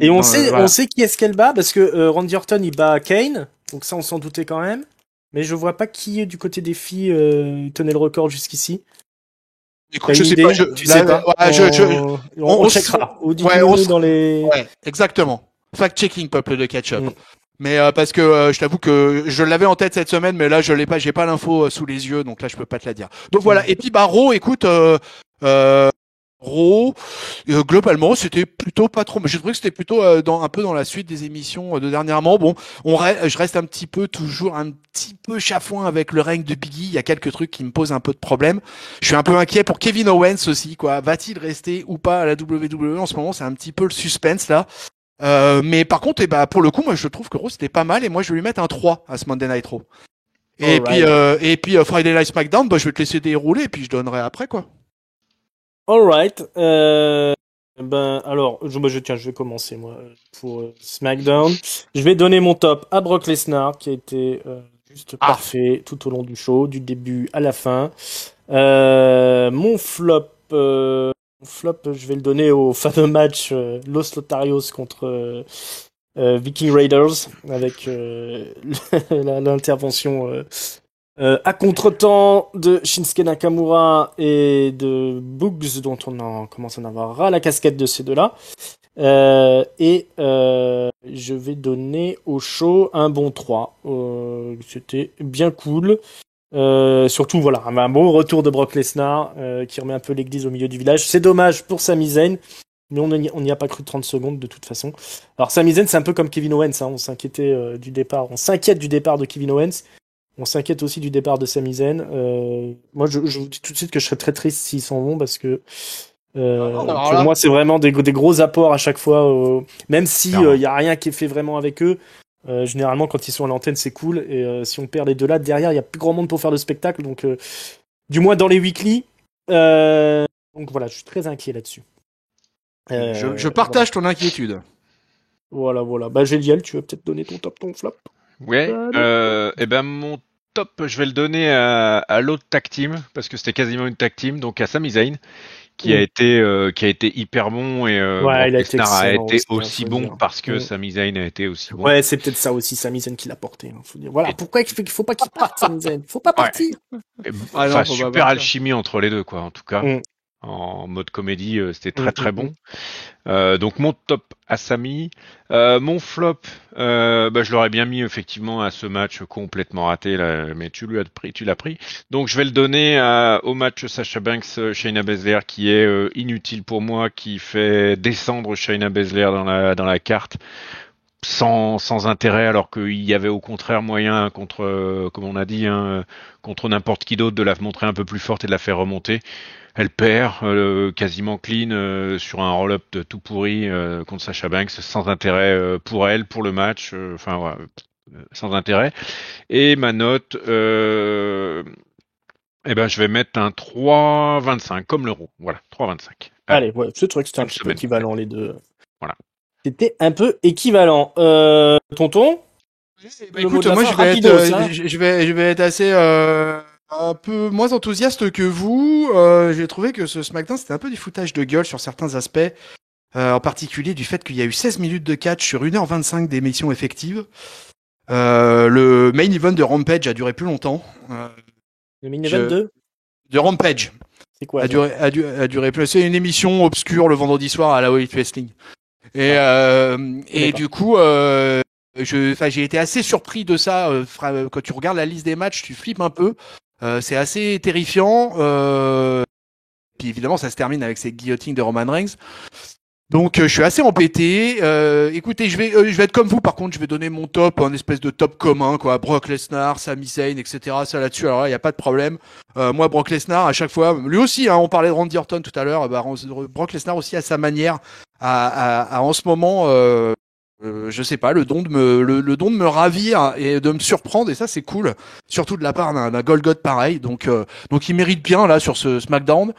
[SPEAKER 1] Et on sait qui est-ce qu'elle bat, parce que Randy Orton, il bat Kane, donc ça, on s'en doutait quand même. Mais je vois pas qui, du côté des filles, tenait le record jusqu'ici.
[SPEAKER 3] Écoute, je sais pas, tu sais pas.
[SPEAKER 1] On checkera. Dans les...
[SPEAKER 3] Ouais, exactement. Fact-checking, peuple de catch-up. Mais parce que je t'avoue que je l'avais en tête cette semaine, mais là je l'ai pas, j'ai pas l'info sous les yeux, donc là je peux pas te la dire. Donc voilà. Et puis Raw, écoute, Raw, globalement, c'était plutôt pas trop. Mais j'ai trouvé que c'était plutôt un peu dans la suite des émissions de dernièrement. Bon, je reste toujours un petit peu chafouin avec le règne de Biggie. Il y a quelques trucs qui me posent un peu de problème. Je suis un peu inquiet pour Kevin Owens aussi, quoi. Va-t-il rester ou pas à la WWE en ce moment? C'est un petit peu le suspense là. Mais par contre, pour le coup, moi je trouve que Raw c'était pas mal et moi je vais lui mettre un 3 à ce Monday Night Raw. Et puis Friday Night SmackDown, je vais te laisser dérouler et puis je donnerai après quoi.
[SPEAKER 1] Alright. Alors, je vais commencer moi pour SmackDown. Je vais donner mon top à Brock Lesnar qui a été juste parfait tout au long du show, du début à la fin. Mon flop, je vais le donner au fameux match Los Lotarios contre Viking Raiders avec l'intervention à contre-temps de Shinsuke Nakamura et de Boogs, dont on commence à en avoir ras la casquette de ces deux-là. Je vais donner au show un bon 3. C'était bien cool. Surtout, voilà, un bon retour de Brock Lesnar qui remet un peu l'église au milieu du village. C'est dommage pour Sami Zayn, mais on n'y a pas cru 30 secondes de toute façon. Alors Sami Zayn, c'est un peu comme Kevin Owens, hein, on s'inquiète du départ de Kevin Owens. On s'inquiète aussi du départ de Sami Zayn. Moi, je vous dis tout de suite que je serais très triste s'ils s'en vont parce que pour moi, c'est vraiment des gros apports à chaque fois. Même si y a rien qui est fait vraiment avec eux. Généralement, quand ils sont à l'antenne, c'est cool. Et si on perd les deux là, derrière, il y a plus grand monde pour faire le spectacle. Donc, du moins dans les weekly. Donc voilà, je suis très inquiet là-dessus.
[SPEAKER 3] Je partage ton inquiétude.
[SPEAKER 1] Voilà. Géliel, tu vas peut-être donner ton flop.
[SPEAKER 2] Ouais, mon top, je vais le donner à l'autre tag team, parce que c'était quasiment une tag team, donc à Sami Zayn, qui a été hyper bon, et Lesnar a été aussi bon parce que Sami Zayn a été aussi bon.
[SPEAKER 1] Ouais, c'est peut-être ça aussi, Sami Zayn qui l'a porté. Hein, faut dire. Voilà, pourquoi il faut pas qu'il parte, Sami Zayn. Faut pas partir.
[SPEAKER 2] Super alchimie entre les deux, quoi, en tout cas. en mode comédie, c'était très très bon. Donc mon top à Sami. Mon flop, je l'aurais bien mis effectivement à ce match complètement raté là, mais tu l'as pris. Donc je vais le donner au match Sasha Banks Shayna Baszler qui est inutile pour moi, qui fait descendre Shayna Baszler dans la carte sans intérêt, alors qu'il y avait au contraire moyen contre, comme on a dit, contre n'importe qui d'autre de la montrer un peu plus forte et de la faire remonter. Elle perd quasiment clean sur un roll-up de tout pourri contre Sasha Banks, sans intérêt pour elle, pour le match, voilà, sans intérêt. Et ma note, je vais mettre un 3,25 comme l'euro. Voilà, 3,25.
[SPEAKER 1] Allez, ouais, je trouvais que c'était un petit peu équivalent les deux.
[SPEAKER 2] Voilà.
[SPEAKER 1] C'était un peu équivalent. Tonton,
[SPEAKER 3] écoute, moi je vais être assez un peu moins enthousiaste que vous. J'ai trouvé que ce SmackDown c'était un peu du foutage de gueule sur certains aspects, en particulier du fait qu'il y a eu 16 minutes de catch sur 1h25 d'émission effective. Le main event de Rampage a duré plus longtemps.
[SPEAKER 1] Le main event
[SPEAKER 3] de Rampage.
[SPEAKER 1] C'est quoi?
[SPEAKER 3] A duré plus. C'est une émission obscure le vendredi soir à la All Elite Wrestling. Et du coup, j'ai été assez surpris de ça. Quand tu regardes la liste des matchs, tu flippes un peu. C'est assez terrifiant. Puis évidemment, ça se termine avec ces guillotines de Roman Reigns. Donc, je suis assez embêté. Écoutez, je vais être comme vous. Par contre, je vais donner mon top, un espèce de top commun, quoi. Brock Lesnar, Sami Zayn, etc. Ça là-dessus, alors là, il y a pas de problème. Moi, Brock Lesnar, à chaque fois, lui aussi, on parlait de Randy Orton tout à l'heure. Brock Lesnar aussi à sa manière, à en ce moment, je sais pas, le don de me ravir et de me surprendre, et ça c'est cool, surtout de la part d'un Golgoth pareil. Donc il mérite bien là sur ce SmackDown.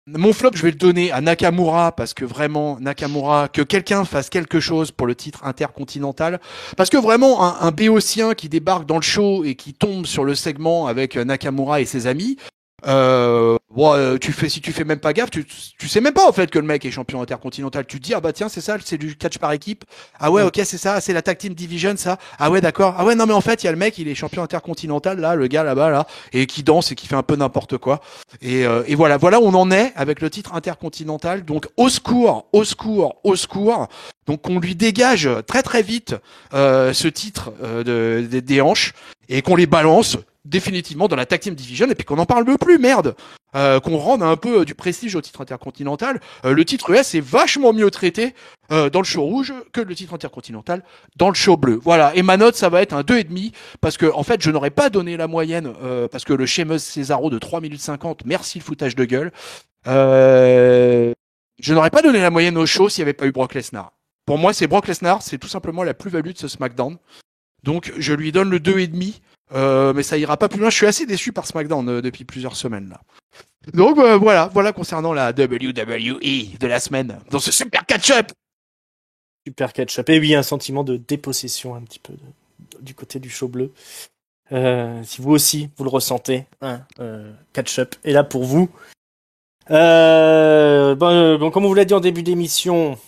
[SPEAKER 3] Mon flop, je vais le donner à Nakamura, parce que vraiment, Nakamura, que quelqu'un fasse quelque chose pour le titre intercontinental. Parce que vraiment, un Béotien qui débarque dans le show et qui tombe sur le segment avec Nakamura et ses amis, si tu fais même pas gaffe, tu sais même pas en fait que le mec est champion intercontinental. Tu te dis ah bah tiens c'est ça, c'est du catch par équipe. Ah ouais ok c'est ça, c'est la tag team division ça. Ah ouais d'accord. Ah ouais non mais en fait il y a le mec il est champion intercontinental là, le gars là-bas là, et qui danse et qui fait un peu n'importe quoi. Et voilà où on en est avec le titre intercontinental. Donc au secours. Donc on lui dégage très très vite ce titre des hanches et qu'on les balance définitivement dans la tag team division et puis qu'on n'en parle plus, merde. Qu'on rende un peu du prestige au titre intercontinental. Le titre US est vachement mieux traité dans le show rouge que le titre intercontinental dans le show bleu. Voilà, et ma note ça va être un 2,5 parce que en fait je n'aurais pas donné la moyenne parce que le Sheamus Cesaro de 3 minutes 50, merci le foutage de gueule. Je n'aurais pas donné la moyenne au show s'il n'y avait pas eu Brock Lesnar. Pour moi, c'est Brock Lesnar, c'est tout simplement la plus-value de ce SmackDown. Donc je lui donne le 2,5. Mais ça ira pas plus loin. Je suis assez déçu par SmackDown depuis plusieurs semaines là. Donc voilà concernant la WWE de la semaine dans ce super catch-up.
[SPEAKER 1] Super catch-up. Et oui, un sentiment de dépossession un petit peu du côté du show bleu. Si vous aussi vous le ressentez, catch-up est là pour vous. Bon, comme on vous l'a dit en début d'émission.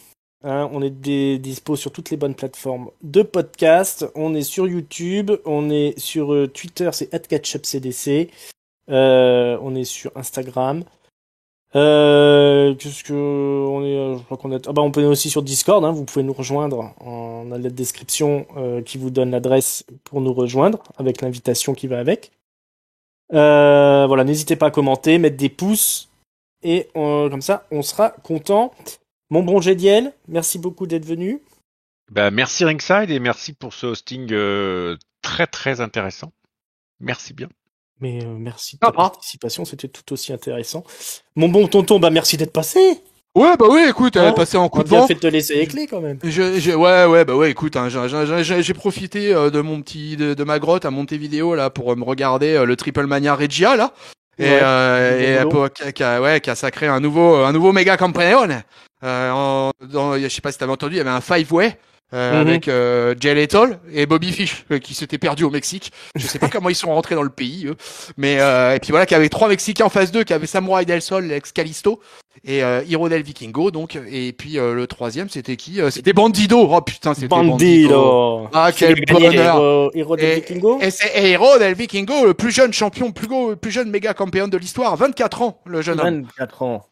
[SPEAKER 1] On est dispo sur toutes les bonnes plateformes de podcast. On est sur YouTube, on est sur Twitter, c'est @catchupcdc. On est sur Instagram. Qu'est-ce que on est Je crois qu'on est. On peut être aussi sur Discord. Vous pouvez nous rejoindre. On a la description qui vous donne l'adresse pour nous rejoindre avec l'invitation qui va avec. Voilà, n'hésitez pas à commenter, mettre des pouces et comme ça, on sera content. Mon bon Gédiel, merci beaucoup d'être venu.
[SPEAKER 2] Merci Ringside et merci pour ce hosting très très intéressant. Merci bien.
[SPEAKER 1] Mais merci de ta participation, c'était tout aussi intéressant. Mon bon tonton, merci d'être passé.
[SPEAKER 3] Ouais, écoute, passé en coup de vent.
[SPEAKER 1] On a bien fait de te laisser les clés quand même.
[SPEAKER 3] Écoute, j'ai profité de ma grotte à Montevideo là pour me regarder le Triple Mania Regia là. Qui a sacré un nouveau méga campeón. Je sais pas si t'avais entendu, il y avait un five-way avec Jay Lethal et Bobby Fish qui s'étaient perdus au Mexique. Je sais pas comment ils sont rentrés dans le pays, eux. Mais et puis voilà, qu'il y avait 3 Mexicains en phase 2, qui avait Samurai Del Sol, l'ex Calisto, Et Hero del Vikingo, donc. Et puis le troisième, c'était qui? C'était Bandido. Oh putain, c'était Bandido. Ah, quel bonheur.
[SPEAKER 1] Hero del Vikingo.
[SPEAKER 3] Et c'est Hero del Vikingo, le plus jeune champion, plus jeune méga campion de l'histoire. 24 ans, le jeune homme.
[SPEAKER 1] 24 ans.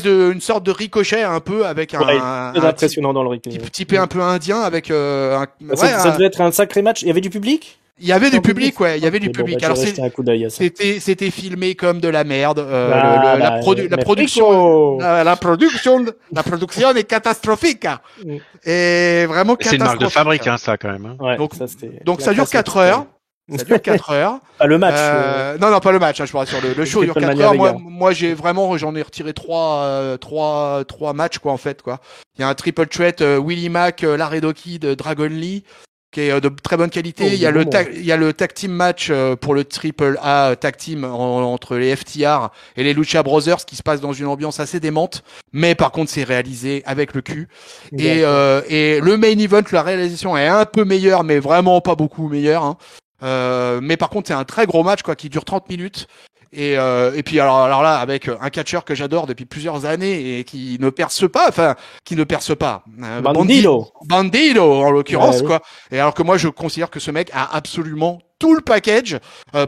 [SPEAKER 3] Une sorte de ricochet un peu avec
[SPEAKER 1] très impressionnant dans le rythme.
[SPEAKER 3] Typé un peu indien avec
[SPEAKER 1] ça devait être un sacré match. Il y avait du public?
[SPEAKER 3] Il y avait du public, ouais. Il y avait du public.
[SPEAKER 1] Alors
[SPEAKER 3] c'était filmé comme de la merde. La production est catastrophique. Et vraiment catastrophique.
[SPEAKER 2] C'est une marque de fabrique, hein, ça, quand même. Hein.
[SPEAKER 1] Ouais,
[SPEAKER 3] donc ça dure 4 heures. Ça dure 4 heures.
[SPEAKER 1] Pas le match.
[SPEAKER 3] Non, pas le match, hein, je vous rassure. Le show dure 4 heures. Moi, j'en ai retiré 3 matchs, quoi, en fait, quoi. Il y a un triple threat, Willie Mack, Laredo Kid, Dragon Lee, qui est de très bonne qualité. Il y a le tag team match pour le triple A tag team entre les FTR et les Lucha Brothers, qui se passe dans une ambiance assez démente, mais par contre c'est réalisé avec le cul. Et le main event, la réalisation est un peu meilleure, mais vraiment pas beaucoup meilleure. Hein. Mais par contre c'est un très gros match, quoi, qui dure 30 minutes. Et puis alors là, avec un catcheur que j'adore depuis plusieurs années et qui ne perce pas. Bandido en l'occurrence, quoi. Et alors que moi je considère que ce mec a absolument tout le package,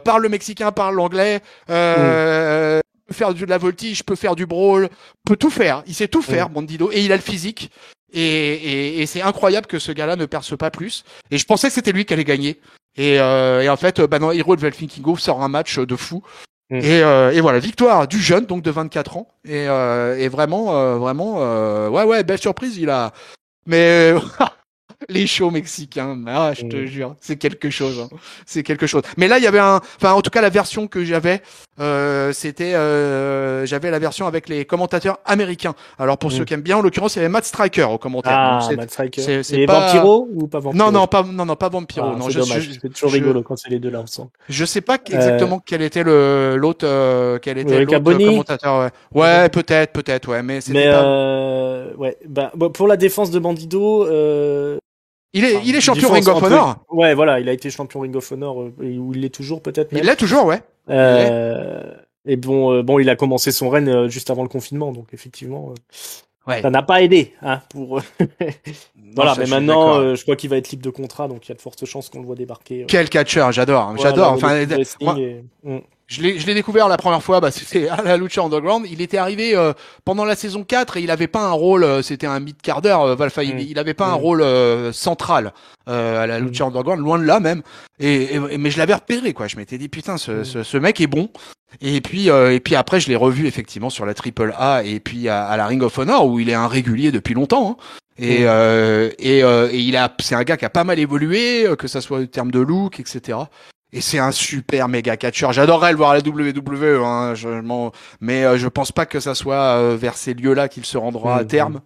[SPEAKER 3] parle le mexicain, parle l'anglais, peut faire de la voltige, peut faire du brawl, peut tout faire. Il sait tout faire, Bandido, et il a le physique. Et c'est incroyable que ce gars-là ne perce pas plus. Et je pensais que c'était lui qui allait gagner. Et en fait, non, Hero del Vikingo sort un match de fou. Et voilà, victoire du jeune, donc de 24 ans. Et vraiment, belle surprise, il a. Mais les shows mexicains, je te jure, c'est quelque chose. Hein. C'est quelque chose. Mais là, il y avait en tout cas, la version que j'avais, c'était, j'avais la version avec les commentateurs américains. Alors pour ceux qui aiment bien, en l'occurrence, il y avait Matt Striker au commentaire.
[SPEAKER 1] Ah, Matt Striker. C'est pas Vampiro ou pas Vampiro?
[SPEAKER 3] Non, pas Vampiro.
[SPEAKER 1] Non, c'est dommage. C'est toujours rigolo quand c'est les deux là ensemble.
[SPEAKER 3] Je sais pas exactement quel était l'autre commentateur. Ouais, peut-être, ouais, mais c'était
[SPEAKER 1] pour la défense de Bandido.
[SPEAKER 3] Il est champion Ring of Honor.
[SPEAKER 1] Ouais, voilà, il a été champion Ring of Honor, où il l'est toujours peut-être.
[SPEAKER 3] Il l'est toujours, ouais.
[SPEAKER 1] Et bon, il a commencé son règne juste avant le confinement, donc effectivement,
[SPEAKER 3] ouais.
[SPEAKER 1] Ça n'a pas aidé, hein, pour. Voilà, mais maintenant, je crois qu'il va être libre de contrat, donc il y a de fortes chances qu'on le voit débarquer.
[SPEAKER 3] Quel catcheur, j'adore. Enfin, je l'ai découvert la première fois, c'était à la Lucha Underground. Il était arrivé pendant la saison 4 et il avait pas un rôle, c'était un mid-carder, il avait pas un rôle central à la Lucha Underground, loin de là même. Mais je l'avais repéré, quoi. Je m'étais dit putain, ce mec est bon. Et puis après je l'ai revu effectivement sur la Triple A et puis à la Ring of Honor où il est un régulier depuis longtemps. Hein. Et c'est un gars qui a pas mal évolué, que ça soit en termes de look, etc. Et c'est un super méga catcheur. J'adorerais le voir à la WWE, hein, mais je pense pas que ça soit vers ces lieux-là qu'il se rendra à terme.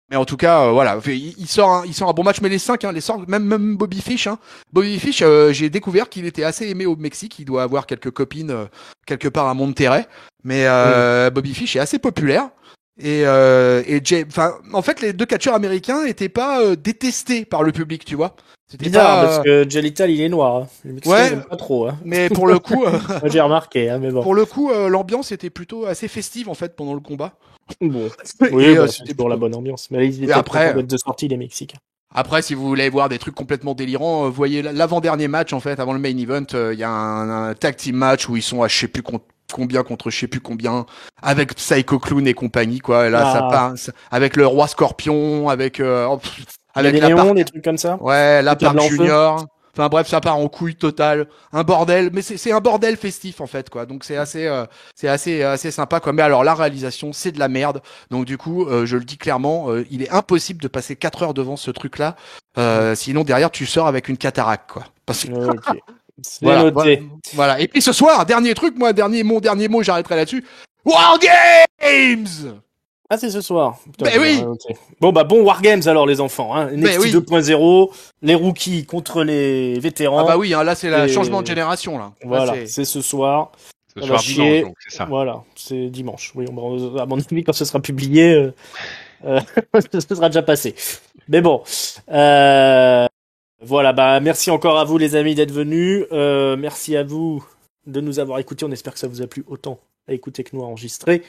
[SPEAKER 3] Mais en tout cas, voilà, il sort un bon match. Mais les 5, même Bobby Fish, Bobby Fish, j'ai découvert qu'il était assez aimé au Mexique. Il doit avoir quelques copines quelque part à Monterrey. Mais Bobby Fish est assez populaire. En fait, les deux catcheurs américains étaient pas détestés par le public, tu vois.
[SPEAKER 1] C'était bizarre, parce que Jelital, il est noir. Hein. Le Mexicain, il pas trop. Hein.
[SPEAKER 3] Mais pour le coup,
[SPEAKER 1] j'ai remarqué. Hein, mais bon.
[SPEAKER 3] Pour le coup, l'ambiance était plutôt assez festive en fait pendant le combat.
[SPEAKER 1] Bon. Oui, c'était pour la bonne ambiance. Mais ils étaient après de sortie les Mexicains.
[SPEAKER 3] Après, si vous voulez voir des trucs complètement délirants, voyez l'avant-dernier match en fait, avant le main event, il y a un tag team match où ils sont à je sais plus combien contre je sais plus combien, avec Psycho Clown et compagnie, quoi. Et là, ça part avec le roi Scorpion, avec
[SPEAKER 1] des néons, des trucs comme ça.
[SPEAKER 3] Ouais, la Park Junior. Enfin bref, ça part en couille totale, un bordel, mais c'est un bordel festif en fait, quoi. Donc c'est assez sympa, quoi. Mais alors la réalisation, c'est de la merde. Donc du coup, je le dis clairement, il est impossible de passer 4 heures devant ce truc-là. Sinon derrière, tu sors avec une cataracte, quoi. Parce que...
[SPEAKER 1] Okay. Voilà.
[SPEAKER 3] Et puis ce soir, dernier mot, j'arrêterai là-dessus. War Games!
[SPEAKER 1] Ah, c'est ce soir.
[SPEAKER 3] Putain, oui.
[SPEAKER 1] Okay. Bon Wargames alors les enfants. Hein. NXT 2.0, les rookies contre les vétérans.
[SPEAKER 3] Ah bah oui, hein, là c'est le changement de génération là.
[SPEAKER 1] Voilà, c'est ce soir.
[SPEAKER 2] Ce soir dimanche, donc c'est ça.
[SPEAKER 1] Voilà, c'est dimanche. Oui, à mon avis quand ce sera publié, ce sera déjà passé. Mais bon, voilà. Merci encore à vous les amis d'être venus. Merci à vous de nous avoir écoutés. On espère que ça vous a plu autant à écouter que nous à enregistrer.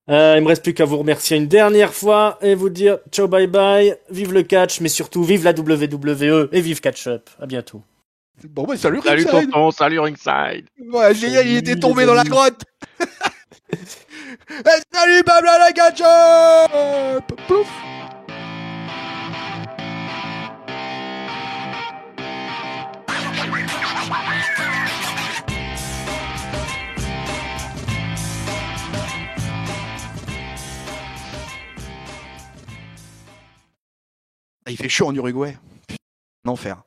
[SPEAKER 1] Il me reste plus qu'à vous remercier une dernière fois et vous dire ciao bye bye, vive le catch, mais surtout vive la WWE et vive Catch Up. À bientôt.
[SPEAKER 3] Bon, bah, salut
[SPEAKER 2] Salut
[SPEAKER 3] Ringside.
[SPEAKER 2] tonton, salut Ringside.
[SPEAKER 3] Ouais, génial, il était
[SPEAKER 1] Salut,
[SPEAKER 3] tombé
[SPEAKER 1] les
[SPEAKER 3] dans la
[SPEAKER 1] amis.
[SPEAKER 3] grotte. Eh, salut, Babla la Catch Up. Plouf. Il fait chaud en Uruguay. Putain, un enfer.